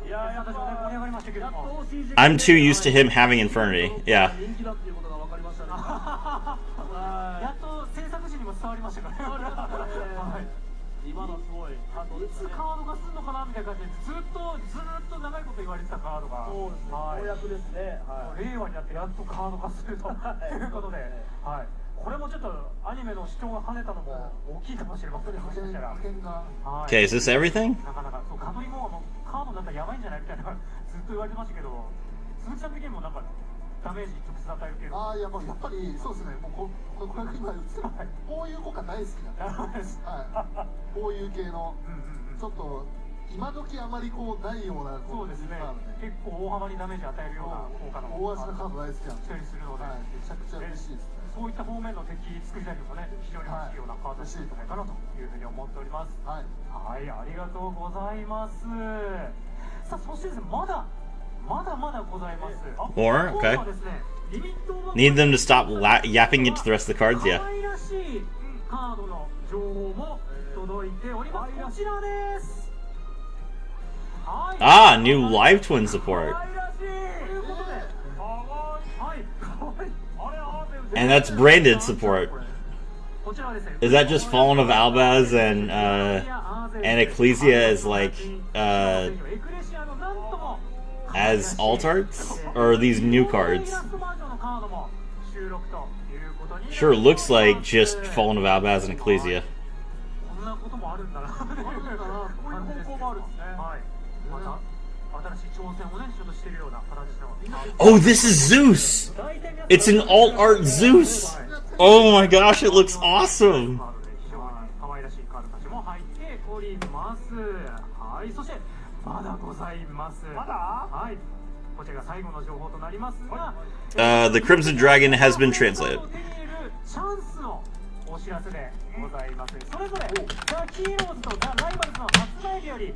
いややっぱ盛り上がりましたけども、 I'm too used to him having Infernity. Yeah. 人気だっていうことが分かりましたね。やっと制作時にも伝わりましたからね。はい、今のすごい感動いつですね。カードがすんのかなみたいな感じでずっと長いこと言われてたカードが、そうですね。はい、公約ですね。はい。令和になってやっとカード化するということで、はい、これもちょっとアニメの視聴が跳ねたのも大きいかもしれませんね。もしかしたら、はい、 Okay, is this everything? なかなかそうガトリもカードになったらやばいんじゃないみたいなずっと言われてましたけど、鈴木さん的にもなんかダメージ直接与える系の。ああ、いや、もうやっぱりそうですね。もうこれが今言ってた、こういう効果大好きなんです。はい。こういう系のちょっと今時あまりこうないような、そうですね。結構大幅にダメージ与えるような効果の大味なカード大好きなんでしたりするので、はい、めちゃくちゃ嬉しいですね。そういった方面の敵作りたりもね、非常に欲しいようなカードになるんじゃないかなというふうに思っております。はい、はい、ありがとうございます。さあ、そしてですね、まだございます。 More? 今 Okay. 度はですね、リミットを Need them to stop yapping it to the rest of the cards? 可 Yeah. 愛らしいカードの情報も届いております。こちらです。はい。 Ah, new Live Twin support. 可愛らしいということで、はい、可愛い。あれあれ And that's branded support. こちらはですね、 Is that just Fallen of Albaz and Ecclesia is like as alt arts? Or are these new cards? Sure looks like just Fallen of Albaz and Ecclesia. こんなこともあるんだなという感じですけど、はい、また新しい挑戦をねちょっとしてるような形の。 Oh, this is Zeus! It's an alt art Zeus! Oh my gosh, it looks awesome! 非常に可愛らしいカードたちも入っております。はい、そしてまだございます。まだ？はい。こちらが最後の情報となりますが、The Crimson Dragon has been translated. チャンスのお知らせでございます。それぞれザ・ヒーローズとザ・ライバルズの発売日より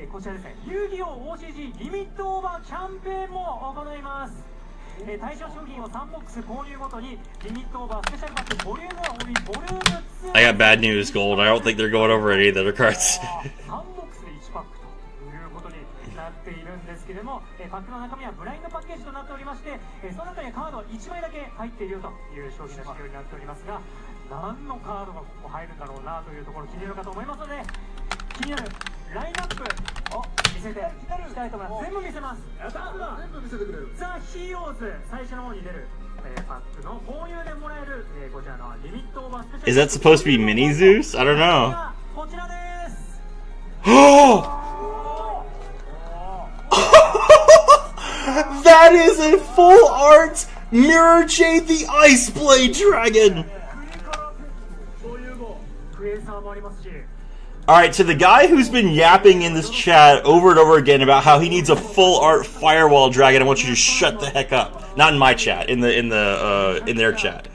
こちらですね、遊戯王 OCG リミットオーバーキャンペーンも行います。対象商品を3ボックス購入ごとにリミットオーバースペシャルバックボリューム1およびボリューム2 I got bad news, Gold. I don't think they're going over any of the other cards. 3ボックスで1パックということになっているんですけれども、パックの中身はブラインドパッケージとなっておりまして、その中にカード1枚だけ入っているよという商品の仕様になっておりますが、何のカードがここ入るんだろうなというところ気になるかと思いますので、気になるラインナップを見せていきたいと思います。全部見せます。全部見せてくれる。ザ・ヒーローズ最初の方に出る、パックの購入でもらえる、こちらのリミットオーバースペシャル。 Is that supposed to be Mini Zeus? I don't know. こちらです。That is a full art Mirror Jade the Ice Blade Dragon! Alright, to the guy who's been yapping in this chat over and over again about how he needs a full art Firewall Dragon, I want you to shut the heck up. Not in my chat, in their chat.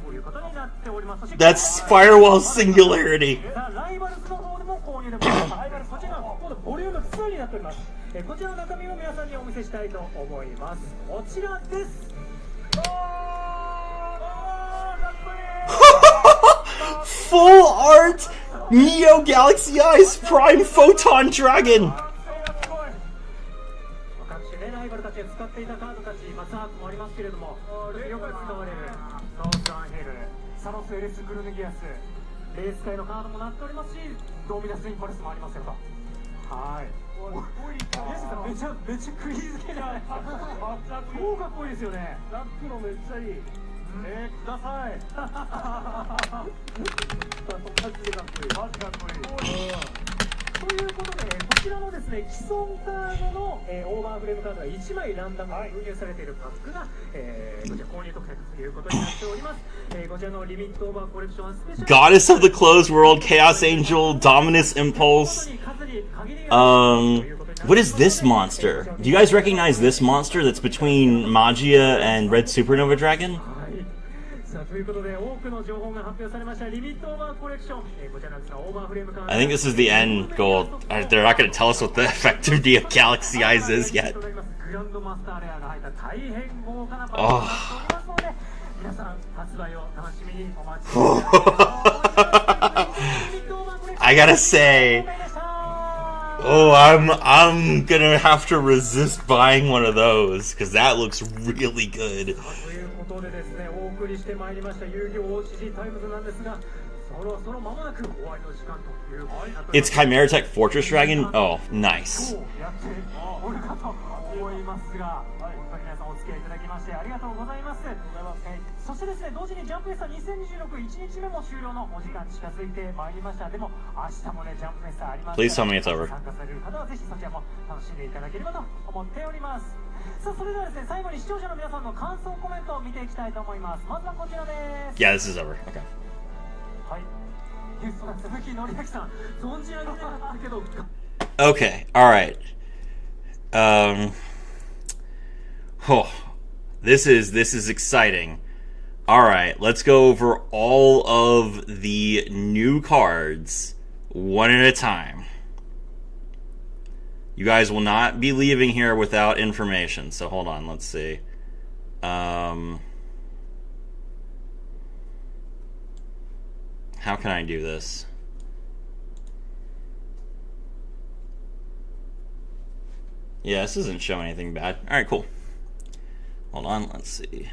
ということになっております。 That's Firewall Singularity. ライバルズの方でも購入でもらえます。ライバルズこちらの今度ボリューム2になっております。こちらの中身を皆さんにお見せしたいと思います。こちらです。Full art Neo Galaxy Ice Prime Photon Dragon. 各種ねライバルたちが使っていたカードたち、サークもありますけれども、よく使われるノースアンヘル、サノスエレスグルネギアス、レース界のカードもなっておりますし、ドーミナスインパルスもありますよと。はい。めちゃめちゃクイズ系じゃないですか。超かっこいいですよね。ラックのめっちゃいい。ください。マジでかっこいい。マジかっこいい。ということで、こちらのですね、既存カードの、オーバーフレームカードが1枚ランダムに封入されているパックが、こちら購入特典ということになっております。こちらのリミットオーバーコレクションはスペシャル Goddess of the Closed World, Chaos Angel, Dominus Impulse. What is this monster? Do you guys recognize this monster that's between Magia and Red Supernova Dragon? さあということで多くの情報が発表されましたリミットオーバーコレクション、こちらなんですがオーバーフレームカード I think this is the end goal. They're not going to tell us what the effectivity of Galaxy Eyes is yet. グランドマスターレアが入った大変豪華なパックになっておりますので、皆さん発売を楽しみにお待ちください。I gotta say, oh, I'm gonna have to resist buying one of those because that looks really good. ということでですね、お送りしてまいりました遊戯王 OCG タイムズなんですが、そろそろ間もなく終わりの時間ということになっております。 It's Chimera Tech Fortress Dragon. Oh, nice. やっておるかと思いますが、本当に皆さんお付き合いいただきましてありがとうございます。そしてですね、同時にジャンプフェスタ20261日目も終了のお時間近づいてまいりました。でも明日もねジャンプフェスタあります。 Please tell me it's over. 参加される方はぜひそちらも楽しんでいただければと思っております。さあそれではですね、最後に視聴者の皆さんの感想コメントを見ていきたいと思います。まずはこちらです。 Yeah, this is over. Okay. はい。ゲストの鈴木紀明さん、存じ上げなかったけど。Okay. All right. Oh, this is exciting. All right, let's go over all of the new cards one at a time. You guys will not be leaving here without information. So hold on, let's see. How can I do this? Yeah, this doesn't show anything bad. All right, cool. Hold on, let's see.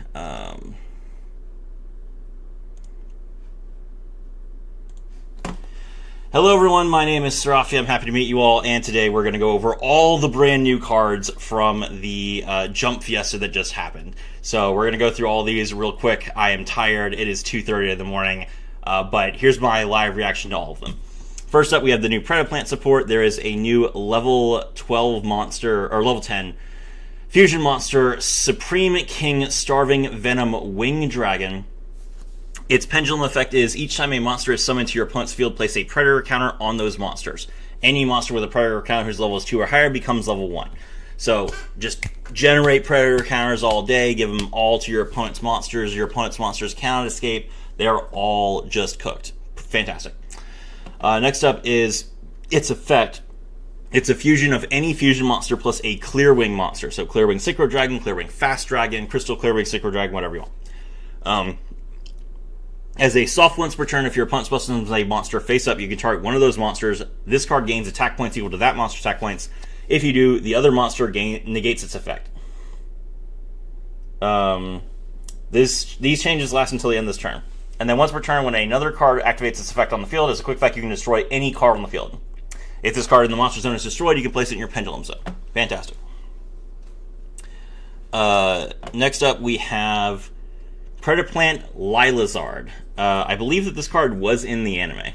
Hello everyone, my name is Serafi. I'm happy to meet you all, and today we're going to go over all the brand new cards from the Jump Fiesta that just happened. So we're going to go through all these real quick. I am tired. It is 2:30 in the morning, but here's my live reaction to all of them. First up, we have the new Predaplant support. There is a new level 12 monster, or level 10 fusion monster, Supreme King Starving Venom Wing Dragon. Its pendulum effect is each time a monster is summoned to your opponent's field, place a predator counter on those monsters. Any monster with a predator counter whose level is 2 or higher becomes level 1. So just generate predator counters all day, give them all to your opponent's monsters. Your opponent's monsters cannot escape. They are all just cooked. Fantastic. Next up is its effect. It's a fusion of any fusion monster plus a Clear Wing monster. So Clear Wing Synchro Dragon, Clear Wing Fast Dragon, Crystal Clear Wing Synchro Dragon, whatever you want. As a soft once per turn, if your opponent specimens a monster face up, you can target one of those monsters. This card gains attack points equal to that monster's attack points. If you do, the other monster negates its effect. These changes last until the end of this turn. And then once per turn, when another card activates its effect on the field, as a quick effect, you can destroy any card on the field. If this card in the monster zone is destroyed, you can place it in your pendulum zone. Fantastic. Next up, we have Predaplant Lilazard. I believe that this card was in the anime.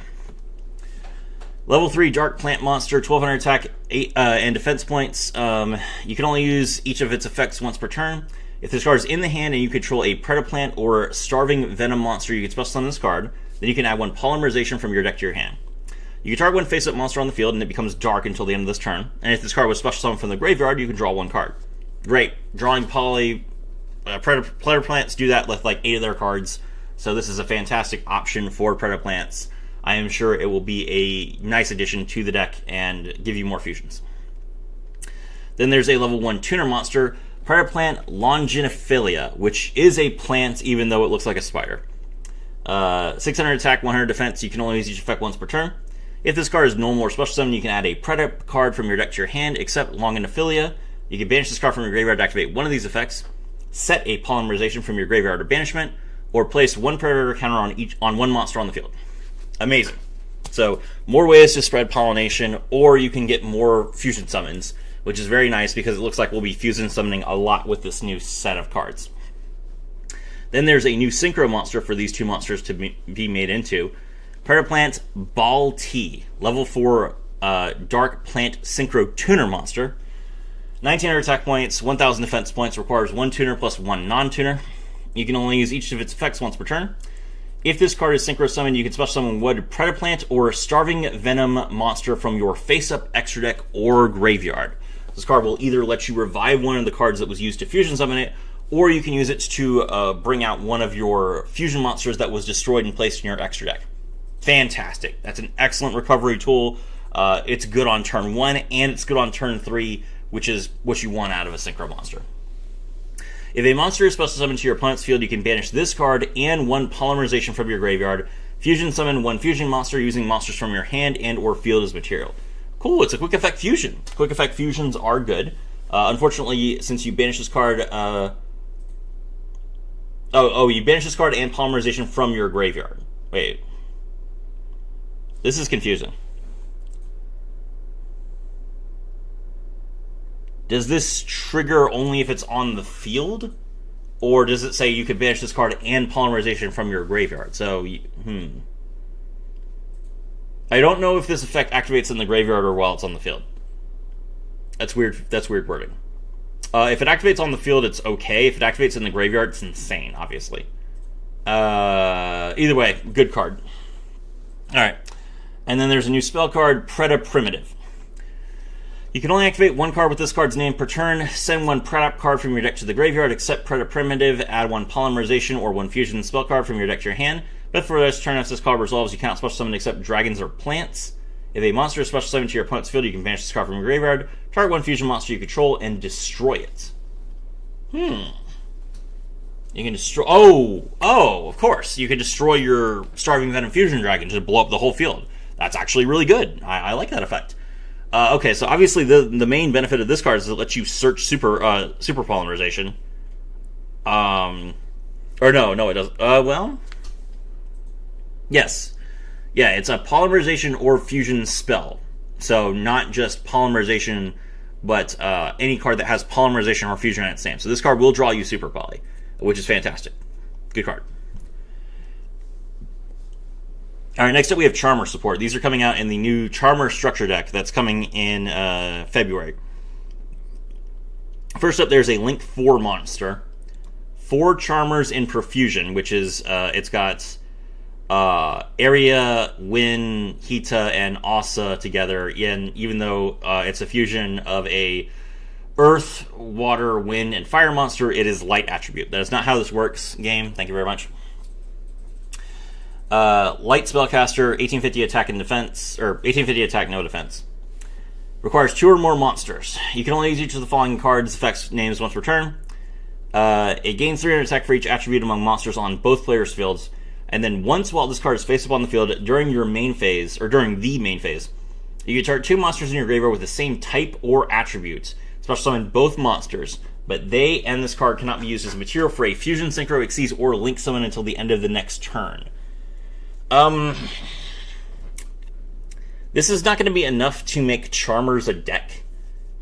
Level 3 Dark Plant Monster, 1200 attack 8, and defense points. You can only use each of its effects once per turn. If this card is in the hand and you control a Predaplant or Starving Venom monster, you can special summon this card. Then you can add one Polymerization from your deck to your hand. You can target one face-up monster on the field and it becomes dark until the end of this turn. And if this card was special summoned from the graveyard, you can draw one card. Great. Drawing Predator Plants do that with like 8 of their cards. So this is a fantastic option for Predator Plants. I am sure it will be a nice addition to the deck and give you more fusions. Then there's a level 1 tuner monster, Predaplant Longinophilia, which is a plant even though it looks like a spider. 600 attack, 100 defense. You can only use each effect once per turn. If this card is normal or special summon, you can add a Predator card from your deck to your hand, except Longinophilia. You can banish this card from your graveyard to activate one of these effects, set a Polymerization from your graveyard or banishment, or place one Predator counter on one monster on the field. Amazing. So, more ways to spread pollination, or you can get more fusion summons, which is very nice because it looks like we'll be fusion summoning a lot with this new set of cards. Then there's a new synchro monster for these two monsters to be made into. Predaplant Ball T, level 4 Dark Plant Synchro Tuner monster. 1900 attack points, 1000 defense points, requires 1 tuner plus 1 non-tuner. You can only use each of its effects once per turn. If this card is synchro summoned, you can special summon one Predaplant or Starving Venom monster from your face-up extra deck or graveyard. This card will either let you revive one of the cards that was used to fusion summon it, or you can use it to bring out one of your fusion monsters that was destroyed and placed in your extra deck. Fantastic. That's an excellent recovery tool. It's good on turn 1, and it's good on turn 3, which is what you want out of a synchro monster. If a monster is special summoned to your opponent's field, you can banish this card and 1 polymerization from your graveyard. Fusion summon 1 fusion monster using monsters from your hand and or field as material. Cool, it's a quick effect fusion. Quick effect fusions are good. Unfortunately, since you banish this card... you banish this card and polymerization from your graveyard. Wait. This is confusing. Does this trigger only if it's on the field? Or does it say you could banish this card and polymerization from your graveyard? So, I don't know if this effect activates in the graveyard or while it's on the field. That's weird. That's weird wording. If it activates on the field, it's okay. If it activates in the graveyard, it's insane, obviously. Either way, good card. Alright. And then there's a new spell card, Preda Primitive. You can only activate 1 card with this card's name per turn. Send 1 Predap card from your deck to the graveyard, except Preda Primitive. Add 1 Polymerization or 1 Fusion spell card from your deck to your hand. But for this turn, as this card resolves, you cannot special summon except dragons or plants. If a monster is special summoned to your opponent's field, you can banish this card from your graveyard, target 1 fusion monster you control, and destroy it. You can destroy... Oh, of course. You can destroy your Starving Venom Fusion Dragon to blow up the whole field. That's actually really good. I like that effect. Okay, so obviously the main benefit of this card is it lets you search super polymerization. Or no, it doesn't. Well... Yes. Yeah, it's a polymerization or fusion spell. So not just polymerization, but any card that has polymerization or fusion in its name. So this card will draw you super poly, which is fantastic. Good card. Alright, next up we have Charmer support. These are coming out in the new Charmer structure deck that's coming in February. First up, there's a Link 4 monster. 4 Charmers in Profusion, which is, it's got... Area, Win, Hita, and Asa together, and even though it's a fusion of a Earth, Water, Wind, and Fire monster, it is light attribute. That is not how this works, game. Thank you very much. Light spellcaster, 1850 attack and defense, or 1850 attack, no defense. Requires 2 or more monsters. You can only use each of the following cards' effects names once per turn. It gains 300 attack for each attribute among monsters on both players' fields. And then once while this card is face up on the field during your main phase, or during the main phase, you can target 2 monsters in your graveyard with the same type or attribute. Special summon both monsters, but they and this card cannot be used as material for a Fusion, Synchro, Xyz, or Link summon until the end of the next turn. This is not going to be enough to make Charmers a deck.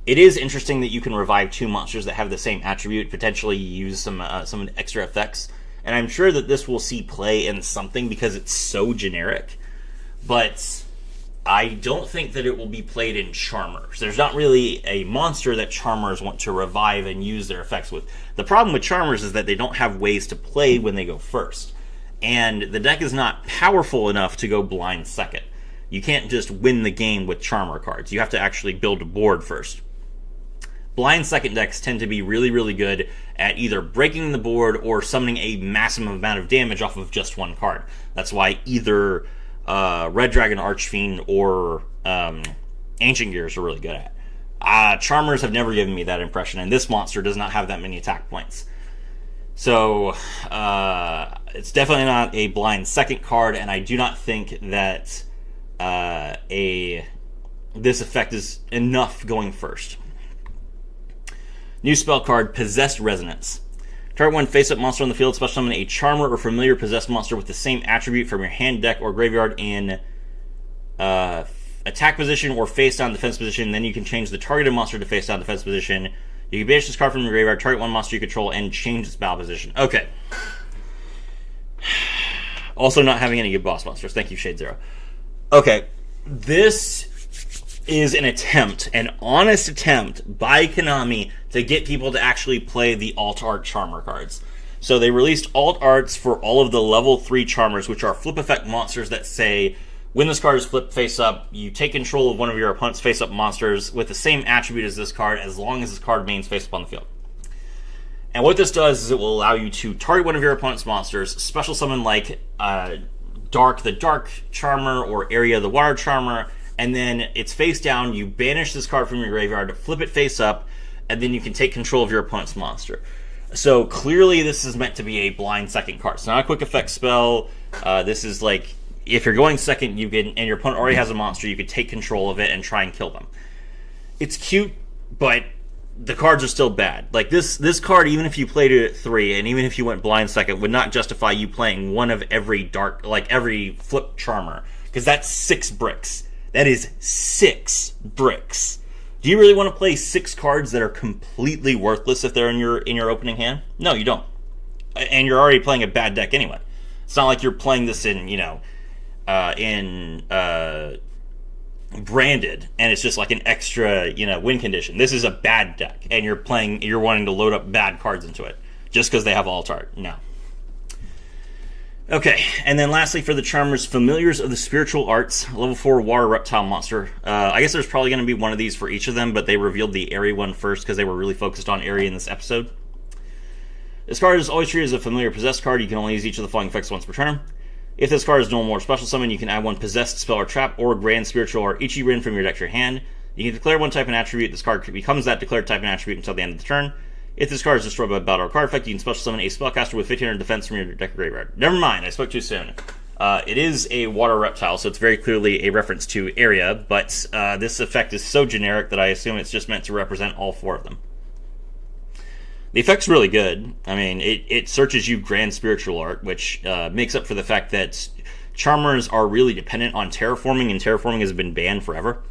It is interesting that you can revive 2 monsters that have the same attribute, potentially use some extra effects. And I'm sure that this will see play in something because it's so generic. But I don't think that it will be played in Charmers. There's not really a monster that Charmers want to revive and use their effects with. The problem with Charmers is that they don't have ways to play when they go first. And the deck is not powerful enough to go blind second. You can't just win the game with Charmer cards. You have to actually build a board first. Blind second decks tend to be really, really good at either breaking the board or summoning a massive amount of damage off of just 1 card. That's why either Red Dragon Archfiend or Ancient Gears are really good at. Charmers have never given me that impression, and this monster does not have that many attack points. So, it's definitely not a blind second card, and I do not think that this effect is enough going first. New spell card, Possessed Resonance. Target 1 face-up monster on the field, special summon a Charmer or familiar possessed monster with the same attribute from your hand, deck, or graveyard in attack position or face down defense position. Then you can change the targeted monster to face down defense position. You can banish this card from your graveyard, target one monster you control, and change its battle position. Okay. Also not having any good boss monsters. Thank you, Shade Zero. Okay. This is an honest attempt by Konami to get people to actually play the alt art charmer cards. So they released alt arts for all of the level 3 charmers, which are flip effect monsters that say, when this card is flipped face up, you take control of one of your opponent's face up monsters with the same attribute as this card, as long as this card remains face up on the field. And what this does is it will allow you to target one of your opponent's monsters, special summon like Dark the Dark Charmer or Area the Water Charmer, and then it's face down, you banish this card from your graveyard, flip it face up, and then you can take control of your opponent's monster. So clearly this is meant to be a blind second card. It's not a quick effect spell. This is like, if you're going second, you can, and your opponent already has a monster, you could take control of it and try and kill them. It's cute, but the cards are still bad. Like this card, even if you played it at 3, and even if you went blind second, would not justify you playing one of every dark, like every flip charmer, because that's 6 bricks. That is 6 bricks. Do you really want to play 6 cards that are completely worthless if they're in your opening hand? No, you don't. And you're already playing a bad deck anyway. It's not like you're playing this in, branded, and it's just like an extra, win condition. This is a bad deck, and you're wanting to load up bad cards into it just because they have alt art. No. Okay, and then lastly for the Charmers, Familiars of the Spiritual Arts, level 4 Water Reptile Monster. I guess there's probably going to be one of these for each of them, but they revealed the Airy one first because they were really focused on Airy in this episode. This card is always treated as a familiar possessed card. You can only use each of the following effects once per turn. If this card is no more special summon, you can add one possessed spell or trap or grand spiritual or Ichi-Rin from your deck to your hand. You can declare one type and attribute. This card becomes that declared type and attribute until the end of the turn. If this card is destroyed by a battle or card effect, you can special summon a spellcaster with 1500 defense from your deck or graveyard. Never mind, I spoke too soon. It is a water reptile, so it's very clearly a reference to Area, but this effect is so generic that I assume it's just meant to represent all 4 of them. The effect's really good. I mean, it searches you Grand Spiritual Art, which makes up for the fact that Charmers are really dependent on terraforming, and terraforming has been banned forever.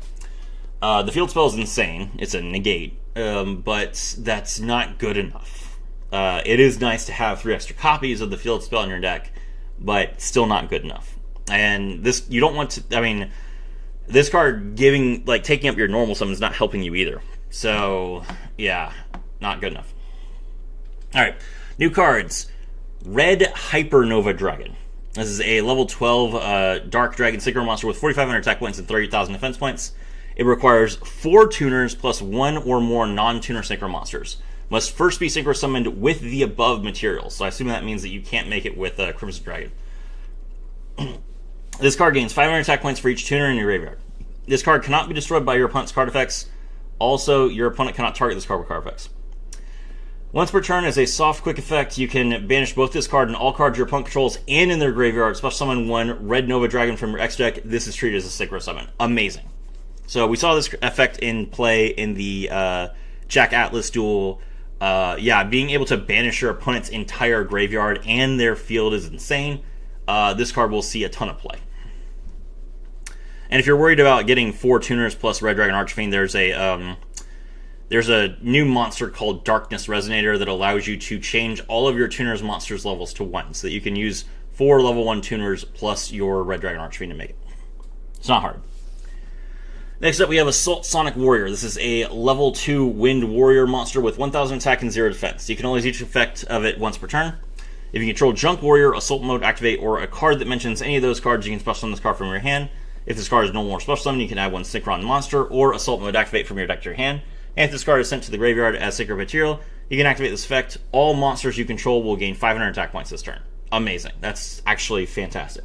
The field spell is insane. It's a negate, but that's not good enough. It is nice to have 3 extra copies of the field spell in your deck, but still not good enough. And this, you don't want to, I mean, this card taking up your normal summon is not helping you either. So, yeah, not good enough. Alright, new cards. Red Hypernova Dragon. This is a level 12 Dark Dragon Synchro monster with 4,500 attack points and 30,000 defense points. It requires 4 tuners plus 1 or more non-tuner synchro monsters. Must first be synchro summoned with the above materials. So I assume that means that you can't make it with Crimson Dragon. This card gains 500 attack points for each tuner in your graveyard. This card cannot be destroyed by your opponent's card effects. Also, your opponent cannot target this card with card effects. Once per turn, as a soft quick effect, you can banish both this card and all cards your opponent controls and in their graveyard. Special summon 1 Red Nova Dragon from your X deck. This is treated as a synchro summon. Amazing. So we saw this effect in play in the Jack Atlas duel. Being able to banish your opponent's entire graveyard and their field is insane. This card will see a ton of play. And if you're worried about getting 4 tuners plus Red Dragon Archfiend, there's a new monster called Darkness Resonator that allows you to change all of your tuners' monsters' levels to 1, so that you can use 4 level 1 tuners plus your Red Dragon Archfiend to make it. It's not hard. Next up, we have Assault Sonic Warrior. This is a level 2 Wind Warrior monster with 1,000 attack and 0 defense. You can only use each effect of it once per turn. If you control Junk Warrior, Assault Mode activate, or a card that mentions any of those cards, you can special summon this card from your hand. If this card is no more special summon, you can add 1 Synchron monster or Assault Mode activate from your deck to your hand. And if this card is sent to the graveyard as synchro material, you can activate this effect. All monsters you control will gain 500 attack points this turn. Amazing. That's actually fantastic.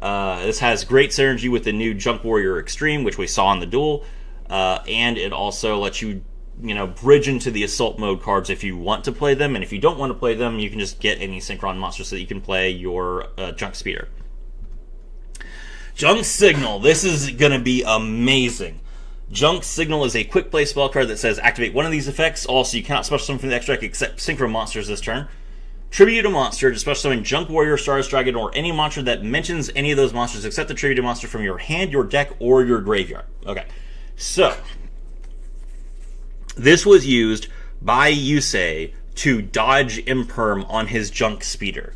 This has great synergy with the new Junk Warrior Extreme, which we saw in the duel, and it also lets you, bridge into the Assault Mode cards if you want to play them, and if you don't want to play them, you can just get any Synchron monster so that you can play your Junk Speeder. Junk Signal. This is going to be amazing. Junk Signal is a quick play spell card that says activate one of these effects. Also, you cannot special summon from the extra deck except synchro monsters this turn. Tribute a monster to special summon Junk Warrior, Stardust Dragon, or any monster that mentions any of those monsters except the tribute monster from your hand, your deck, or your graveyard. Okay, so this was used by Yusei to dodge Imperm on his Junk Speeder.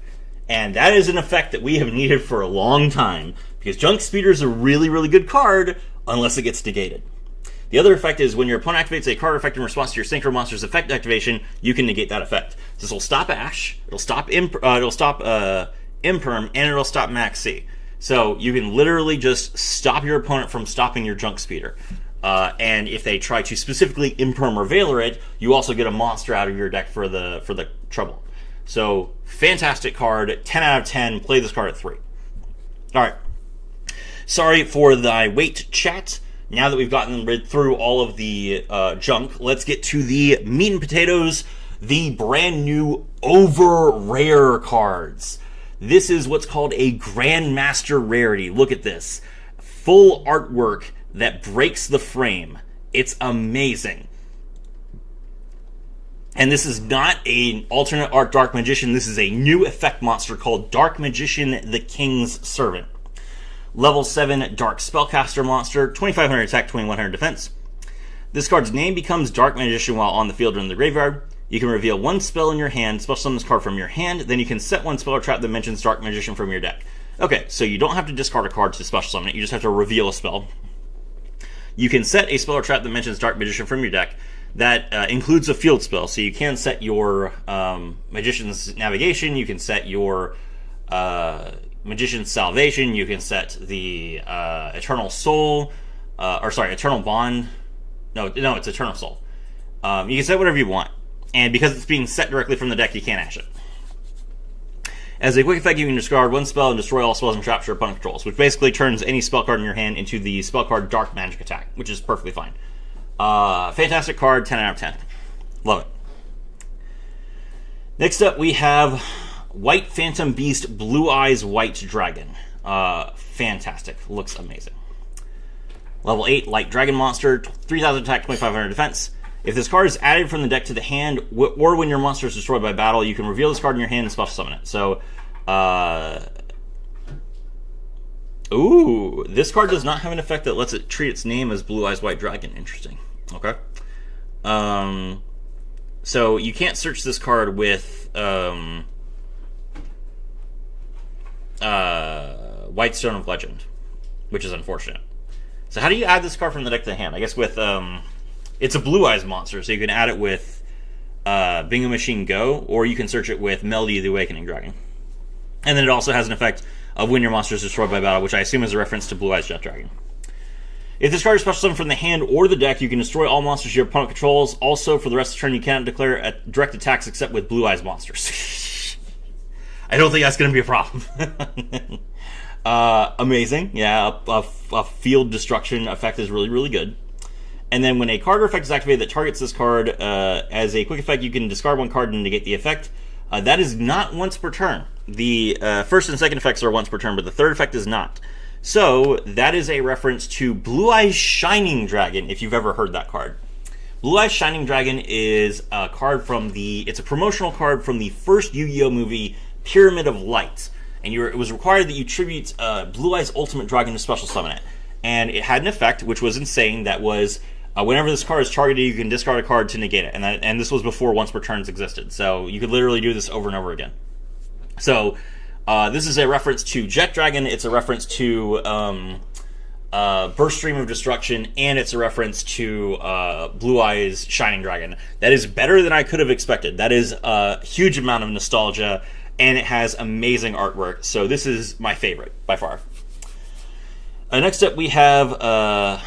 And that is an effect that we have needed for a long time, because Junk Speeder is a really, really good card unless it gets negated. The other effect is when your opponent activates a card effect in response to your Synchro Monster's effect activation, you can negate that effect. This will stop Ash, it'll stop Imperm, and it'll stop Maxi. So you can literally just stop your opponent from stopping your Junk Speeder. And if they try to specifically Imperm or Veiler it, you also get a monster out of your deck for the trouble. So, fantastic card, 10 out of 10, play this card at 3. Alright, sorry for the wait chat. Now that we've gotten through all of the junk, let's get to the meat and potatoes, the brand new over rare cards. This is what's called a Grandmaster Rarity. Look at this. Full artwork that breaks the frame. It's amazing. And this is not an alternate art Dark Magician. This is a new effect monster called Dark Magician the King's Servant. Level 7 Dark Spellcaster monster, 2500 attack, 2100 defense. This card's name becomes Dark Magician while on the field or in the graveyard. You can reveal one spell in your hand, special summon this card from your hand, then you can set one spell or trap that mentions Dark Magician from your deck. Okay, so you don't have to discard a card to special summon it, you just have to reveal a spell. You can set a spell or trap that mentions Dark Magician from your deck. That includes a field spell, so you can set your Magician's Navigation, you can set your Magician's Salvation, you can set the Eternal Soul, Eternal Bond. No, it's Eternal Soul. You can set whatever you want, and because it's being set directly from the deck, you can't ash it. As a quick effect, you can discard one spell and destroy all spells and traps your opponent controls, which basically turns any spell card in your hand into the spell card Dark Magic Attack, which is perfectly fine. Fantastic card, 10 out of 10. Love it. Next up, we have White Phantom Beast, Blue Eyes White Dragon. Fantastic. Looks amazing. Level 8, Light Dragon Monster, 3000 attack, 2500 defense. If this card is added from the deck to the hand, or when your monster is destroyed by battle, you can reveal this card in your hand and special summon it. So, ooh, this card does not have an effect that lets it treat its name as Blue Eyes White Dragon. Interesting. Okay. So you can't search this card with White Stone of Legend, which is unfortunate. So how do you add this card from the deck to the hand? I guess with it's a Blue Eyes monster, so you can add it with Bingo Machine Go, or you can search it with Melody of the Awakening Dragon. And then it also has an effect of when your monster is destroyed by battle, which I assume is a reference to Blue Eyes Jet Dragon. If this card is special summoned from the hand or the deck, you can destroy all monsters your opponent controls. Also, for the rest of the turn, you cannot declare direct attacks except with Blue Eyes monsters. I don't think that's going to be a problem. Amazing. Yeah, a field destruction effect is really, really good. And then when a card or effect is activated that targets this card, as a quick effect, you can discard one card and negate the effect. That is not once per turn. The first and second effects are once per turn, but the third effect is not. So, that is a reference to Blue Eyes Shining Dragon, if you've ever heard that card. Blue Eyes Shining Dragon is a card from it's a promotional card from the first Yu-Gi-Oh! Movie, Pyramid of Light. And it was required that you tribute Blue Eyes Ultimate Dragon to special summon it. And it had an effect, which was insane, that was, whenever this card is targeted, you can discard a card to negate it. And this was before once per turns existed. So, you could literally do this over and over again. So, this is a reference to Jet Dragon, it's a reference to Burst Stream of Destruction, and it's a reference to Blue Eyes Shining Dragon. That is better than I could have expected. That is a huge amount of nostalgia, and it has amazing artwork, so this is my favorite, by far. Next up we have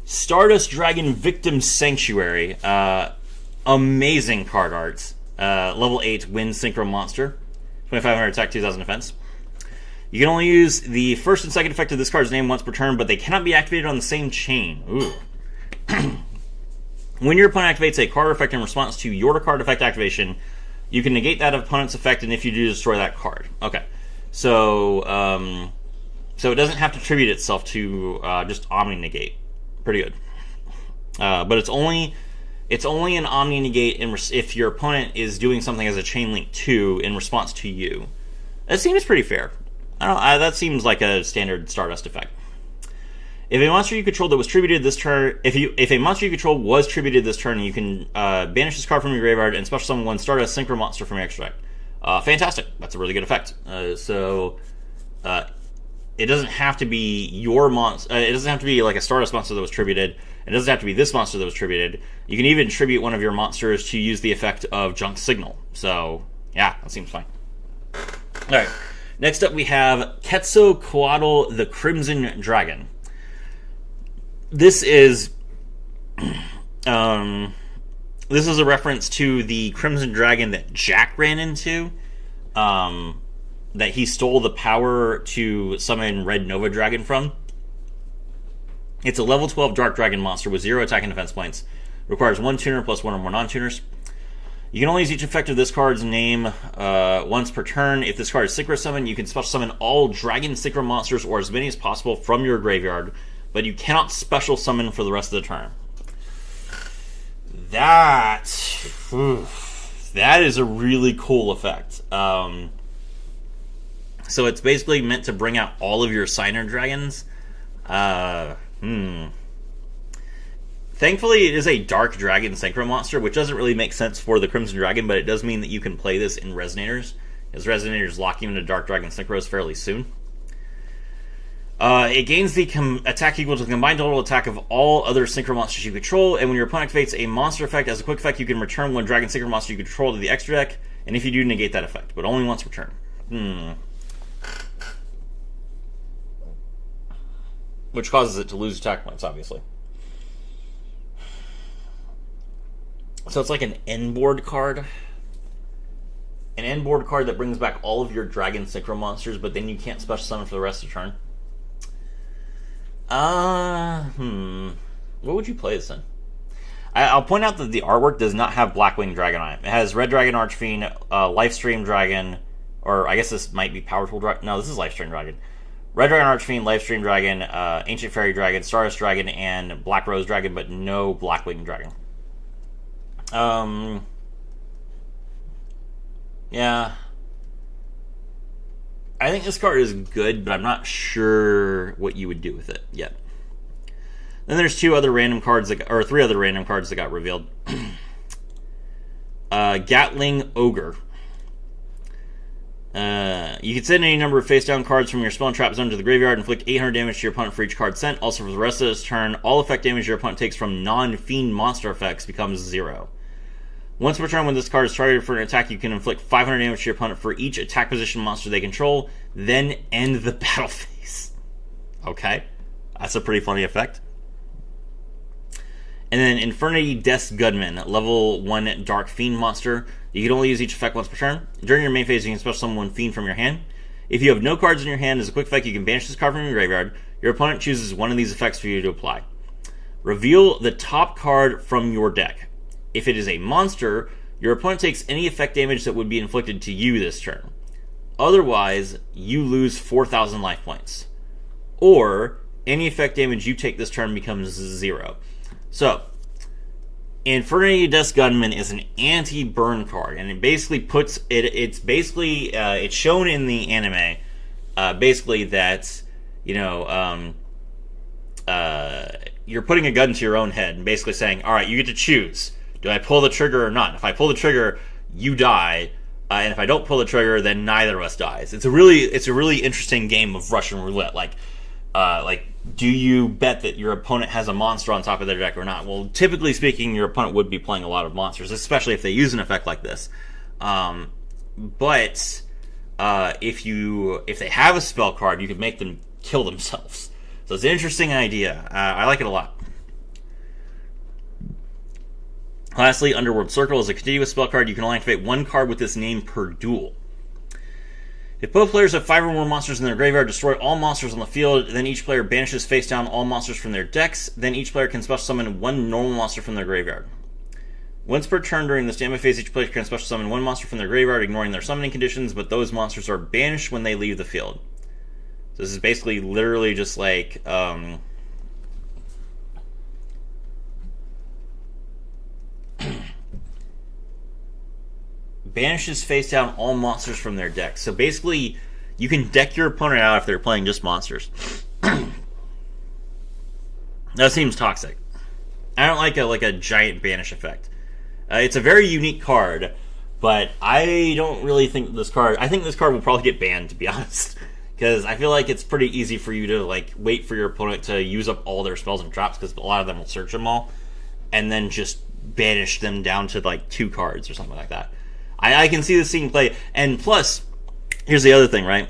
Stardust Dragon Victim Sanctuary. Amazing card art. Level 8 Wind Synchro Monster, 2500 attack, 2000 defense. You can only use the first and second effect of this card's name once per turn, but they cannot be activated on the same chain. Ooh. When your opponent activates a card effect in response to your card effect activation, you can negate that opponent's effect, and if you do, destroy that card. Okay. So, so it doesn't have to tribute itself to just Omni-Negate. Pretty good. But it's only It's only an Omni Negate if your opponent is doing something as a Chain Link 2 in response to you. That seems pretty fair. That seems like a standard Stardust effect. If a monster you control that was tributed this turn, if a monster you control was tributed this turn, you can banish this card from your graveyard and special summon one Stardust Synchro monster from your extra deck. Fantastic. That's a really good effect. It doesn't have to be your monster. It doesn't have to be like a Stardust monster that was tributed. It doesn't have to be this monster that was tributed. You can even tribute one of your monsters to use the effect of Junk Signal. So, yeah, that seems fine. Alright. Next up we have Quetzalcoatl the Crimson Dragon. This is a reference to the Crimson Dragon that Jack ran into. That he stole the power to summon Red Nova Dragon from. It's a level 12 Dark Dragon monster with 0 attack and defense points. Requires 1 tuner plus 1 or more non-tuners. You can only use each effect of this card's name once per turn. If this card is Synchro Summon, you can special summon all Dragon Synchro monsters or as many as possible from your graveyard, but you cannot special summon for the rest of the turn. That is a really cool effect. So it's basically meant to bring out all of your Signer Dragons. Thankfully, it is a Dark Dragon Synchro monster, which doesn't really make sense for the Crimson Dragon, but it does mean that you can play this in Resonators, as Resonators lock you into Dark Dragon Synchros fairly soon. It gains the attack equal to the combined total attack of all other Synchro monsters you control, and when your opponent activates a monster effect as a quick effect, you can return one Dragon Synchro monster you control to the extra deck, and if you do, negate that effect, but only once per turn. Which causes it to lose attack points, obviously. So it's like an end-board card. An end-board card that brings back all of your Dragon Synchro monsters, but then you can't special summon for the rest of the turn. What would you play this in? I'll point out that the artwork does not have Blackwing Dragon on it. It has Red Dragon Archfiend, Lifestream Dragon, or I guess this might be Power Tool Dragon. No, this is Lifestream Dragon. Red Dragon Archfiend, Lifestream Dragon, Ancient Fairy Dragon, Stardust Dragon, and Black Rose Dragon, but no Blackwing Dragon. Yeah. I think this card is good, but I'm not sure what you would do with it yet. Then there's three other random cards that got revealed. Gatling Ogre. You can send any number of face-down cards from your spell and trap zone to the graveyard and inflict 800 damage to your opponent for each card sent. Also, for the rest of this turn, all effect damage your opponent takes from non-fiend monster effects becomes 0. Once per turn, when this card is targeted for an attack, you can inflict 500 damage to your opponent for each attack position monster they control, then end the battle phase. Okay, that's a pretty funny effect. And then Infernity Death's Gunman, level 1 Dark Fiend monster. You can only use each effect once per turn. During your main phase, you can special summon one Fiend from your hand. If you have no cards in your hand, as a quick effect, you can banish this card from your graveyard. Your opponent chooses one of these effects for you to apply. Reveal the top card from your deck. If it is a monster, your opponent takes any effect damage that would be inflicted to you this turn. Otherwise, you lose 4,000 life points. Or, any effect damage you take this turn becomes 0. So, Infernity Death's Gunman is an anti-burn card, and it basically puts it. It's basically it's shown in the anime, basically that you're putting a gun to your own head and basically saying, all right, you get to choose. Do I pull the trigger or not? If I pull the trigger, you die, and if I don't pull the trigger, then neither of us dies. It's a really interesting game of Russian roulette. Like, do you bet that your opponent has a monster on top of their deck or not? Well, typically speaking, your opponent would be playing a lot of monsters, especially if they use an effect like this. But if they have a spell card, you can make them kill themselves. So it's an interesting idea. I like it a lot. Lastly, Underworld Circle is a continuous spell card. You can only activate one card with this name per duel. If both players have 5 or more monsters in their graveyard, destroy all monsters on the field, then each player banishes face down all monsters from their decks, then each player can special summon one normal monster from their graveyard. Once per turn during the standby phase, each player can special summon one monster from their graveyard, ignoring their summoning conditions, but those monsters are banished when they leave the field. So this is basically literally just like, banishes face down all monsters from their deck. So basically, you can deck your opponent out if they're playing just monsters. That seems toxic. I don't like a giant banish effect. It's a very unique card, but I don't really think this card... I think this card will probably get banned, to be honest. Because I feel like it's pretty easy for you to like wait for your opponent to use up all their spells and traps, because a lot of them will search them all, and then just banish them down to like 2 cards or something like that. I can see this scene play. And plus, here's the other thing, right?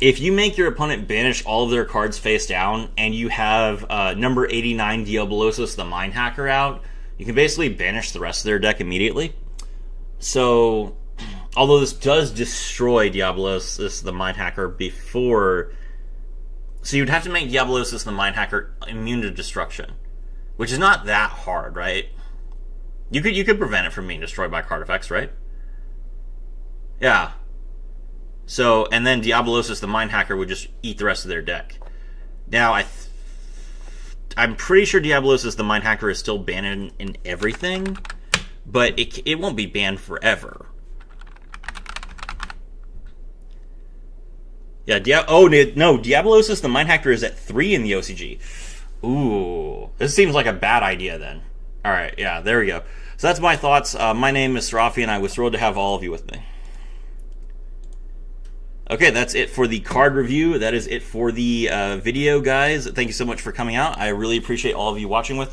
If you make your opponent banish all of their cards face down, and you have number 89 Diablosis the Mind Hacker out, you can basically banish the rest of their deck immediately. So, although this does destroy Diablosis the Mind Hacker before... So you'd have to make Diablosis the Mind Hacker immune to destruction, which is not that hard, right? You could prevent it from being destroyed by card effects, right? Yeah. So, and then Diablosis the Mind Hacker would just eat the rest of their deck. Now, I'm pretty sure Diablosis the Mind Hacker is still banned in everything, but it won't be banned forever. Yeah, no, Diablosis the Mind Hacker is at 3 in the OCG. Ooh, this seems like a bad idea then. Alright, yeah, there we go. So that's my thoughts. My name is Rafi, and I was thrilled to have all of you with me. Okay, that's it for the card review. That is it for the video, guys. Thank you so much for coming out. I really appreciate all of you watching with me.